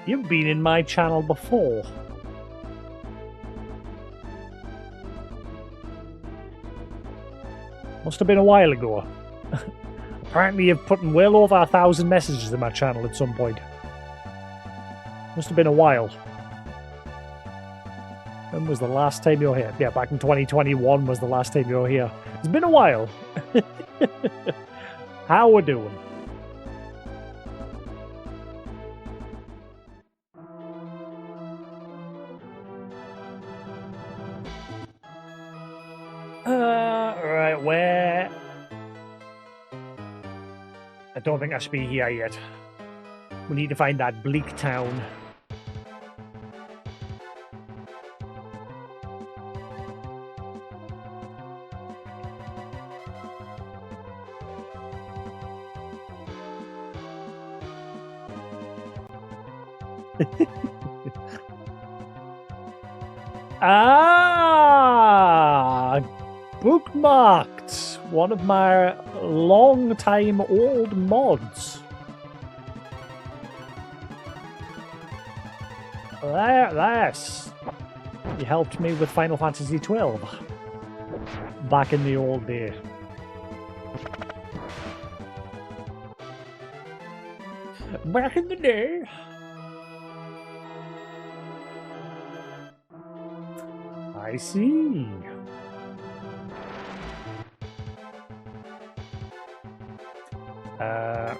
You've been in my channel before. Must have been a while ago. Apparently you've put in well over 1,000 messages in my channel at some point. Must have been a while. When was the last time you were here? Yeah, back in 2021 was the last time you were here. It's been a while. How we doing? Right, where? I don't think I should be here yet. We need to find that bleak town. Bookmarked one of my long-time old mods. Yes. You helped me with Final Fantasy XII back in the old day. Back in the day. I see.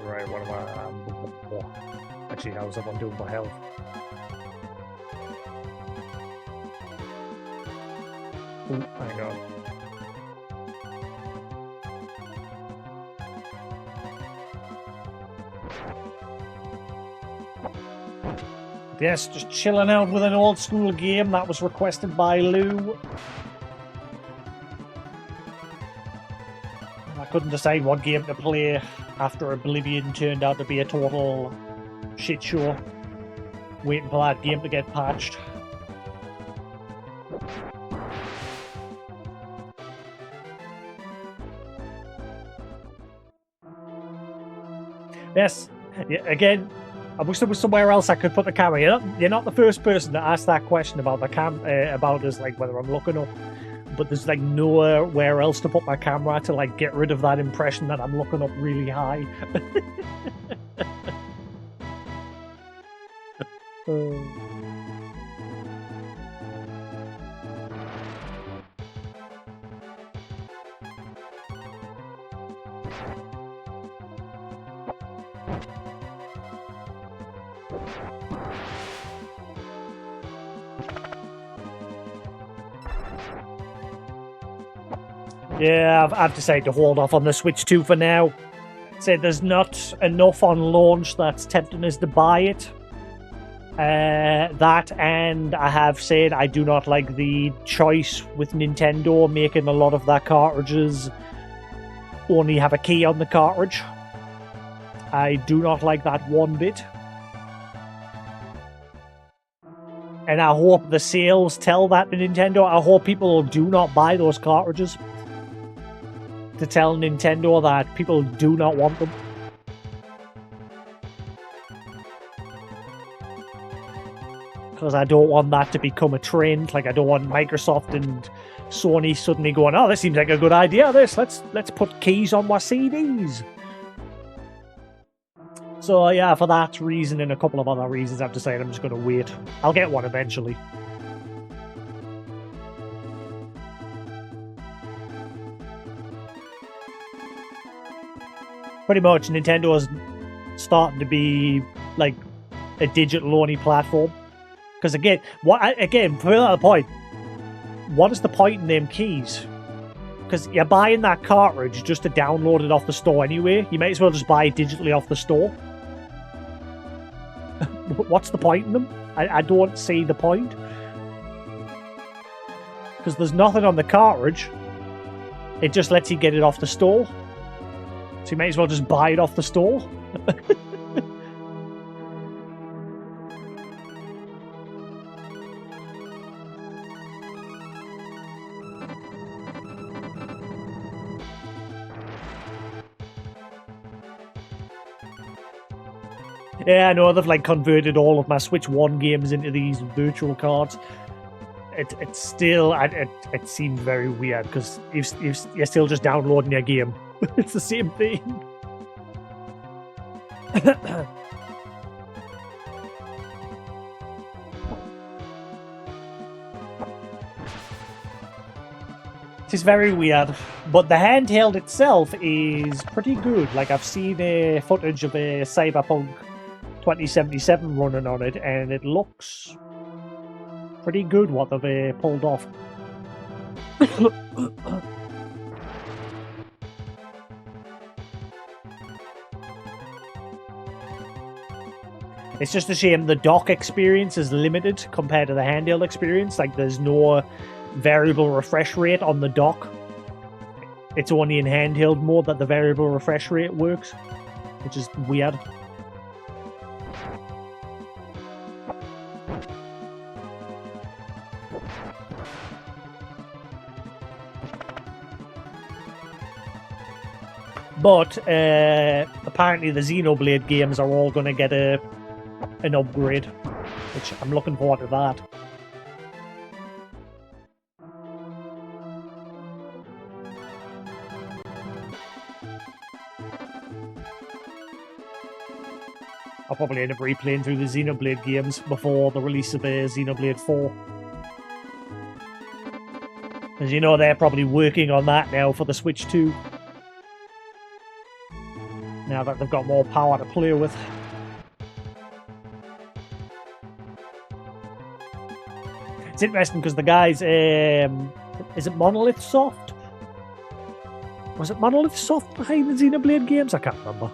Right, what am I... Actually, how's everyone doing for health? Ooh, hang on. Yes, just chilling out with an old school game that was requested by Lou. I couldn't decide what game to play after Oblivion turned out to be a total shit show. Waiting for that game to get patched. Yes, yeah, again, I wish there was somewhere else I could put the camera. You're not the first person to ask that question about the about us, like whether I'm looking up. But there's like nowhere else to put my camera to like get rid of that impression that I'm looking up really high. Yeah, I've decided to hold off on the Switch 2 for now. Said there's not enough on launch that's tempting us to buy it. That, and I have said I do not like the choice with Nintendo making a lot of their cartridges only have a key on the cartridge. I do not like that one bit. And I hope the sales tell that to Nintendo. I hope people do not buy those cartridges to tell Nintendo that people do not want them. Because I don't want that to become a trend. Like, I don't want Microsoft and Sony suddenly going, oh, this seems like a good idea, this. Let's put keys on our CDs. So, yeah, for that reason and a couple of other reasons, I've decided I'm just going to wait. I'll get one eventually. Pretty much, Nintendo's starting to be, like, a digital-only platform. Because, again, for another point, what is the point in them keys? Because you're buying that cartridge just to download it off the store anyway. You might as well just buy it digitally off the store. What's the point in them? I don't see the point. Because there's nothing on the cartridge. It just lets you get it off the store. So you might as well just buy it off the store. Yeah, I know they've like converted all of my Switch 1 games into these virtual cards. It's still it seems very weird because you're still just downloading your game It's the same thing. It's very weird, but the handheld itself is pretty good. Like, I've seen footage of a Cyberpunk 2077 running on it, and it looks pretty good what they've pulled off. It's just a shame the dock experience is limited compared to the handheld experience. Like, there's no variable refresh rate on the dock. It's only in handheld mode that the variable refresh rate works, which is weird. But apparently the Xenoblade games are all going to get an upgrade, which I'm looking forward to that. I'll probably end up replaying through the Xenoblade games before the release of Xenoblade 4. As you know, they're probably working on that now for the Switch 2. Now that they've got more power to play with. It's interesting because the guys, is it Monolith Soft? Was it Monolith Soft behind the Xenoblade games? I can't remember.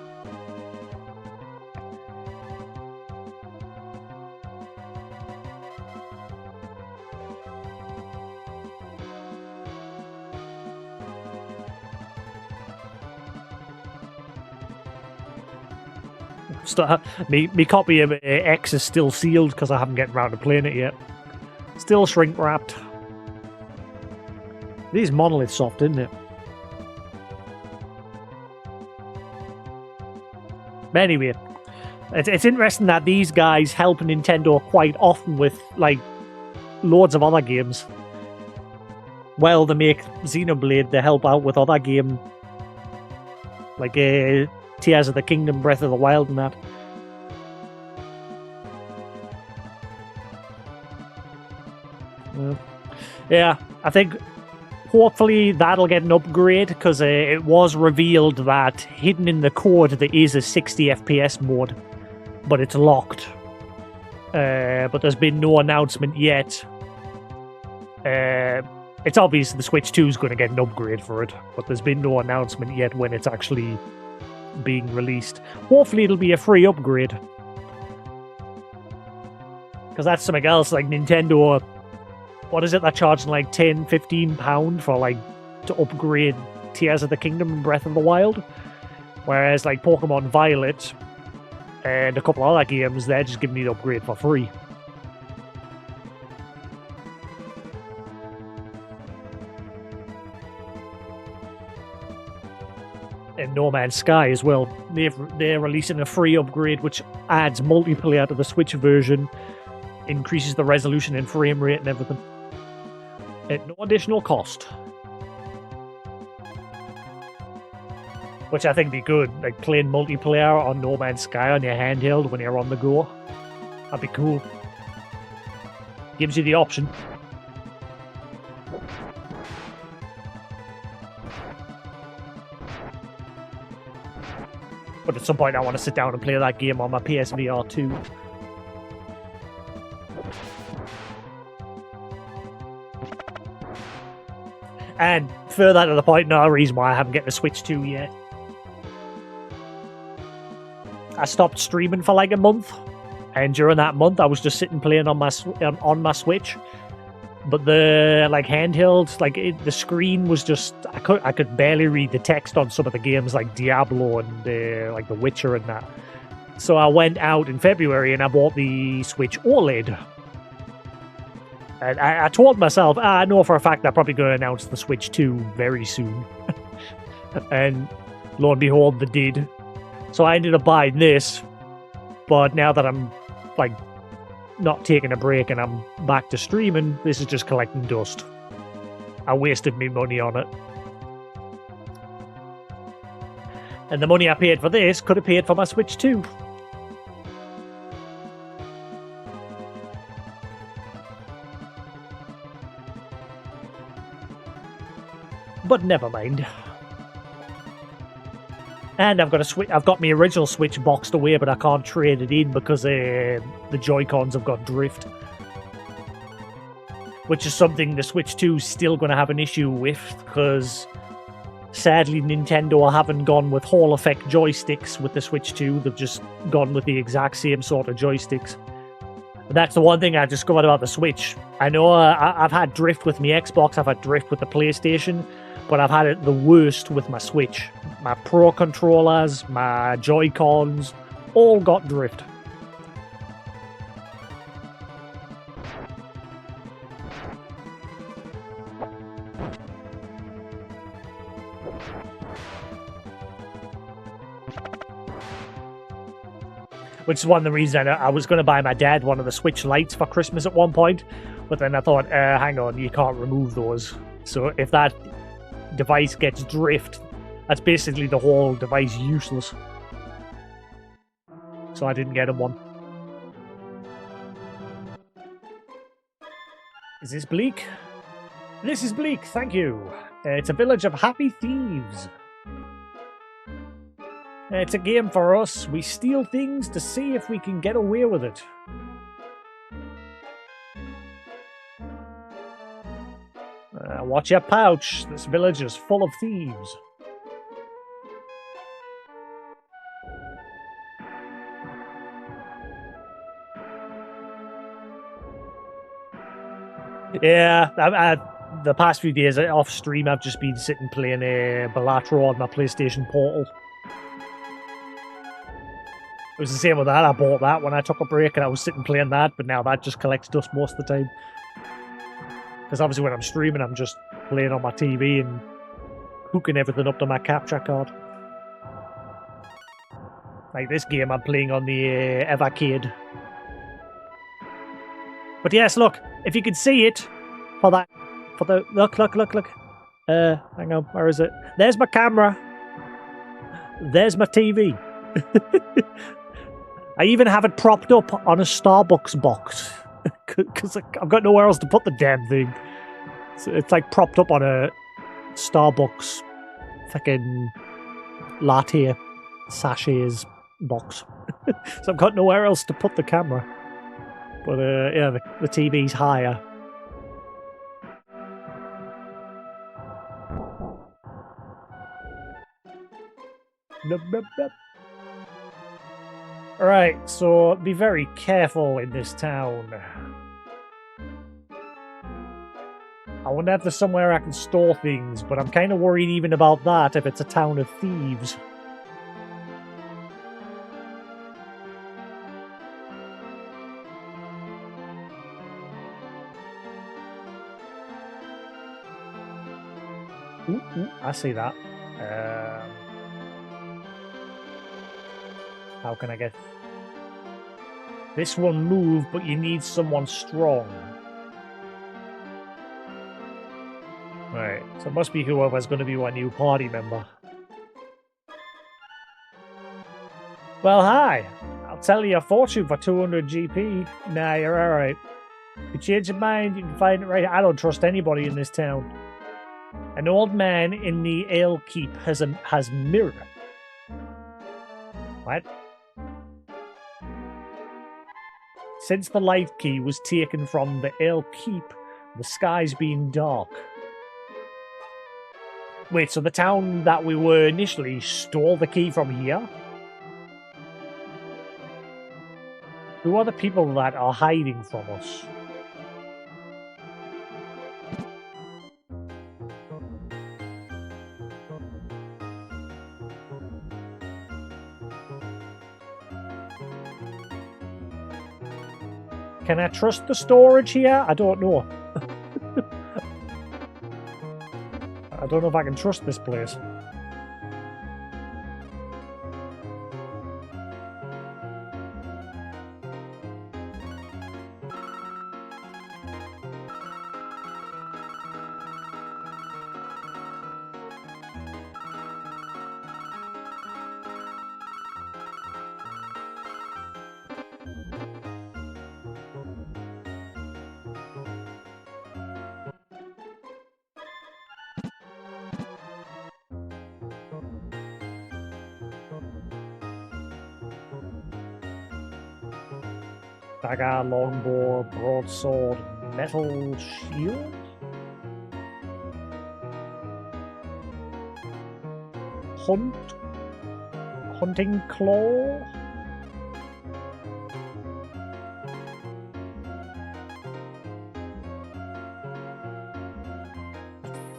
Me copy of X is still sealed because I haven't gotten around to playing it yet. Still shrink wrapped. It is Monolith Soft, isn't it? But anyway, it's interesting that these guys help Nintendo quite often with like loads of other games. While they make Xenoblade, they help out with other games like Tears of the Kingdom, Breath of the Wild, and that. Yeah, I think hopefully that'll get an upgrade because it was revealed that hidden in the code there is a 60 FPS mode, but it's locked. But there's been no announcement yet. It's obvious the Switch 2 is going to get an upgrade for it, but there's been no announcement yet when it's actually being released. Hopefully it'll be a free upgrade, because that's something else. Like Nintendo, what is it, they're charging like £10-15 for like to upgrade Tears of the Kingdom and Breath of the Wild, whereas like Pokemon Violet and a couple of other games, they're just giving you the upgrade for free. And No Man's Sky as well. They're releasing a free upgrade which adds multiplayer to the Switch version, increases the resolution and frame rate and everything, at no additional cost. Which I think would be good, like playing multiplayer on No Man's Sky on your handheld when you're on the go. That'd be cool. Gives you the option. But at some point I want to sit down and play that game on my PSVR 2. And further to the point, no reason why I haven't get the Switch 2 yet. I stopped streaming for like a month, and during that month I was just sitting playing on my Switch. But the like handheld, like the screen was just I could barely read the text on some of the games like Diablo and like The Witcher and that. So I went out in February and I bought the Switch OLED. And I told myself, I know for a fact they're probably going to announce the Switch 2 very soon. And lo and behold, they did. So I ended up buying this. But now that I'm like not taking a break and I'm back to streaming, this is just collecting dust. I wasted me money on it. And the money I paid for this could have paid for my Switch too. But never mind. And I've got a Switch. I've got my original Switch boxed away, but I can't trade it in because the Joy-Cons have got drift, which is something the Switch 2 is still going to have an issue with because sadly Nintendo haven't gone with Hall effect joysticks with the Switch 2. They've just gone with the exact same sort of joysticks. And that's the one thing I discovered about the Switch. I know I've had drift with my Xbox, I've had drift with the PlayStation, but I've had it the worst with my Switch. My Pro controllers, my Joy-Cons, all got drift. Which is one of the reasons I was going to buy my dad one of the Switch Lights for Christmas at one point, but then I thought, hang on, you can't remove those. So if that device gets drift, that's basically the whole device useless. So I didn't get him one. Is this bleak? This is bleak, thank you. It's a village of happy thieves. It's a game for us. We steal things to see if we can get away with it. Watch your pouch. This village is full of thieves. Yeah, the past few days off stream, I've just been sitting playing Balatro on my PlayStation Portal. It was the same with that. I bought that when I took a break and I was sitting playing that, but now that just collects dust most of the time. Because obviously when I'm streaming, I'm just playing on my TV and hooking everything up to my capture card. Like this game, I'm playing on the Evercade. But yes, look, if you can see it, look. Hang on, where is it? There's my camera. There's my TV. I even have it propped up on a Starbucks box because I've got nowhere else to put the damn thing. So it's like propped up on a Starbucks fucking latte sachets box. So I've got nowhere else to put the camera. But yeah, the TV's higher. Alright, so be very careful in this town. I wonder if there's somewhere I can store things, but I'm kind of worried even about that if it's a town of thieves. Ooh, I see that. How can I get... This will move, but you need someone strong. Right, so it must be whoever's going to be my new party member. Well, hi. I'll tell you a fortune for 200 GP. Nah, you're alright. If you change your mind, you can find it right. I don't trust anybody in this town. An old man in the ale keep has mirror. What? Since the light key was taken from the ale keep, the sky's been dark. Wait, so the town that we were initially stole the key from here? Who are the people that are hiding from us? Can I trust the storage here? I don't know. I don't know if I can trust this place. dagger, longbow, broadsword, metal shield? Hunting claw?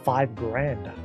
$5,000.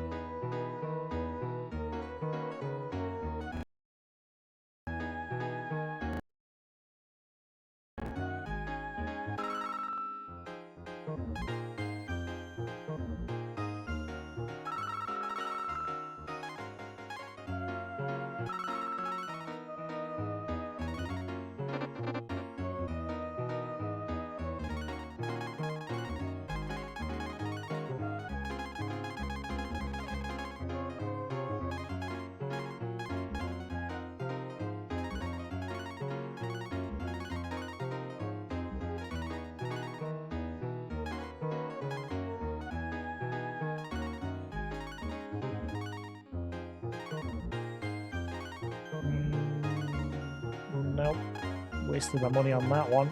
Nope. Wasted my money on that one.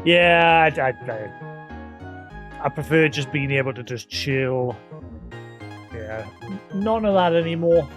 Yeah, I prefer just being able to just chill. Yeah, none of that anymore.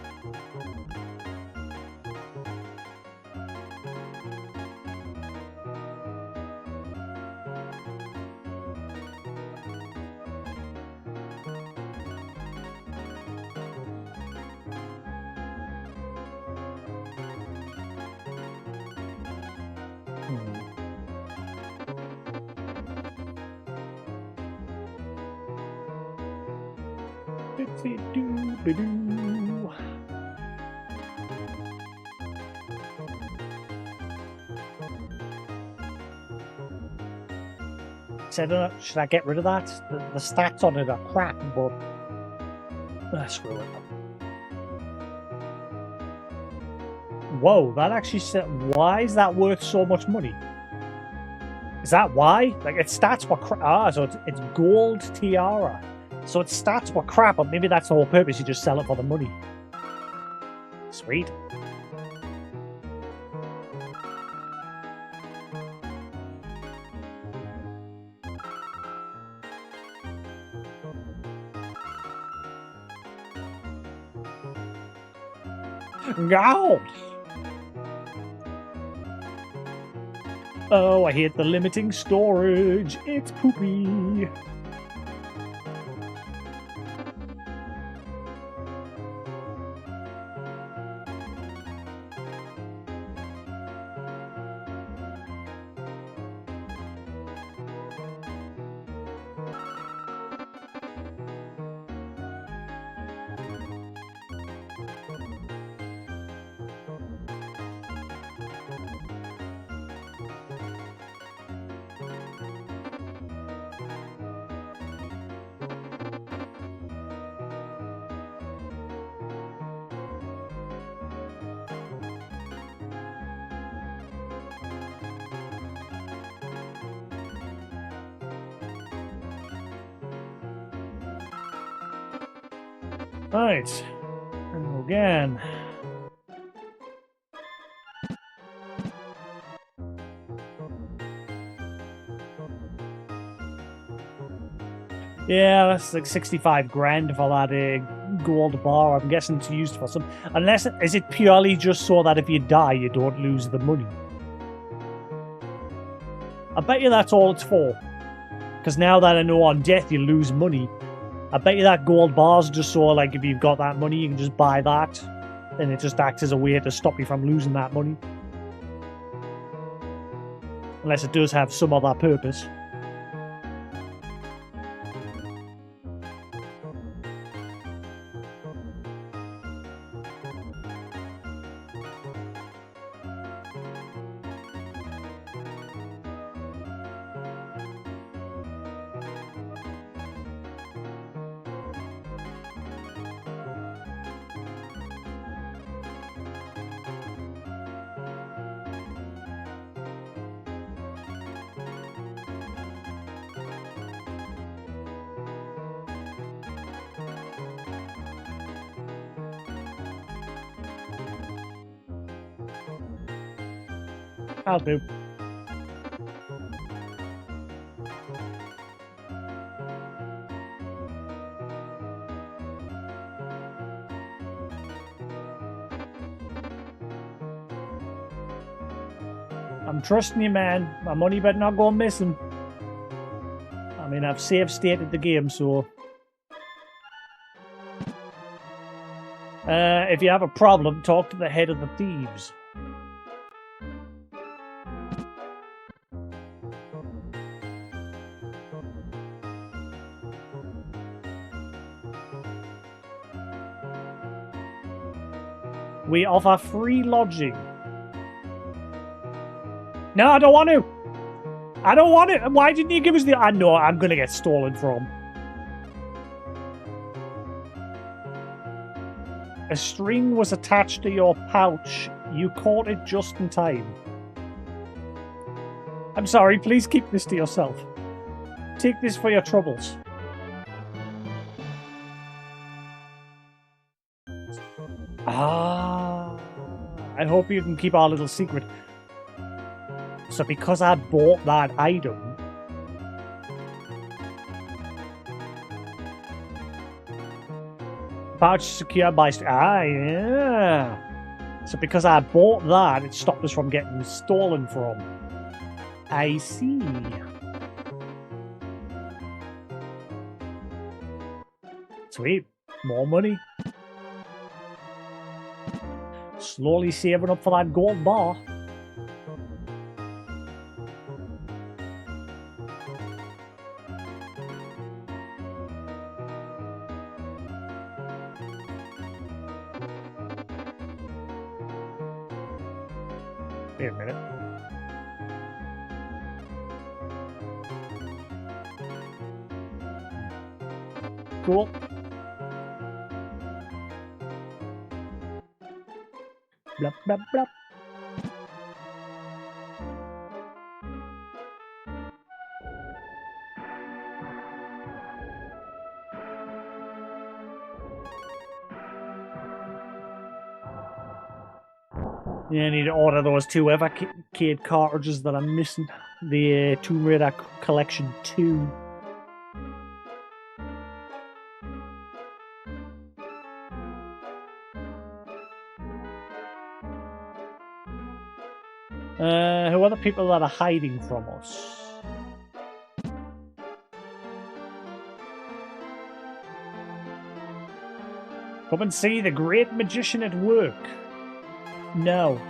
Should I get rid of that? The stats on it are crap, but screw it. Whoa, that actually said. Why is that worth so much money? Is that why? Like, its stats were crap. Ah, so it's gold tiara. So its stats were crap, but maybe that's the whole purpose. You just sell it for the money. Sweet. Gold! Oh, I hit the limiting storage. It's poopy. Right. Again. Yeah, that's like 65 grand for that gold bar. I'm guessing it's used for some. Unless, is it purely just so that if you die, you don't lose the money? I bet you that's all it's for. Because now that I know on death you lose money, I bet you that gold bar's just so, like, if you've got that money, you can just buy that. And it just acts as a way to stop you from losing that money. Unless it does have some other purpose. I'll do. I'm trusting you, man. My money better not go missing. I mean, I've save stated the game, so... if you have a problem, talk to the head of the thieves. We offer free lodging. No, I don't want to. I don't want it. Why didn't you give us the... I know I'm going to get stolen from. A string was attached to your pouch. You caught it just in time. I'm sorry, please keep this to yourself. Take this for your troubles. Ah, I hope you can keep our little secret. So because I bought that item... Pouch secured by... Ah, yeah. So because I bought that, it stopped us from getting stolen from. I see. Sweet. More money. Slowly saving up for that gold bar. Wait a minute. Cool. Blah, blah, blah. Yeah, I need to order those 2 Evercade cartridges that I'm missing. The Tomb Raider Collection 2. Who are the people that are hiding from us? Come and see the great magician at work. No.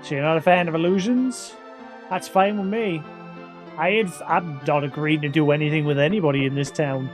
So you're not a fan of illusions? That's fine with me. I'm not agreeing to do anything with anybody in this town.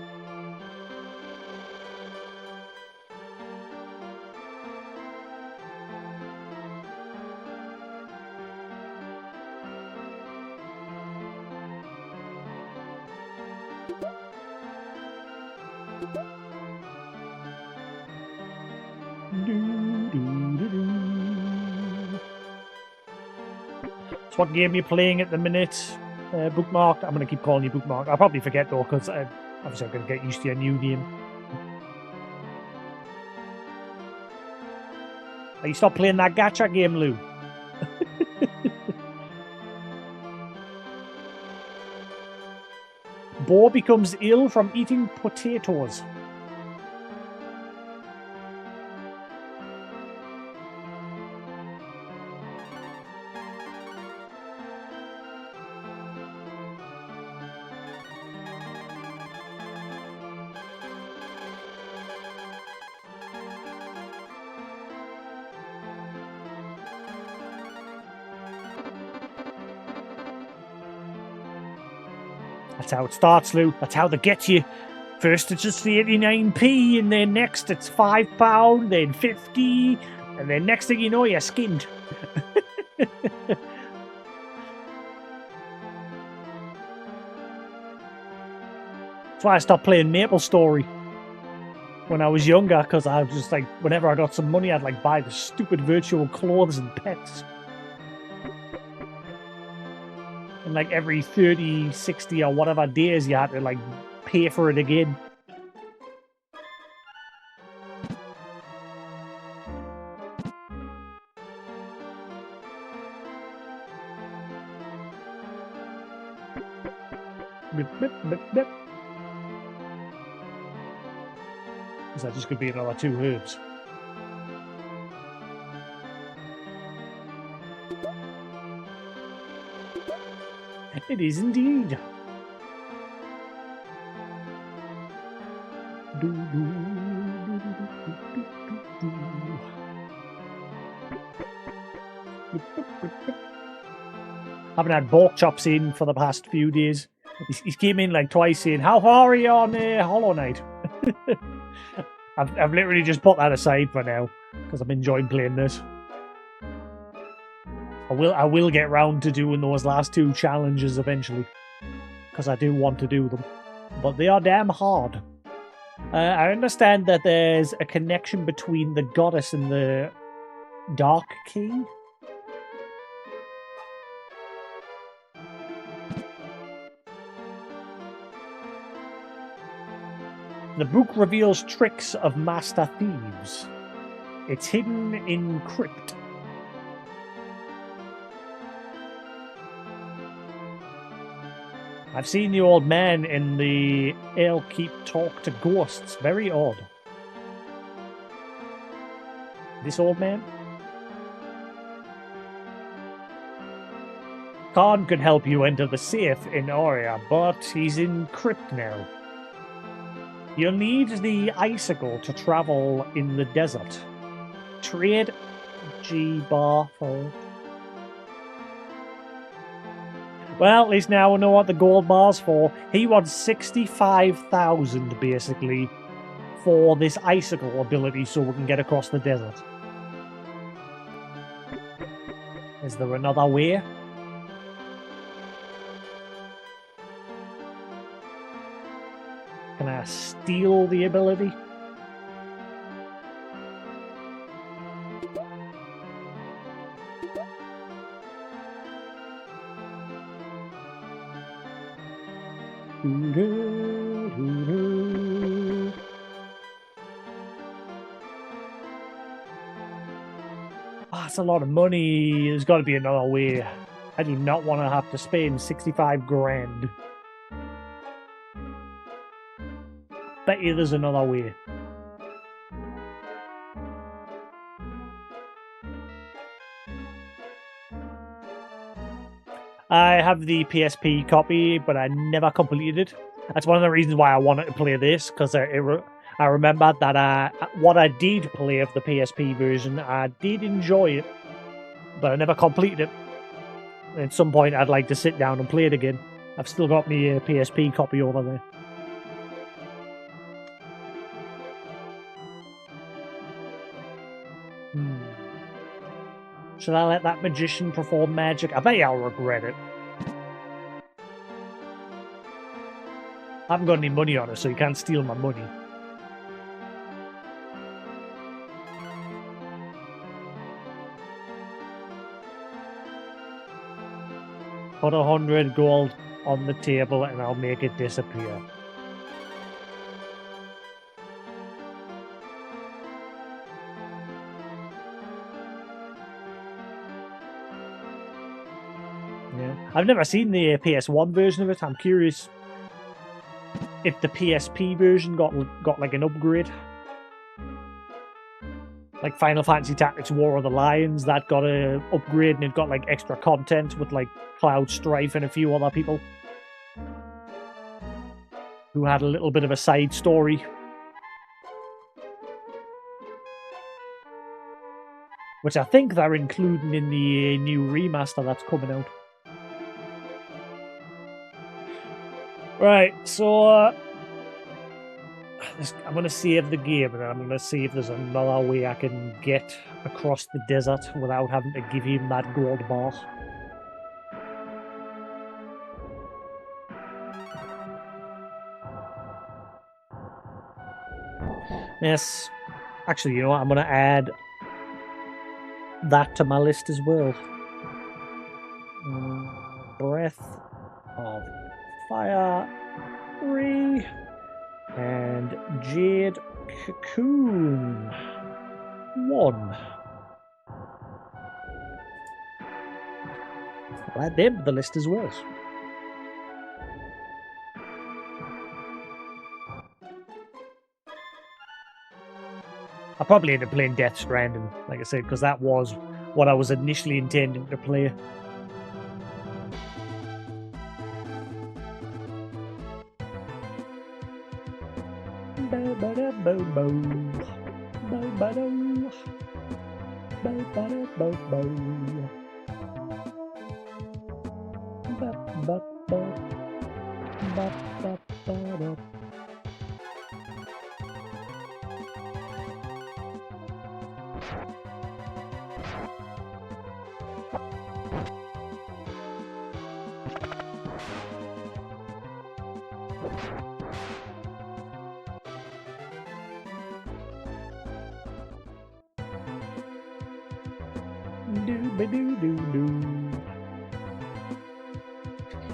So what game are you playing at the minute? Bookmark? I'm going to keep calling you Bookmark. I'll probably forget though, because obviously I'm going to get used to your new name. Are you stop playing that gacha game, Lou? Bo becomes ill from eating potatoes. That's how it starts, Lou. That's how they get you. First it's just the 89p, and then next it's £5, then 50, and then next thing you know, you're skinned. That's why I stopped playing Maple Story when I was younger, because I was just like, whenever I got some money, I'd like buy the stupid virtual clothes and pets. And like every 30, 60 or whatever days you had to like pay for it again. Is that just going to be another 2 herbs? It is indeed. Haven't had pork chops in for the past few days. He's came in like twice saying, "How far are you on Hollow Knight?" I've literally just put that aside for now because I'm enjoying playing this. I will get round to doing those last 2 challenges eventually because I do want to do them, but they are damn hard. I understand that there's a connection between the goddess and the Dark King. The book reveals tricks of master thieves. It's hidden in crypt. I've seen the old man in the ale keep talk to ghosts. Very odd. This old man? Khan could help you enter the safe in Aurea, but he's in crypt now. You'll need the icicle to travel in the desert. Trade G bar for. Well, at least now we know what the gold bar's for. He wants 65,000 basically for this icicle ability so we can get across the desert. Is there another way? Can I steal the ability? That's a lot of money. There's got to be another way. I do not want to have to spend 65 grand. Bet you there's another way. I have the PSP copy, but I never completed it. That's one of the reasons why I wanted to play this, because I remember that what I did play of the PSP version, I did enjoy it, but I never completed it. At some point, I'd like to sit down and play it again. I've still got my PSP copy over there. Should I let that magician perform magic? I bet you I'll regret it. I haven't got any money on it, so you can't steal my money. Put 100 gold on the table and I'll make it disappear. Yeah. I've never seen the PS1 version of it. I'm curious if the PSP version got like an upgrade. Like Final Fantasy Tactics War of the Lions, that got an upgrade and it got like extra content with like Cloud Strife and a few other people who had a little bit of a side story. Which I think they're including in the new remaster that's coming out. Right, so I'm going to save the game and I'm going to see if there's another way I can get across the desert without having to give him that gold bar. Yes, actually, you know what? I'm going to add that to my list as well. Breath of Fire 3 and Jade Cocoon 1. I'll add them to the list as well. I'll probably end up playing Death Stranding, like I said, because that was what I was initially intending to play.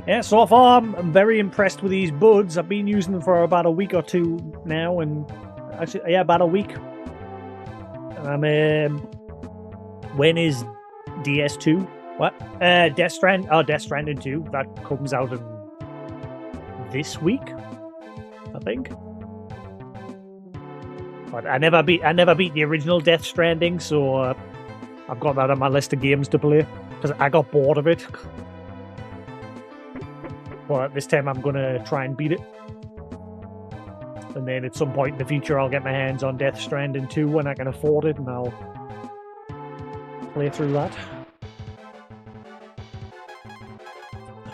Yeah, so far I'm very impressed with these buds. I've been using them for about a week or two now, and actually, yeah, about a week. When is DS2? What? Death Stranding 2. That comes out in this week, I think. But I never beat the original Death Stranding, so I've got that on my list of games to play because I got bored of it. But this time I'm gonna try and beat it. And then at some point in the future I'll get my hands on Death Stranding 2 when I can afford it, and I'll play through that.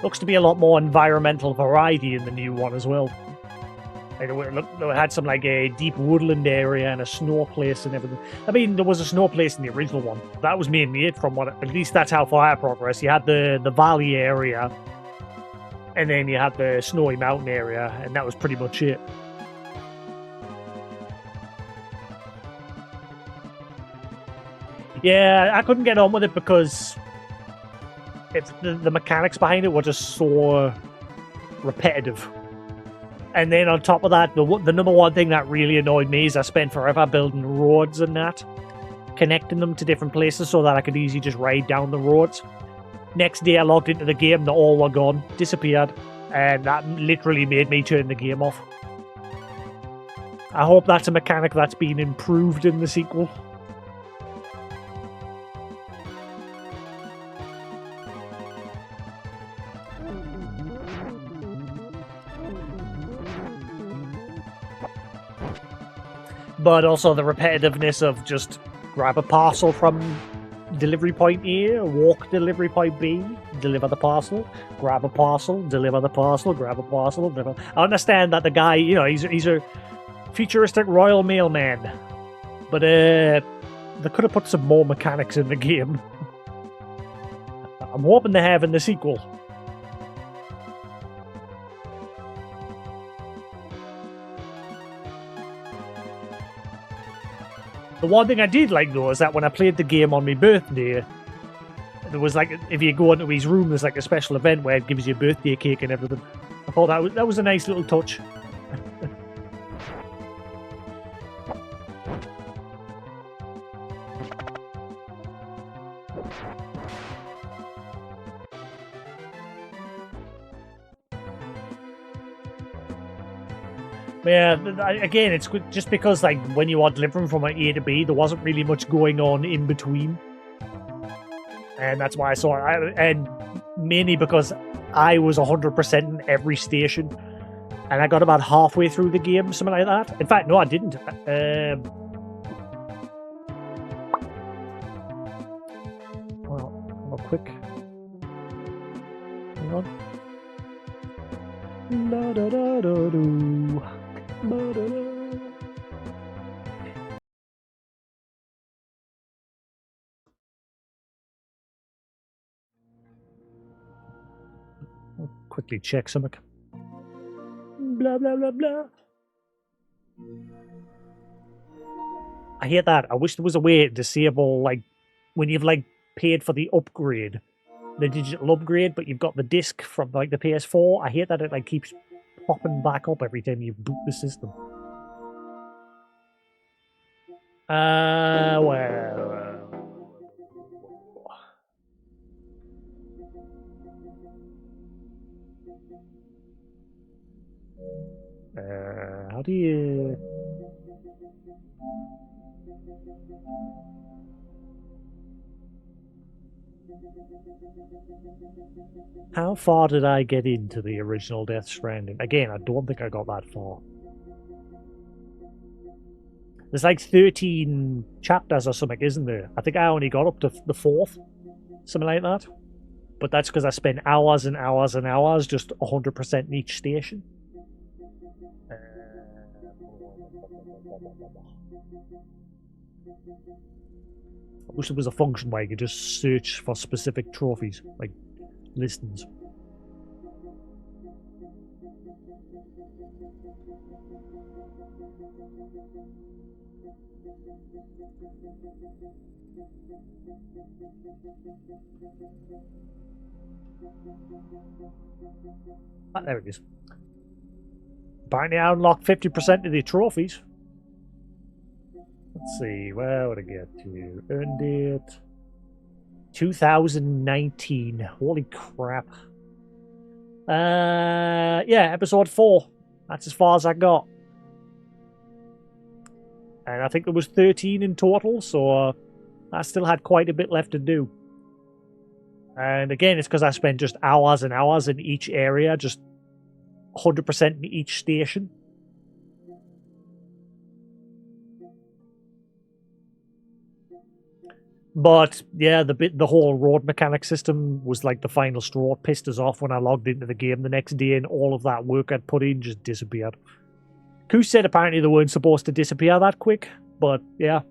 Looks to be a lot more environmental variety in the new one as well. Like it had some like a deep woodland area and a snow place and everything. I mean, there was a snow place in the original one. That was mainly it. From what, at least that's how far I progressed. You had the valley area, and then you had the snowy mountain area, and that was pretty much it. Yeah, I couldn't get on with it because the mechanics behind it were just so repetitive. And then on top of that, the number one thing that really annoyed me is I spent forever building roads and that, connecting them to different places so that I could easily just ride down the roads. Next day I logged into the game, they all were gone, disappeared, and that literally made me turn the game off. I hope that's a mechanic that's been improved in the sequel. But also the repetitiveness of just grab a parcel from delivery point A, walk delivery point B, deliver the parcel, grab a parcel, deliver the parcel, grab a parcel, deliver. I understand that the guy, you know, he's a futuristic Royal Mailman, but they could have put some more mechanics in the game. I'm hoping they have in the sequel. The one thing I did like though is that when I played the game on my birthday, there was like, if you go into his room, there's like a special event where it gives you a birthday cake and everything. I thought that was a nice little touch. Yeah, again, it's just because like when you are delivering from A to B, there wasn't really much going on in between, and that's why I saw it. And mainly because I was 100% in every station, and I got about halfway through the game, something like that. In fact, no, I didn't. Well, quick. Hang on. La da da da do. I'll quickly check something. Blah blah blah blah. I hate that. I wish there was a way to disable like when you've like paid for the upgrade, the digital upgrade, but you've got the disc from like the PS4. I hate that it like keeps popping back up every time you boot the system. Well. How do you... How far did I get into the original Death Stranding? Again, I don't think I got that far. There's like 13 chapters or something, isn't there? I think I only got up to the 4th. Something like that. But that's because I spent hours and hours and hours just 100% in each station. I wish there was a function where you could just search for specific trophies, like listings. Ah, there it is. Apparently I unlocked 50% of the trophies. Let's see, where would I get to? Earned it. 2019. Holy crap. Yeah, episode 4. That's as far as I got. And I think there was 13 in total, so I still had quite a bit left to do. And again, it's because I spent just hours and hours in each area, just 100% in each station. But yeah, the whole road mechanic system was like the final straw. It pissed us off when I logged into the game the next day, and all of that work I'd put in just disappeared. Koo said apparently they weren't supposed to disappear that quick, but yeah.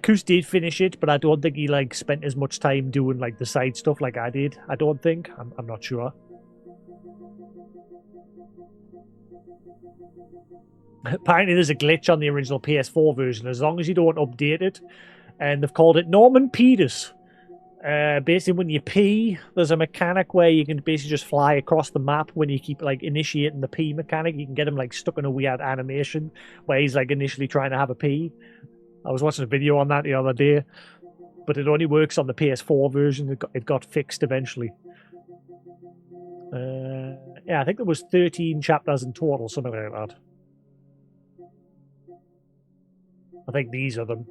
Koos did finish it, but I don't think he like spent as much time doing like the side stuff like I did. I don't think. I'm not sure. Apparently there's a glitch on the original PS4 version. As long as you don't update it, and they've called it Norman Peters. Basically, when you pee, there's a mechanic where you can basically just fly across the map when you keep like initiating the pee mechanic. You can get him like stuck in a weird animation where he's like initially trying to have a pee. I was watching a video on that the other day, but it only works on the PS4 version. It got fixed eventually. Yeah, I think there was 13 chapters in total, something like that. I think these are them.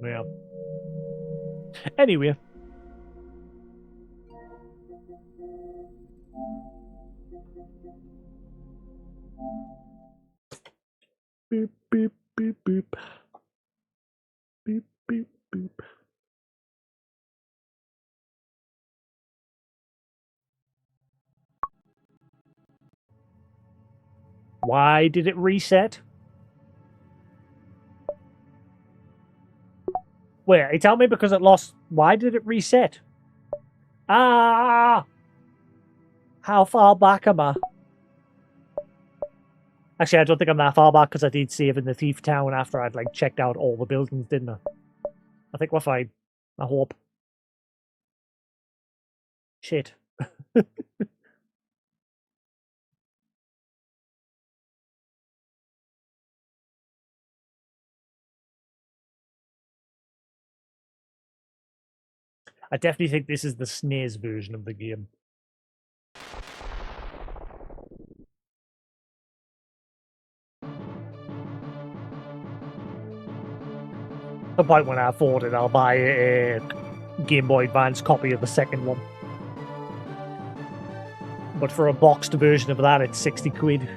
Yeah. Anyway. Beep, beep, beep, beep. Beep, beep, beep. Why did it reset? Wait, you tell me because it lost. Why did it reset? Ah! How far back am I? Actually, I don't think I'm that far back because I did save in the Thief Town after I'd like checked out all the buildings, didn't I? I think we're fine. I hope. Shit. I definitely think this is the SNES version of the game. At the point when I afford it, I'll buy a Game Boy Advance copy of the second one. But for a boxed version of that, it's 60 quid.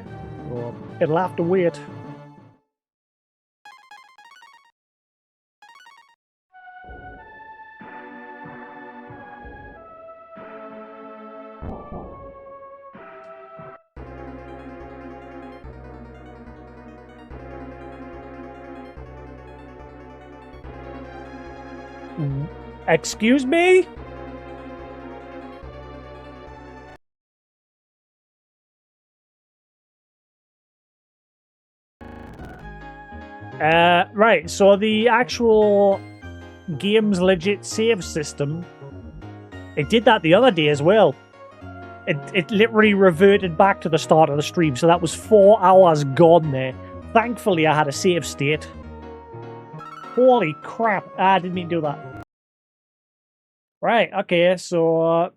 So it'll have to wait. Excuse me? Right, so the actual game's legit save system, it did that the other day as well. It literally reverted back to the start of the stream, so that was 4 hours gone there. Thankfully, I had a save state. Holy crap, I didn't mean to do that. Right, okay, so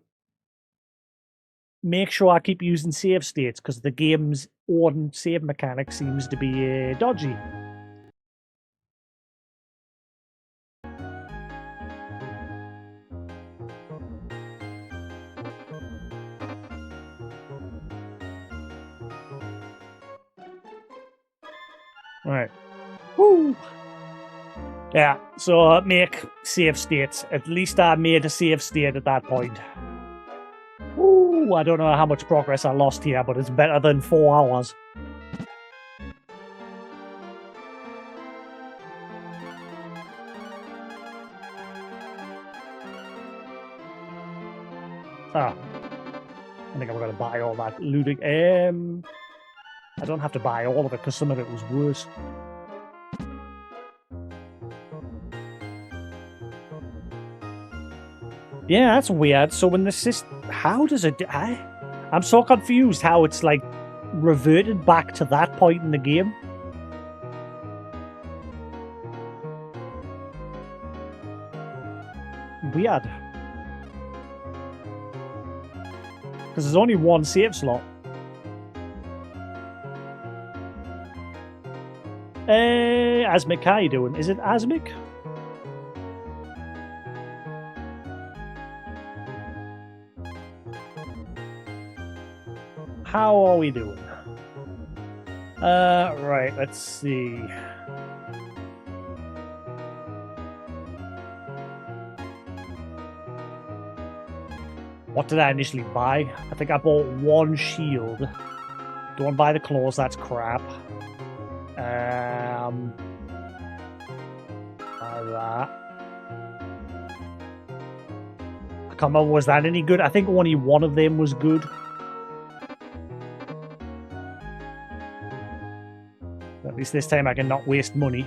make sure I keep using save states because the game's own save mechanic seems to be dodgy. Right. Woo! Yeah, so make save states. At least I made a save state at that point. Woo! I don't know how much progress I lost here, but it's better than 4 hours. Ah. I think I'm going to buy all that looting. I don't have to buy all of it because some of it was worse. Yeah, that's weird. So when the system... How does it... I'm so confused how it's, like, reverted back to that point in the game. Weird. Because there's only one save slot. Asmik, how you doing? Is it Asmik? How are we doing? Right, let's see. What did I initially buy? I think I bought one shield. Don't buy the claws, that's crap. Buy that. I can't remember, was that any good? I think only one of them was good. At least this time I can not waste money.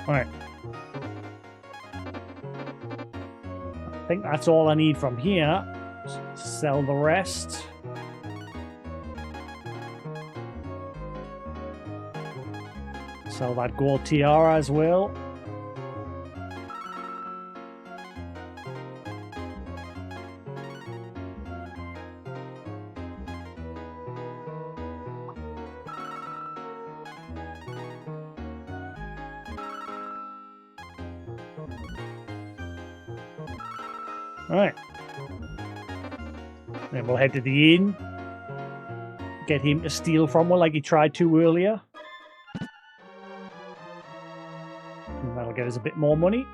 Alright. I think that's all I need from here. Sell the rest. Sell that gold tiara as well. Alright. Then we'll head to the inn. Get him to steal from her like he tried to earlier. And that'll get us a bit more money.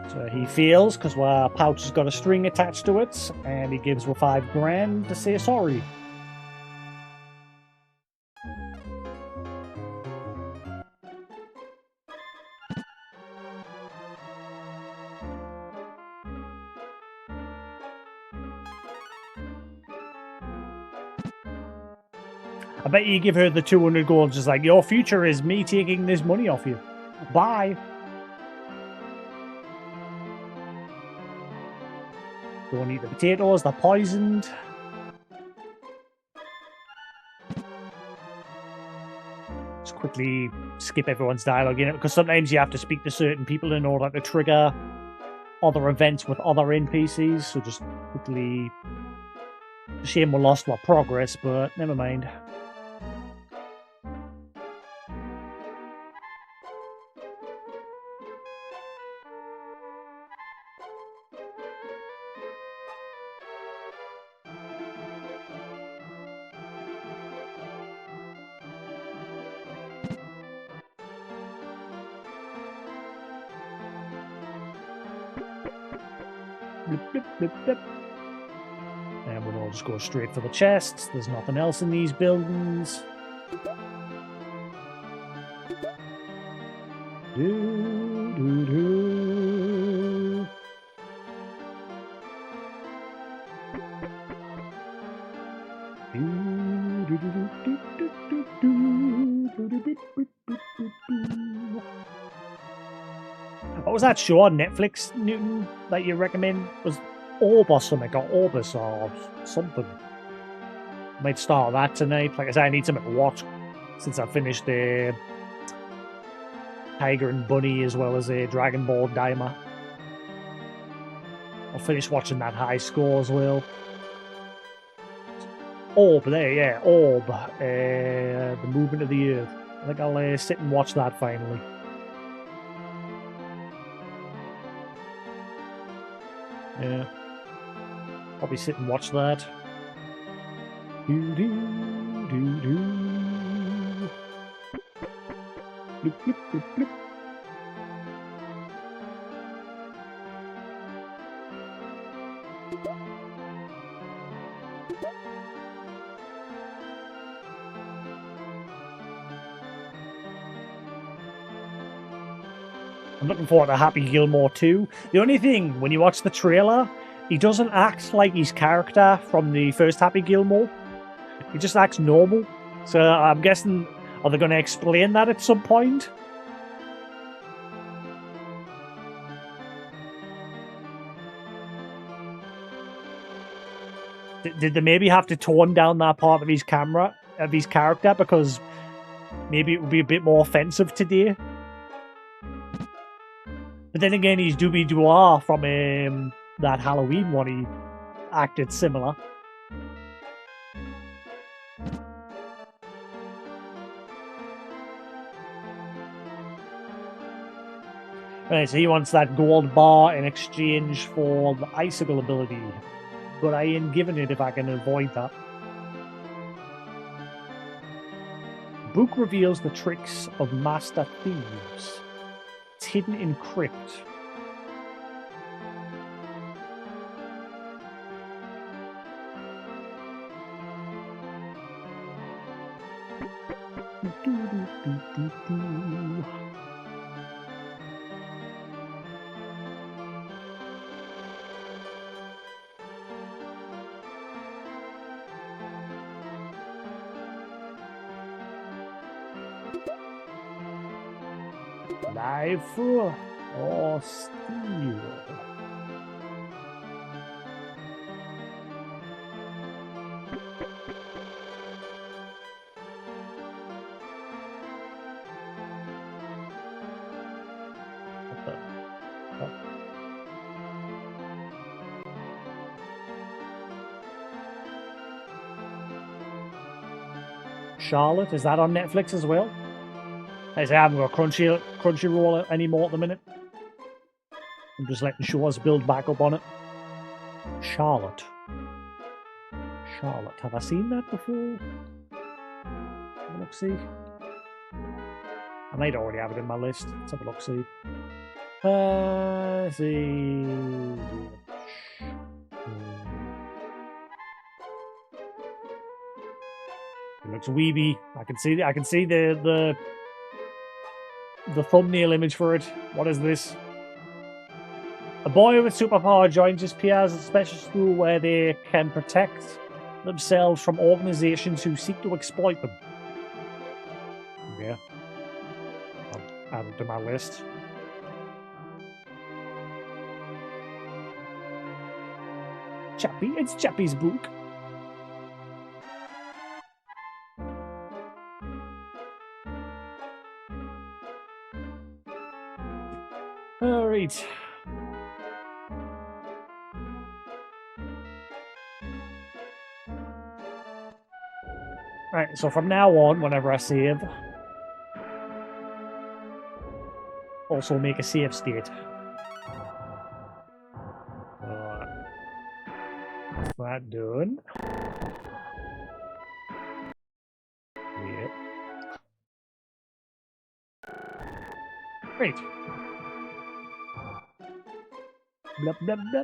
So he fails because our pouch has got a string attached to it, and he gives her 5 grand to say sorry. I bet you give her the 200 gold, just like, your future is me taking this money off you. Bye. Don't eat the potatoes, they're poisoned. Just quickly skip everyone's dialogue in it, because sometimes you have to speak to certain people in order to trigger other events with other NPCs, so just quickly... Shame we lost our progress, but never mind. Blip, blip, blip, blip. And we'll all just go straight for the chests. There's nothing else in these buildings. Do, do, do. What was that show on Netflix, Newton, that you recommend? Was Orb or something, or Orbis or something? Might start that tonight. Like I said, I need something to watch since I finished the Tiger and Bunny as well as a Dragon Ball Daima. I'll finish watching that High Score as well. Orb, there, yeah, Orb. The Movement of the Earth. I think I'll sit and watch that finally. Yeah. Probably sit and watch that. Do do do do. Bloop, bloop, bloop, bloop. I'm looking forward to Happy Gilmore 2. The only thing, when you watch the trailer, he doesn't act like his character from the first Happy Gilmore. He just acts normal. So I'm guessing, are they going to explain that at some point? Did they maybe have to tone down that part of his character, because maybe it would be a bit more offensive today? But then again, he's Doobie Doo from that Halloween one. He acted similar. Right, so he wants that gold bar in exchange for the icicle ability. But I ain't giving it if I can avoid that. Book reveals the tricks of master thieves. It's hidden in crypt. Life or steal? Charlotte, is that on Netflix as well? I say I haven't got Crunchyroll anymore at the minute. I'm just letting shows build back up on it. Charlotte. Charlotte. Have I seen that before? Have a look, see. I might already have it in my list. Let's have a look, see. See. It looks weeby. I can see the thumbnail image for it. What is this? A boy with superpower joins his peers at a special school where they can protect themselves from organizations who seek to exploit them. Yeah. I'll add it to my list. Chappie, it's Chappie's book. Alright. Right, so from now on, whenever I save, also make a save state. That's that done. Yep. Great. Blah, blah, blah.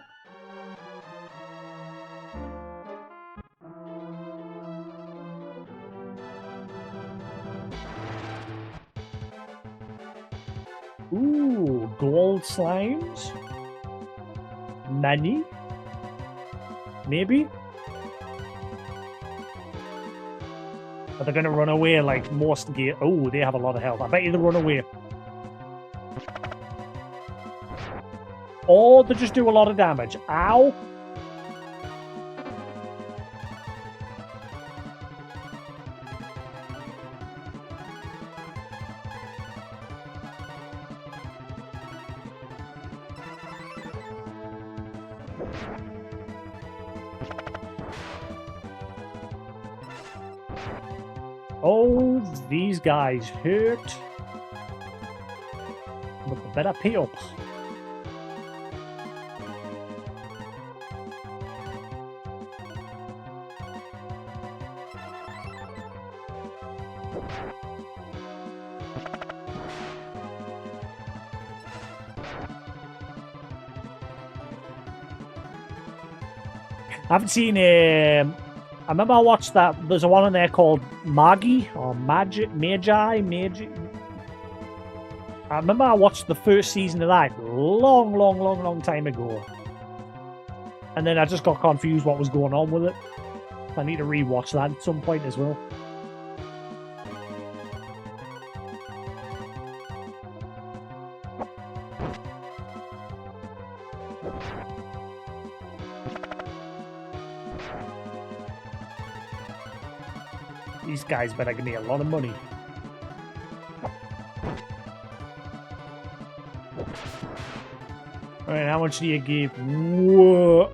Ooh, gold slimes. Many? Maybe? Are they going to run away like most gear? Oh, they have a lot of health. I bet you they run away. Or they just do a lot of damage. Ow! Oh, these guys hurt. But they better pay up. I haven't seen I remember I watched that. There's a one in there called Magi or Magi. I remember I watched the first season of that long time ago, and then I just got confused what was going on with it. I need to rewatch that at some point as well. These guys better give me a lot of money. Alright, how much do you give? Whoa.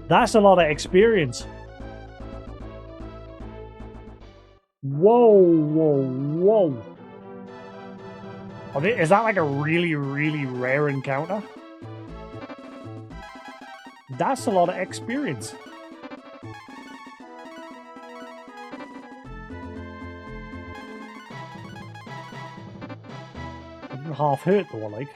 That's a lot of experience. Whoa. Is that like a really rare encounter? That's a lot of experience. I'm half hurt though, like.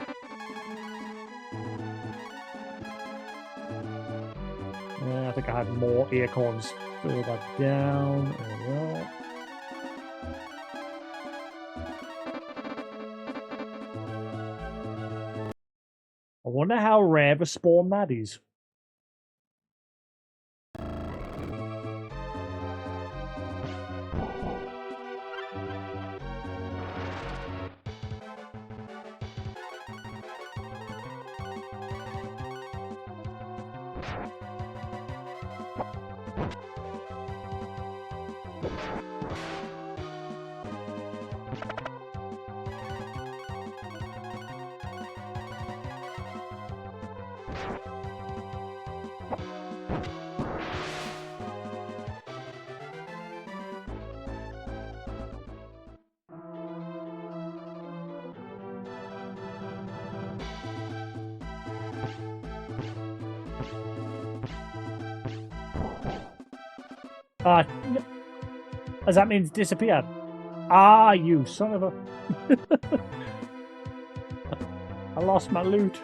Yeah, I think I had more acorns further down. There we go. I wonder how rare the spawn that is. Does that mean it's disappeared? Ah, you son of a... I lost my loot.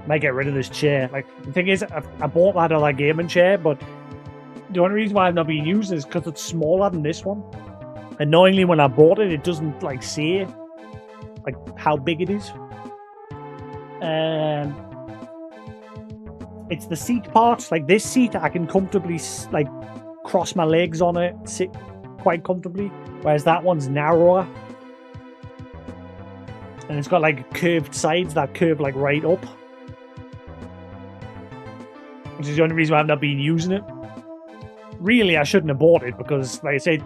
Might get rid of this chair. Like, the thing is, I bought that other gaming chair, but the only reason why I'm not being used is because it's smaller than this one. Annoyingly, when I bought it, it doesn't like say like how big it is. It's the seat part. Like this seat, I can comfortably like cross my legs on it, sit quite comfortably, whereas that one's narrower. And it's got like curved sides that curve like right up. Which is the only reason why I've not been using it. Really, I shouldn't have bought it because, like I said,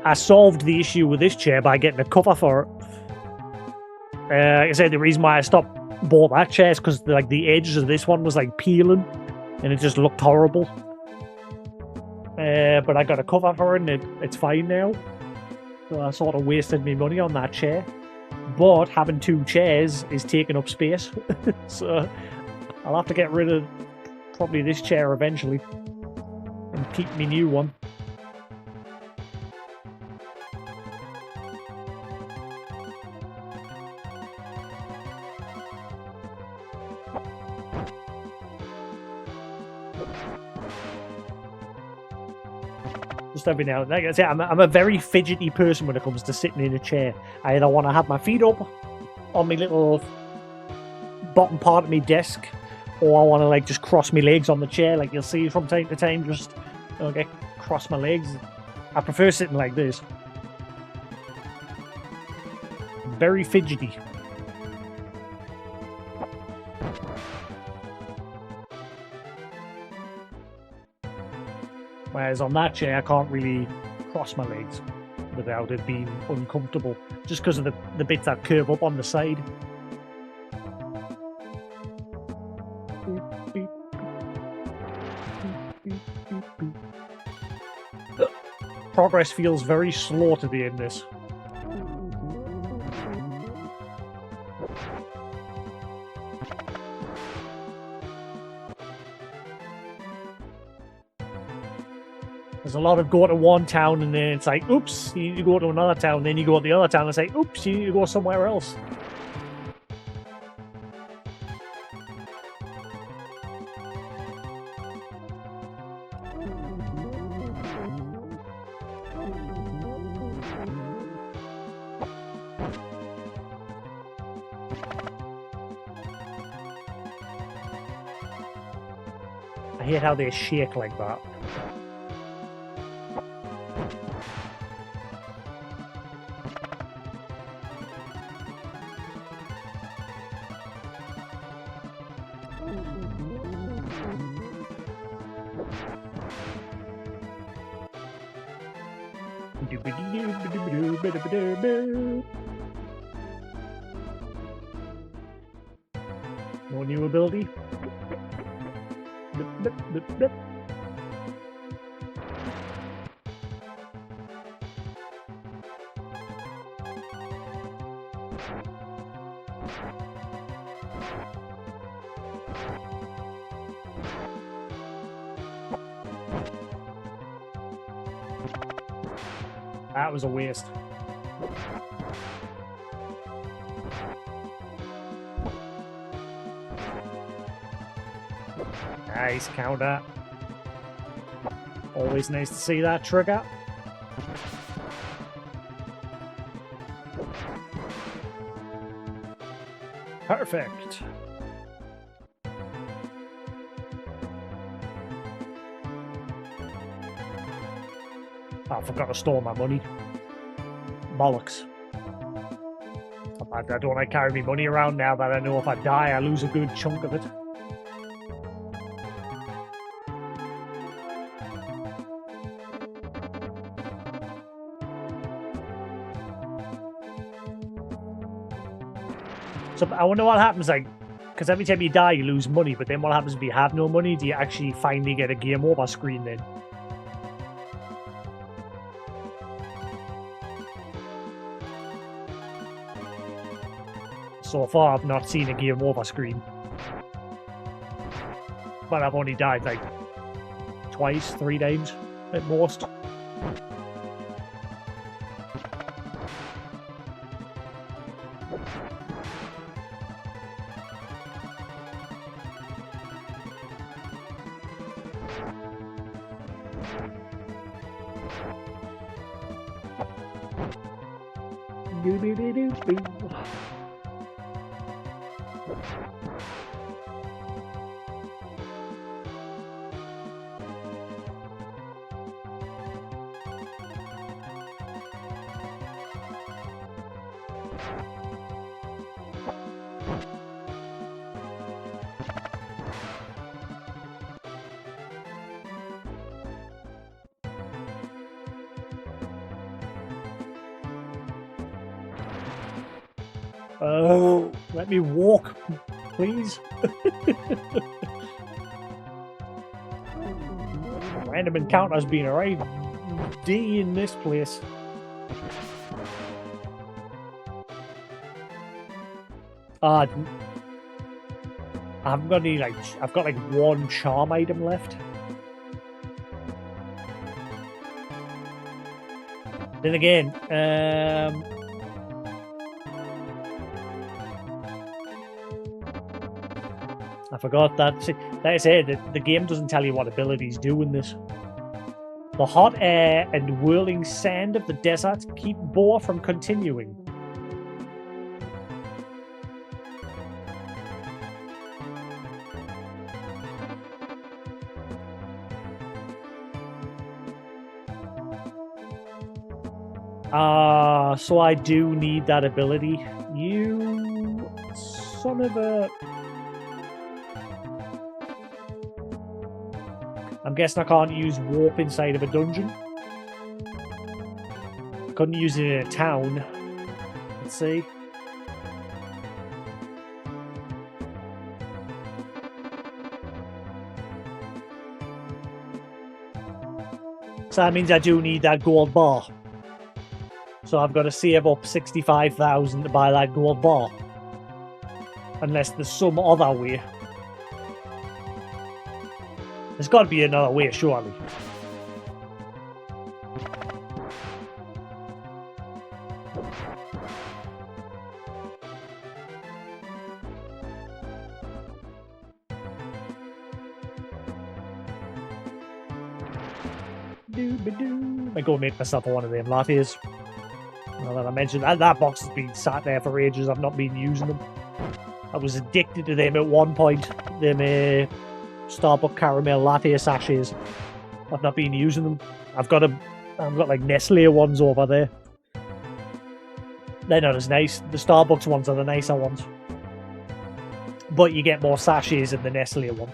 I solved the issue with this chair by getting a cover for it. Like I said, the reason why I bought that chair is because like the edges of this one was like peeling. and it just looked horrible. But I got a cover for it, and it's fine now. So I sort of wasted my money on that chair. But having 2 chairs is taking up space. So I'll have to get rid of probably this chair eventually and keep my new one. Just every now and then. Like I say, I'm a very fidgety person when it comes to sitting in a chair. I either want to have my feet up on my little bottom part of my desk, or I want to like just cross my legs on the chair, like you'll see from time to time. Just okay, cross my legs. I prefer sitting like this. Very fidgety. Whereas on that chair, I can't really cross my legs without it being uncomfortable, just because of the bits that curve up on the side. Progress feels very slow today in this. There's a lot of go to one town and then it's like, oops, you need to go to another town, then you go to the other town and say, oops, you need to go somewhere else. I hate how they shake like that. No new ability. That was a waste. Nice counter. Always nice to see that trigger. Perfect. Oh, I forgot to store my money. Bollocks. I don't want to carry my money around now that I know if I die, I lose a good chunk of it. So I wonder what happens, like, because every time you die, you lose money, but then what happens if you have no money? Do you actually finally get a game over screen then? So far, I've not seen a game over screen. But I've only died, like, twice, 3 times at most. Oh, let me walk, please. Random encounters being right D in this place. I haven't got any, like, I've got like one charm item left. Then again, I forgot that. Like I said, the game doesn't tell you what abilities do in this. The hot air and whirling sand of the desert keep Boar from continuing. So I do need that ability. You son of a... I'm guessing I can't use warp inside of a dungeon. Couldn't use it in a town. Let's see. So that means I do need that gold bar. So I've got to save up 65,000 to buy that gold bar. Unless there's some other way. There's got to be another way, surely. I go make myself one of them lattes. Now that I mentioned that box has been sat there for ages. I've not been using them. I was addicted to them at one point. Them Starbucks caramel latte sachets. I've not been using them. I've got like Nestle ones over there. They're not as nice. The Starbucks ones are the nicer ones. But you get more sachets in the Nestle one.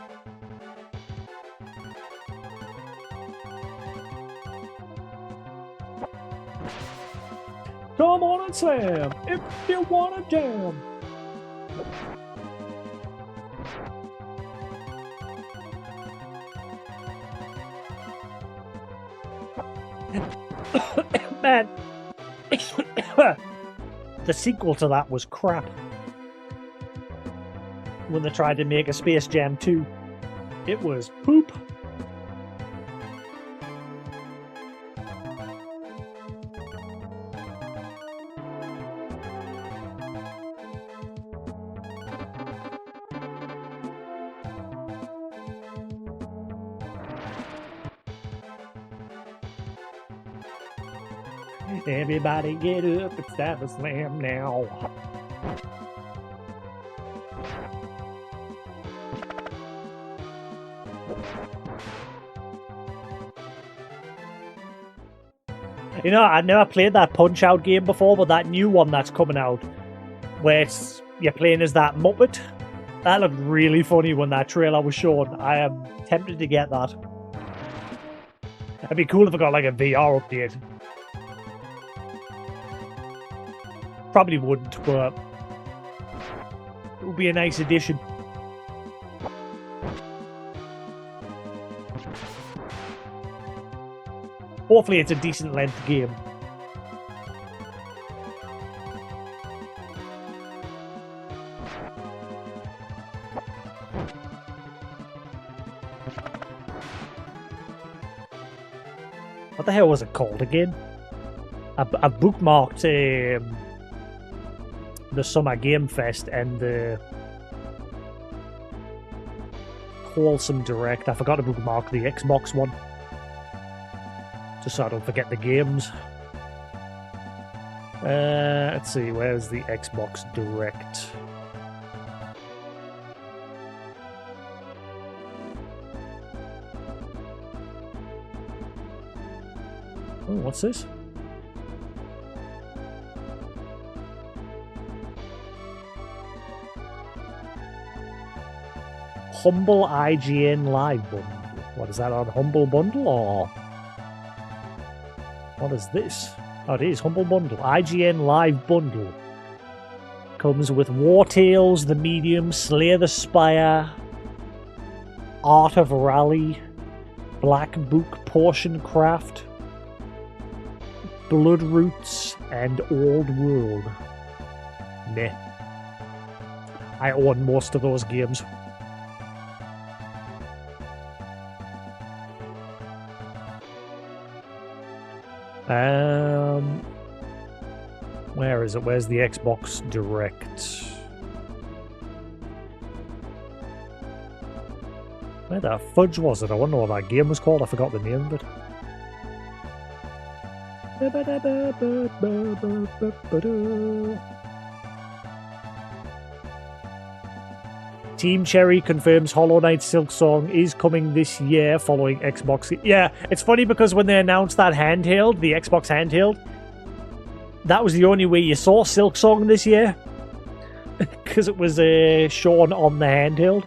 Come on and slam, if you want to jam. Man, the sequel to that was crap. When they tried to make a Space Jam 2, it was poop. Everybody get up, it's time to slam now. You know, I never played that Punch-Out game before, but that new one that's coming out, where you're playing as that Muppet, that looked really funny when that trailer was shown. I am tempted to get that. It'd be cool if I got like a VR update. Probably wouldn't, but it would be a nice addition. Hopefully it's a decent length game. What the hell was it called again? I bookmarked the Summer Game Fest and the Wholesome Direct. I forgot to bookmark the Xbox one. Just so I don't forget the games. Let's see, where's the Xbox Direct? Oh, what's this? Humble IGN Live Bundle. What is that, on Humble Bundle or what is this? Oh, it is Humble Bundle. IGN Live Bundle. Comes with War Tales, The Medium, Slay the Spire, Art of Rally, Black Book Portion Craft, Blood Roots, and Old World. Meh. I own most of those games. Where is it? Where's the Xbox Direct? Where the fudge was it? I wonder what that game was called. I forgot the name of it. Team Cherry confirms Hollow Knight Silksong is coming this year following Xbox. Yeah, it's funny because when they announced that handheld, the Xbox handheld, that was the only way you saw Silksong this year. Because it was shown on the handheld.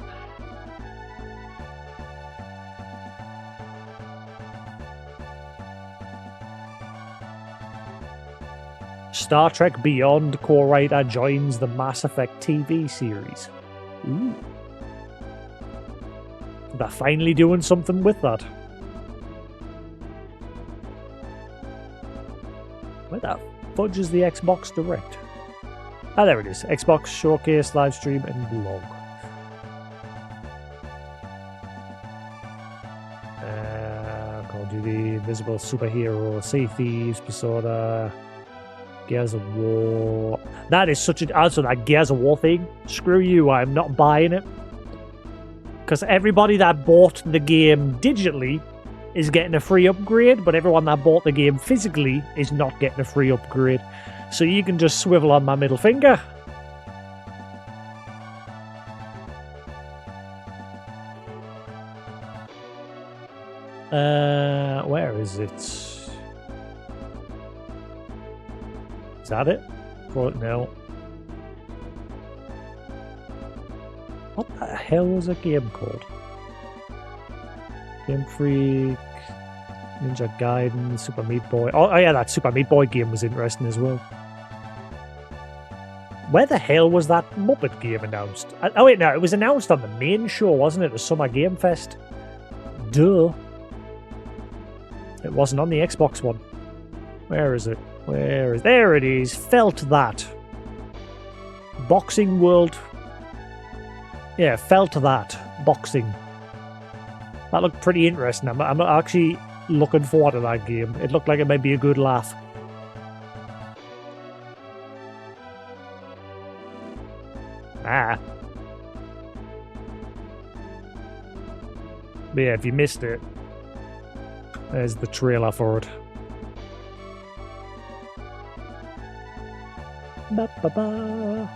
Star Trek Beyond co-writer joins the Mass Effect TV series. Ooh. They're finally doing something with that. Where the fudge is the Xbox Direct? Ah, there it is. Xbox Showcase, Livestream, and Blog. Call of Duty, Invisible Superhero, Sea Thieves, Persona, Gears of War. That is such a... Also, that Gears of War thing. Screw you, I'm not buying it. Because everybody that bought the game digitally is getting a free upgrade, but everyone that bought the game physically is not getting a free upgrade. So you can just swivel on my middle finger. Where is it? Is that it? No. What the hell was a game called? Game Freak, Ninja Gaiden, Super Meat Boy. Oh yeah, that Super Meat Boy game was interesting as well. Where the hell was that Muppet game announced? Oh wait, no, it was announced on the main show, wasn't it? The Summer Game Fest. Duh. It wasn't on the Xbox one. Where is it? Where is... There it is. Felt that. Boxing World. Yeah, Felt that. Boxing. That looked pretty interesting. I'm actually looking forward to that game. It looked like it might be a good laugh. Ah. But yeah, if you missed it, there's the trailer for it. Ba-ba-ba.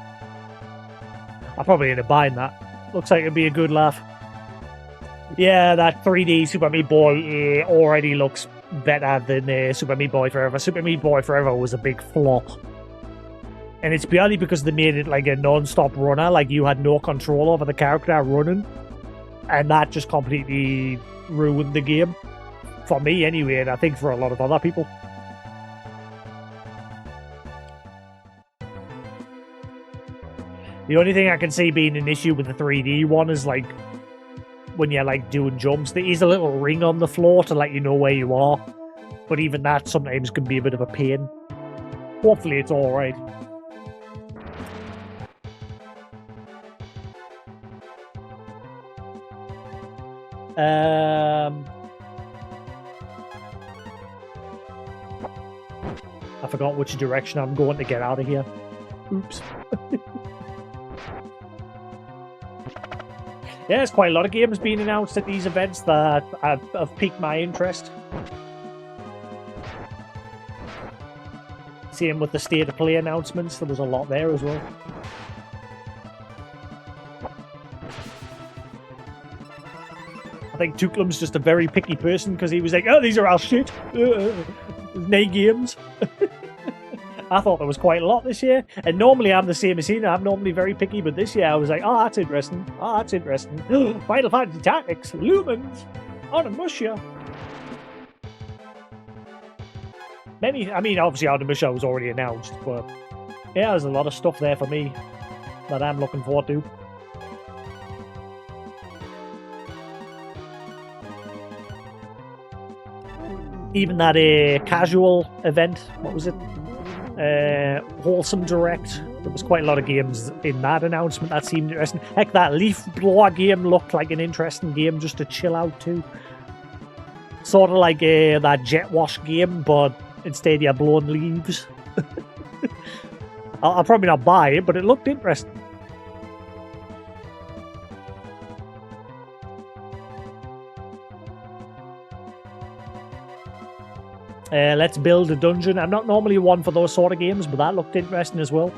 I'll probably end up buying that. Looks like it'd be a good laugh. Yeah, that 3D Super Meat Boy already looks better than Super Meat Boy Forever. Super Meat Boy Forever was a big flop. And it's purely because they made it like a non-stop runner, like you had no control over the character running. And that just completely ruined the game. For me anyway, and I think for a lot of other people. The only thing I can see being an issue with the 3D one is like when you're like doing jumps, there is a little ring on the floor to let you know where you are. But even that sometimes can be a bit of a pain. Hopefully it's alright. I forgot which direction I'm going to get out of here. Oops. Yeah, there's quite a lot of games being announced at these events that have piqued my interest. Same with the State of Play announcements, there was a lot there as well. I think Tuklum's just a very picky person because he was like, oh, these are all shit. Nay games. I thought there was quite a lot this year, and normally I'm the same as him. I'm normally very picky, but this year I was like, oh, that's interesting. Oh, that's interesting. Final Fantasy Tactics, Lumens, Onimusha. Many, I mean, obviously Onimusha was already announced, but yeah, there's a lot of stuff there for me that I'm looking forward to. even that casual event, what was it? Wholesome Direct. There was quite a lot of games in that announcement that seemed interesting. Heck, that Leaf Blower game looked like an interesting game just to chill out to. Sort of like that Jet Wash game, but instead you're blowing leaves. I'll probably not buy it, but it looked interesting. Let's build a dungeon. I'm not normally one for those sort of games, but that looked interesting as well.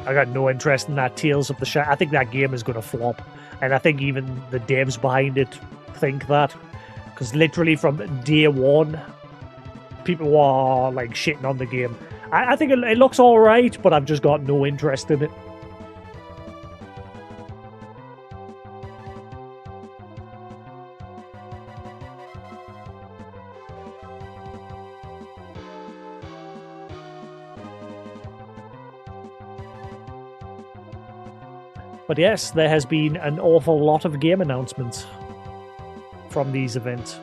I got no interest in that Tales of the Shard. I think that game is going to flop. And I think even the devs behind it think that. Because literally from day one, people are like shitting on the game. I think it looks alright, but I've just got no interest in it. But yes, there has been an awful lot of game announcements from these events.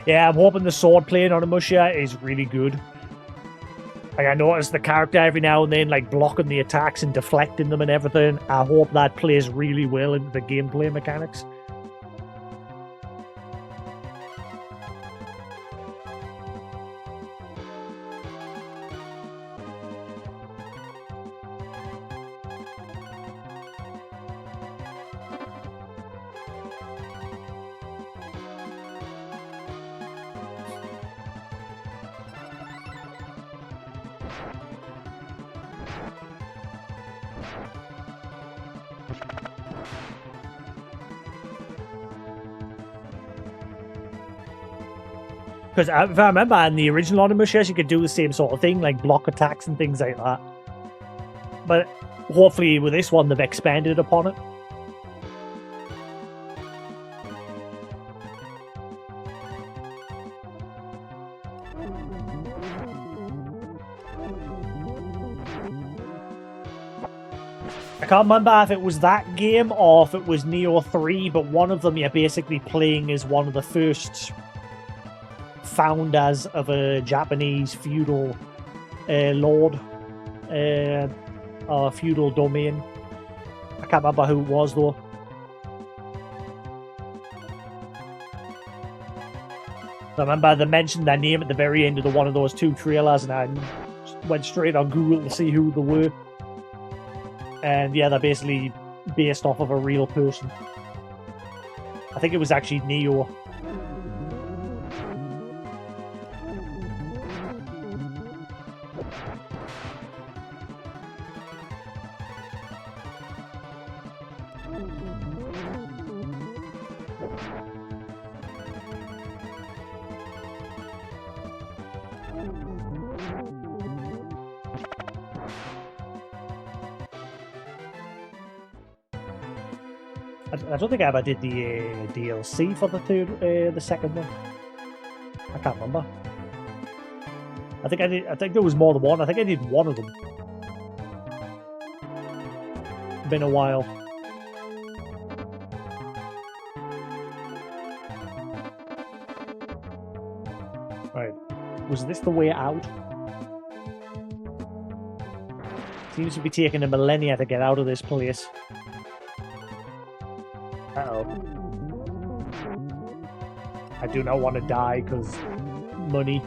Yeah, I'm hoping the sword playing on Onimusha is really good. Like, I noticed the character every now and then, like, blocking the attacks and deflecting them and everything. I hope that plays really well into the gameplay mechanics. Because if I remember, in the original Onimusha, you could do the same sort of thing, like block attacks and things like that. But hopefully with this one, they've expanded upon it. I can't remember if it was that game or if it was Neo 3, but one of them you're basically playing as one of the first founders of a Japanese feudal lord or feudal domain. I can't remember who it was though. I remember they mentioned their name at the very end of one of those two trailers, and I went straight on Google to see who they were. And yeah, they're basically based off of a real person. I think it was actually Neo. I don't think I ever did the DLC for the second one. I can't remember. I think I did. I think there was more than one. I think I did one of them. Been a while. Right. Was this the way out? Seems to be taking a millennia to get out of this place. Uh-oh. I do not want to die because money.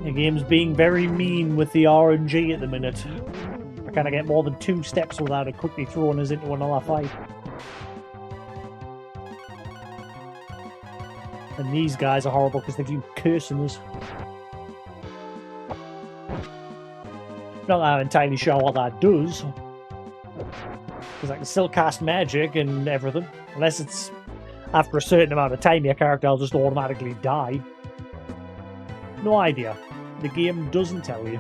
The game's being very mean with the RNG at the minute. I can't get more than 2 steps without it quickly throwing us into another fight. And these guys are horrible because they keep cursing us. Not that I'm entirely sure what that does. Because I can still cast magic and everything. Unless it's after a certain amount of time your character will just automatically die. No idea. The game doesn't tell you.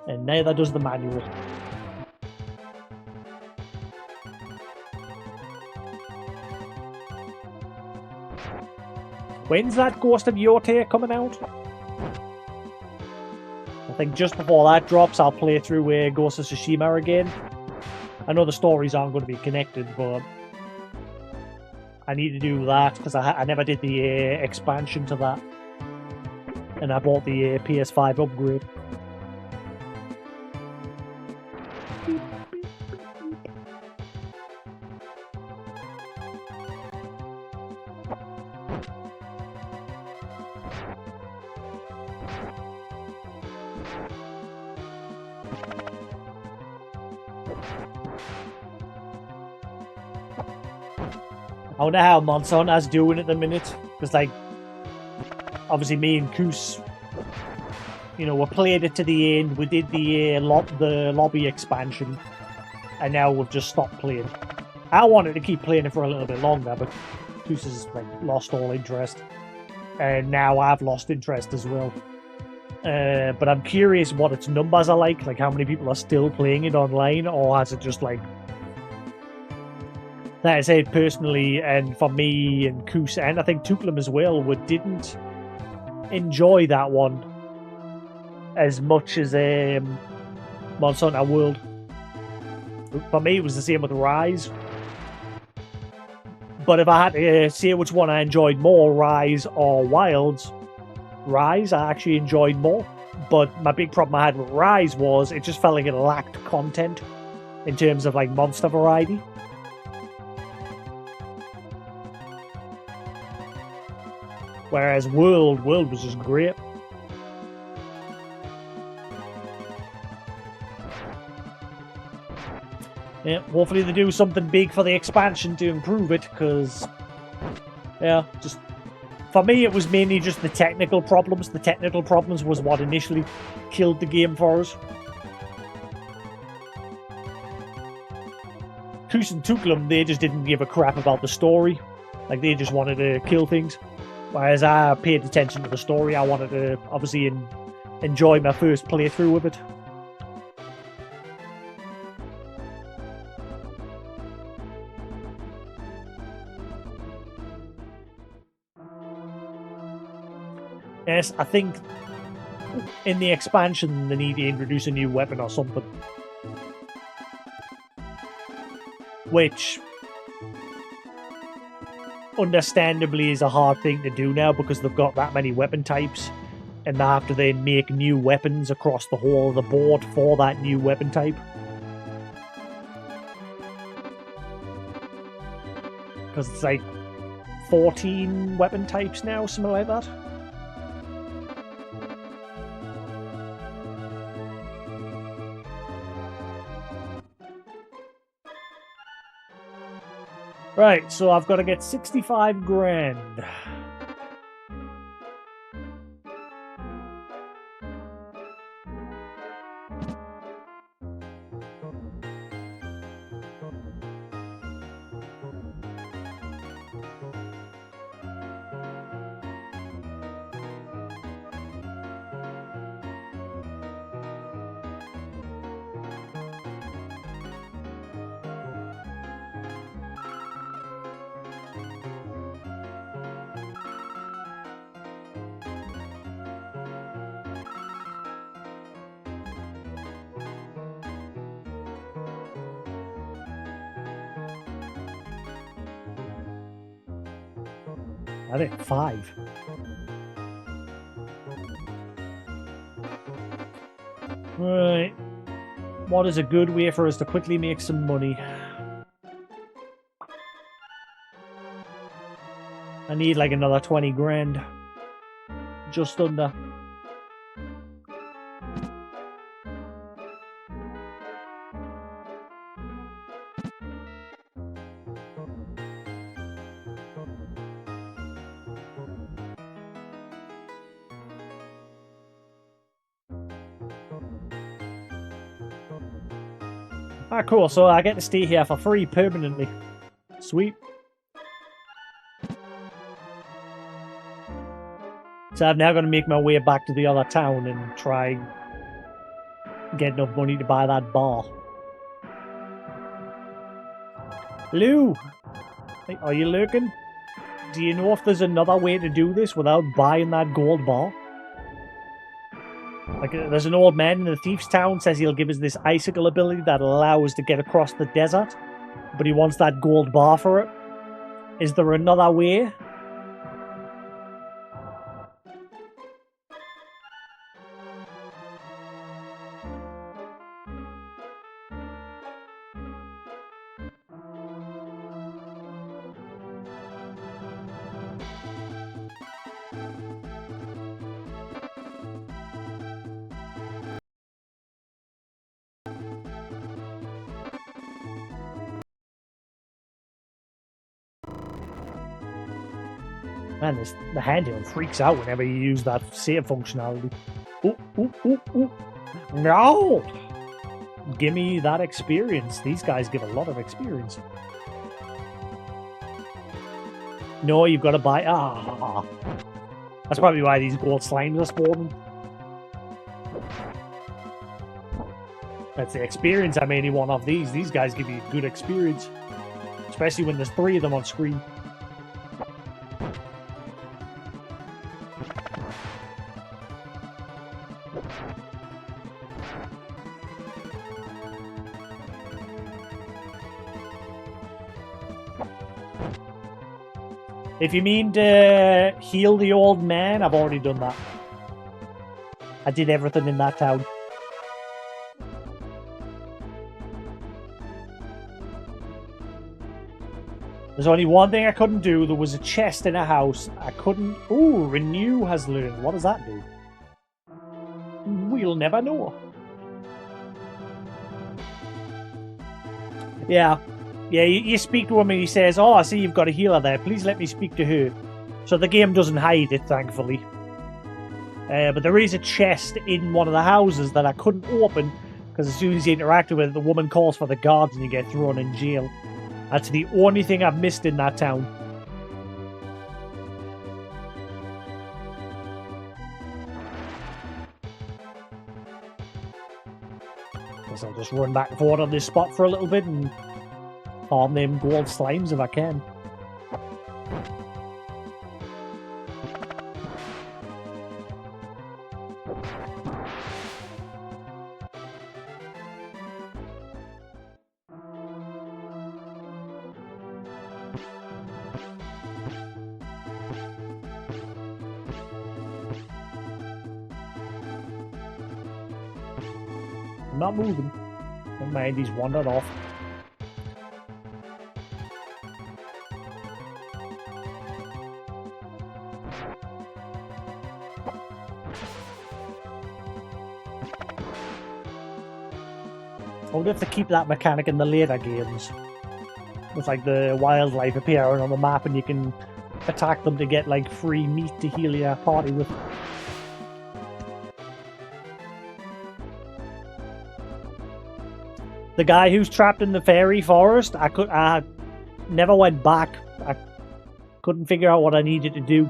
And neither does the manual. When's that Ghost of Yotei coming out? I think just before that drops, I'll play through Ghost of Tsushima again. I know the stories aren't going to be connected, but I need to do that because I never did the expansion to that. And I bought the PS5 upgrade. I wonder how Monsanto's doing at the minute. Because, like, obviously me and Koos, you know, we played it to the end. We did the lobby expansion. And now we've just stopped playing. I wanted to keep playing it for a little bit longer, but Koos has, like, lost all interest. And now I've lost interest as well. But I'm curious what its numbers are like how how many people are still playing it online, or has it just, like, like I said, personally, and for me and Koos, and I think Tuklam as well, we didn't enjoy that one as much as Monsanto World. For me, it was the same with Rise. But if I had to say which one I enjoyed more, Rise or Wilds, Rise I actually enjoyed more. But my big problem I had with Rise was it just felt like it lacked content in terms of, like, monster variety. Whereas World was just great. Yeah, hopefully they do something big for the expansion to improve it, because, yeah, just, for me it was mainly just the technical problems. The technical problems was what initially killed the game for us. Koos and Tuklam, they just didn't give a crap about the story. Like, they just wanted to kill things. Whereas I paid attention to the story. I wanted to, obviously, enjoy my first playthrough of it. Yes, I think in the expansion they need to introduce a new weapon or something. Which, understandably, is a hard thing to do now because they've got that many weapon types, and they have to then make new weapons across the whole of the board for that new weapon type. Because it's like 14 weapon types now, something like that. Right, so I've got to get 65 grand. I think 5. Right. What is a good way for us to quickly make some money? I need like another 20 grand. Just under. Ah, cool. So I get to stay here for free permanently. Sweet. So I'm now going to make my way back to the other town and try and get enough money to buy that bar. Hello? Are you looking? Do you know if there's another way to do this without buying that gold bar? Like, there's an old man in the thief's town says he'll give us this icicle ability that allows us to get across the desert, but he wants that gold bar for it. Is there another way? Man, the handheld freaks out whenever you use that save functionality. Ooh, ooh, ooh, ooh. No! Give me that experience. These guys give a lot of experience. No, you've got to buy... Ah! That's probably why these gold slimes are spawning. That's the experience I mainly want off these. These guys give you good experience. Especially when there's 3 of them on screen. If you mean to heal the old man, I've already done that. I did everything in that town. There's only one thing I couldn't do. There was a chest in a house. I couldn't... Ooh, Renew has learned. What does that do? We'll never know. Yeah. Yeah, you speak to him and he says, oh, I see you've got a healer there. Please let me speak to her. So the game doesn't hide it, thankfully. But there is a chest in one of the houses that I couldn't open because as soon as you interact with it, the woman calls for the guards and you get thrown in jail. That's the only thing I've missed in that town. Guess I'll just run back and forth on this spot for a little bit and farm them gold slimes if I can. I'm not moving. Never mind, he's wandered off. I wonder if they keep that mechanic in the later games. With like the wildlife appearing on the map and you can attack them to get like free meat to heal your party with. The guy who's trapped in the fairy forest, I never went back. I couldn't figure out what I needed to do.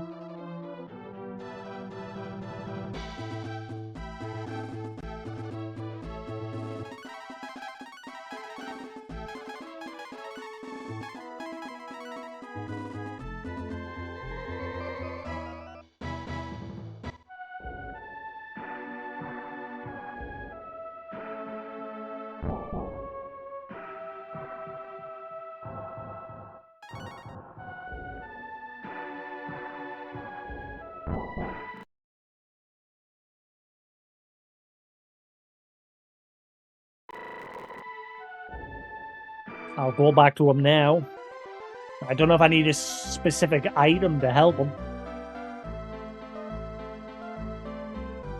I'll go back to him now. I don't know if I need a specific item to help him.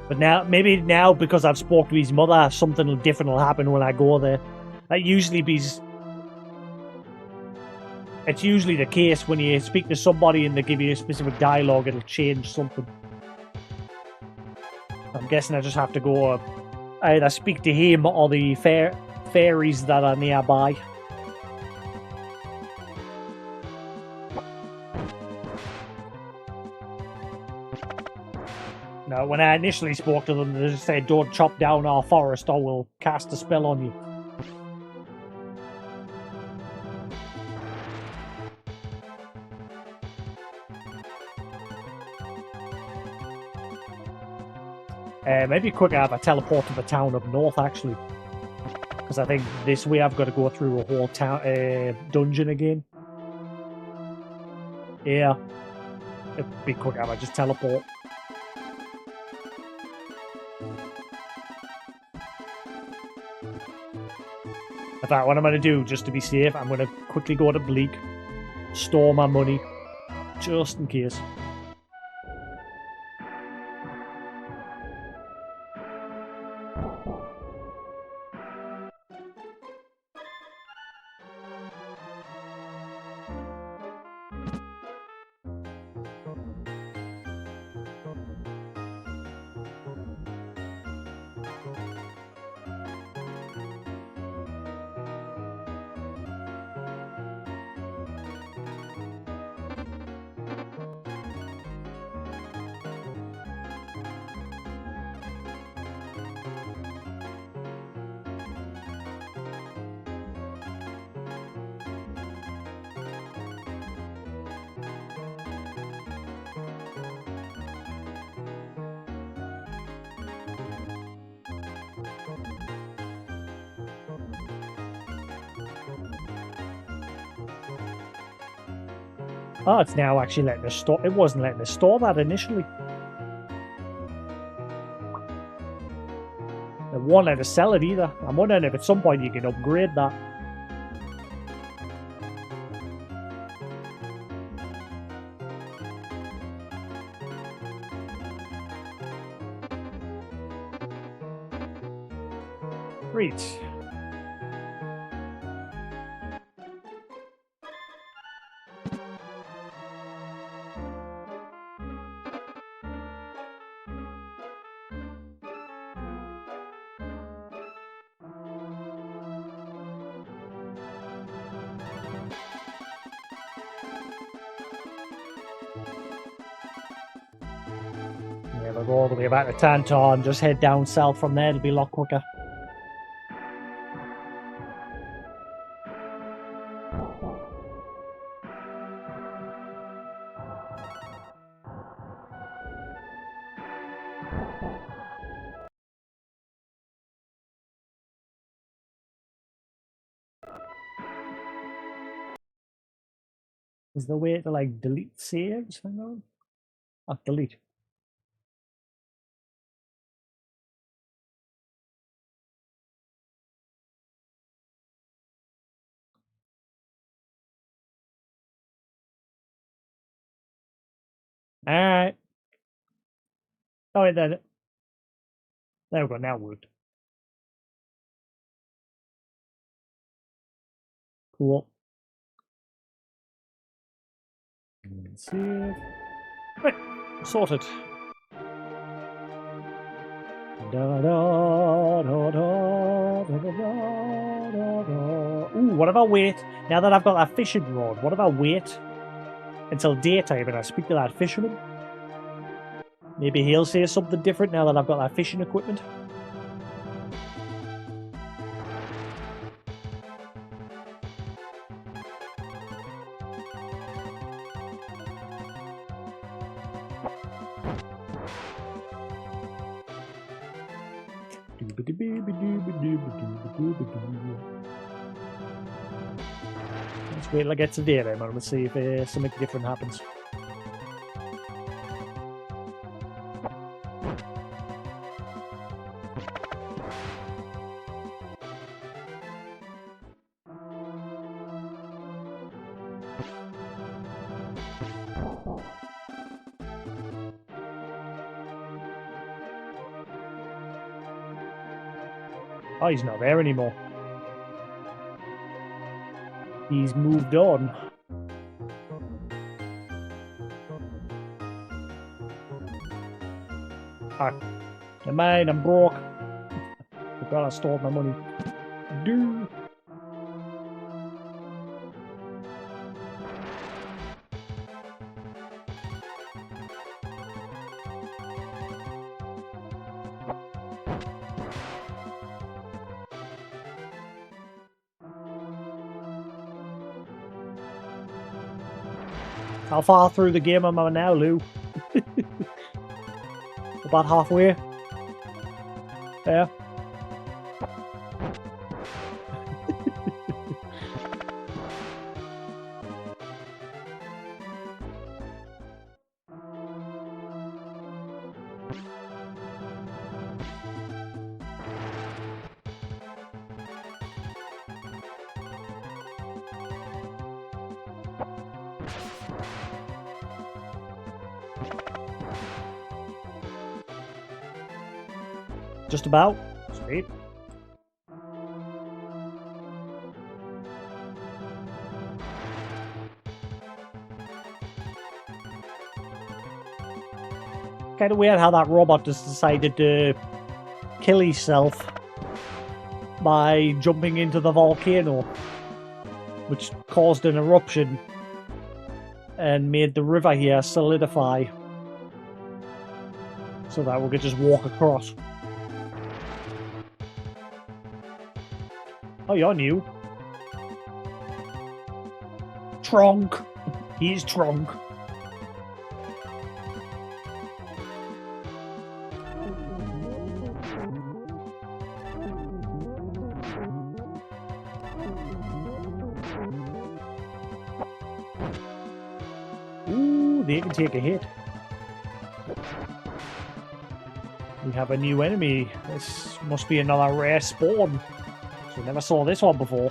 But now, maybe now because I've spoke to his mother, something different will happen when I go there. That usually it's usually the case when you speak to somebody and they give you a specific dialogue, it'll change something. I'm guessing I just have to go either speak to him or the fairies that are nearby. No, when I initially spoke to them, they just said, "Don't chop down our forest or we'll cast a spell on you." Maybe quicker if I teleport to the town up north, actually. Because I think this way I've got to go through a whole town dungeon again. Yeah. It'd be quicker if I just teleport. In fact, what I'm going to do, just to be safe, I'm going to quickly go to Bleak, store my money, just in case. Oh, it's now actually letting us store. It wasn't letting us store that initially. It won't let us sell it either. I'm wondering if at some point you can upgrade that. Great. Yeah, we'll go all the way back to Tantor and just head down south from there. It'll be a lot quicker. Is there a way to like delete saves? Hang on. Oh, delete. Alright. Oh, wait, there we go. Now it worked. Cool. Save. Right. Sorted. Da, da, da, da, da, da, da, da. Ooh, what if I wait? Now that I've got that fishing rod, what if I wait until daytime and I speak to that fisherman? Maybe he'll say something different now that I've got that fishing equipment. Let's wait till I get to there then, and we'll see if something different happens. Oh, he's not there anymore. He's moved on. Ah, never mind, I'm broke. Forgot I stole my money. do. How far through the game am I now, Lou? About halfway. Yeah. Just about. Sweet. Kind of weird how that robot just decided to kill himself by jumping into the volcano, which caused an eruption and made the river here solidify so that we could just walk across. Oh, you're new. Trunk. He's Trunk. Ooh, they can take a hit. We have a new enemy. This must be another rare spawn. So never saw this one before.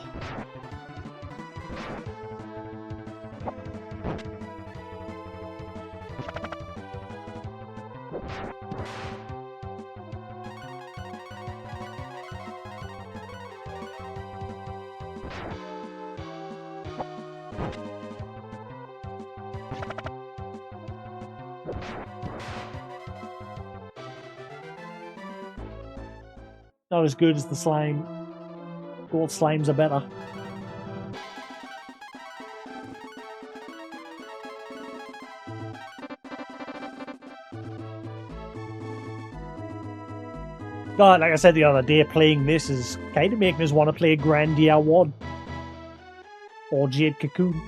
Not as good as the slime. Gold slimes are better. God, like I said the other day, playing this is kind of making us want to play Grandia 1 or Jade Cocoon.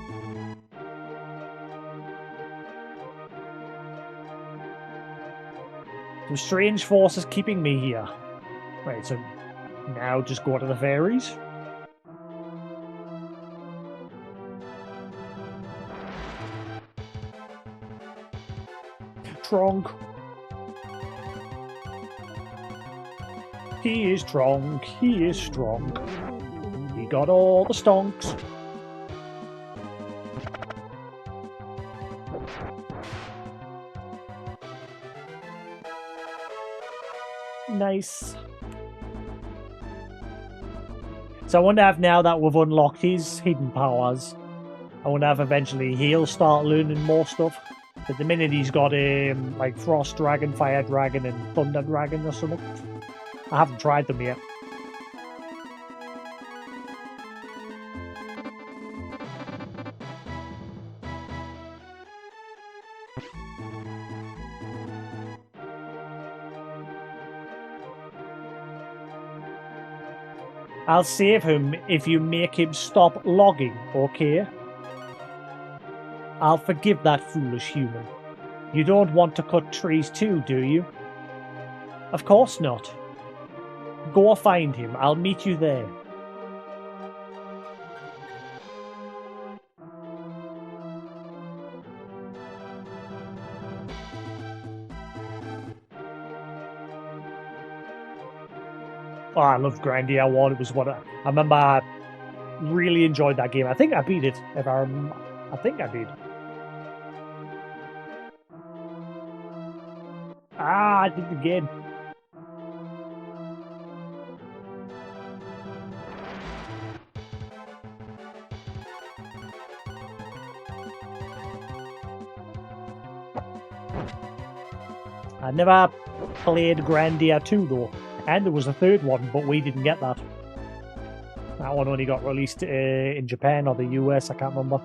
Some strange forces keeping me here. Right, so now just go to the fairies. Trunk. He is strong, he is strong. He got all the stonks. Nice. So I wonder if now that we've unlocked his hidden powers, I wonder if eventually he'll start learning more stuff. At the minute he's got like Frost Dragon, Fire Dragon and Thunder Dragon or something. I haven't tried them yet. I'll save him if you make him stop logging, okay? I'll forgive that foolish human. You don't want to cut trees too, do you? Of course not. Go find him. I'll meet you there. Oh, I loved Grandia 1. It was what I remember. I really enjoyed that game. I think I beat it. If I think I did. Ah, I did it again. I never played Grandia 2 though. And there was a third one, but we didn't get that. That one only got released in Japan or the US, I can't remember.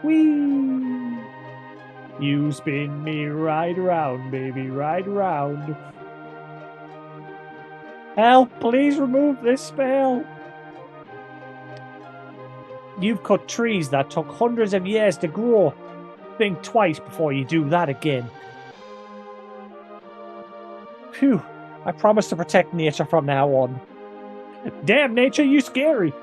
Whee! You spin me right around, baby, right around. Help, please remove this spell. You've cut trees that took hundreds of years to grow. Think twice before you do that again. Phew, I promise to protect nature from now on. Damn, nature, you scary.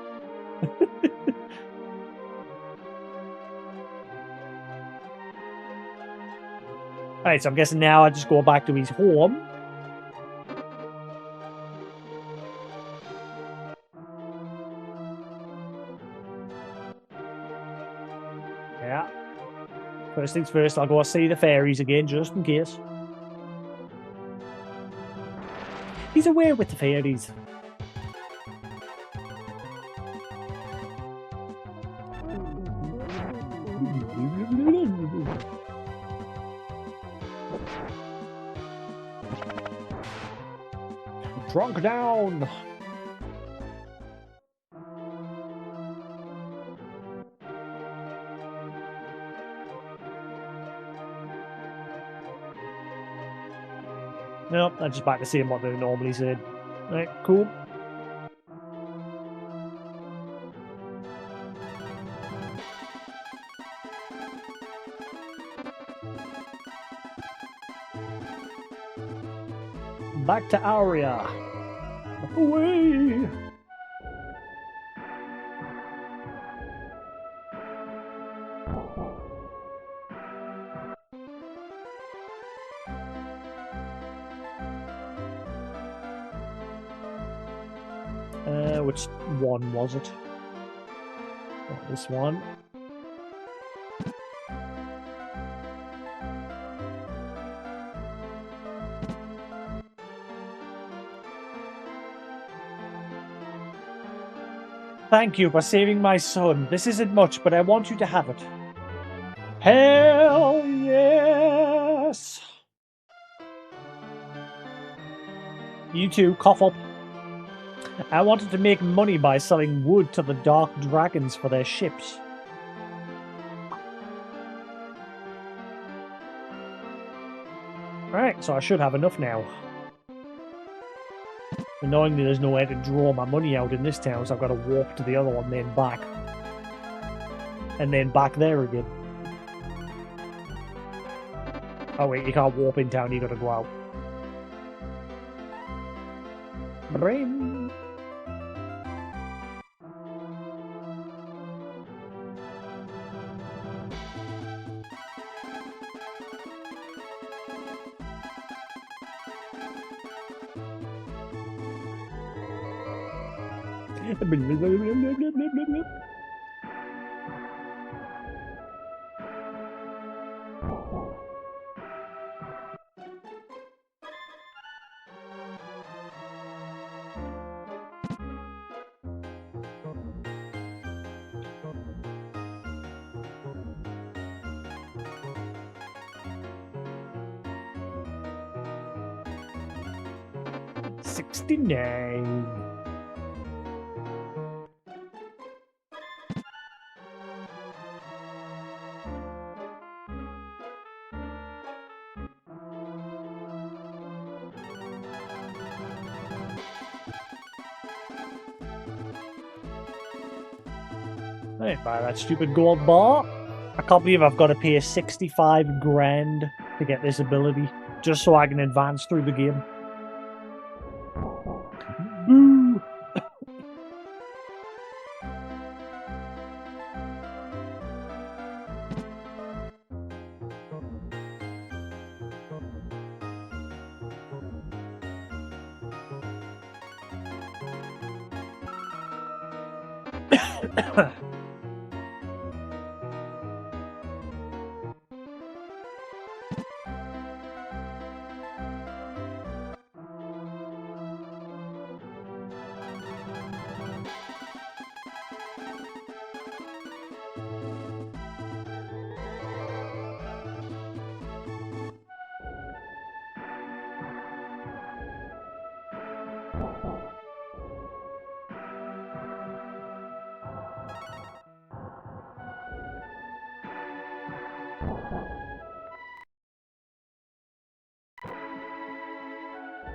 Alright, so I'm guessing now I just go back to his home. Yeah. First things first, I'll go see the fairies again, just in case. He's away with the fairies. Drunk down. Nope, I'm just back to seeing what they normally said. Right, cool. Back to Aria. Away! Which one was it? Not this one. Thank you for saving my son. This isn't much, but I want you to have it. Hell yes! You too, cough up. I wanted to make money by selling wood to the Dark Dragons for their ships. Alright, so I should have enough now. Annoyingly, there's nowhere to draw my money out in this town, so I've got to walk to the other one, then back. And then back there again. Oh wait, you can't warp in town, you gotta go out. Brain. $69. I didn't buy that stupid gold bar. I can't believe I've got to pay 65 grand to get this ability, just so I can advance through the game. Boo!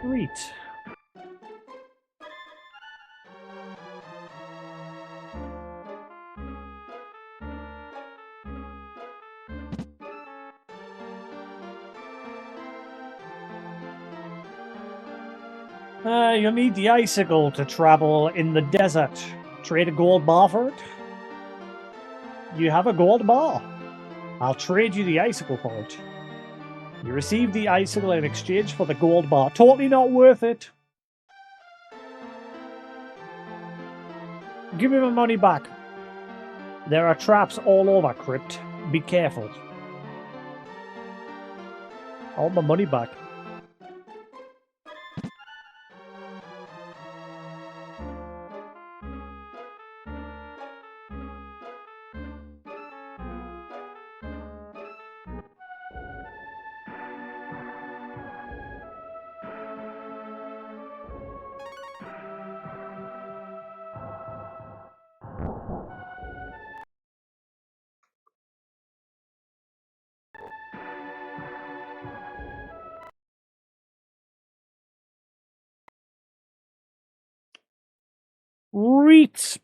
Great. You'll need the icicle to travel in the desert. Trade a gold bar for it. You have a gold bar. I'll trade you the icicle for it. You receive the icicle in exchange for the gold bar. Totally not worth it. Give me my money back. There are traps all over, Crypt. Be careful. I want my money back. Reet.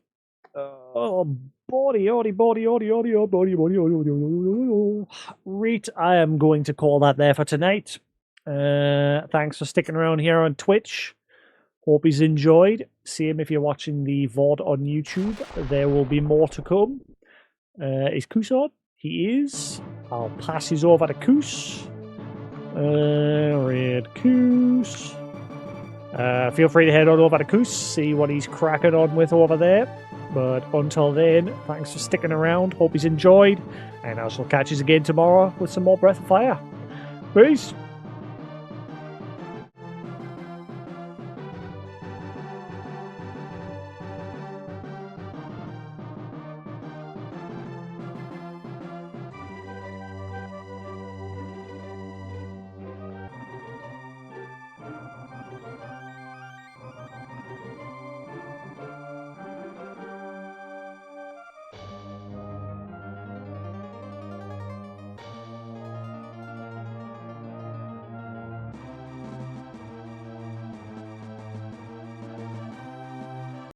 Oh, body. Reet, I am going to call that there for tonight. Thanks for sticking around here on Twitch. Hope he's enjoyed. Same if you're watching the VOD on YouTube. There will be more to come. Is Koos on? He is. I'll pass his over to Koos. Red Koos. Feel free to head on over to Koos, see what he's cracking on with over there. But until then, thanks for sticking around. Hope he's enjoyed. And I shall catch you again tomorrow with some more Breath of Fire. Peace.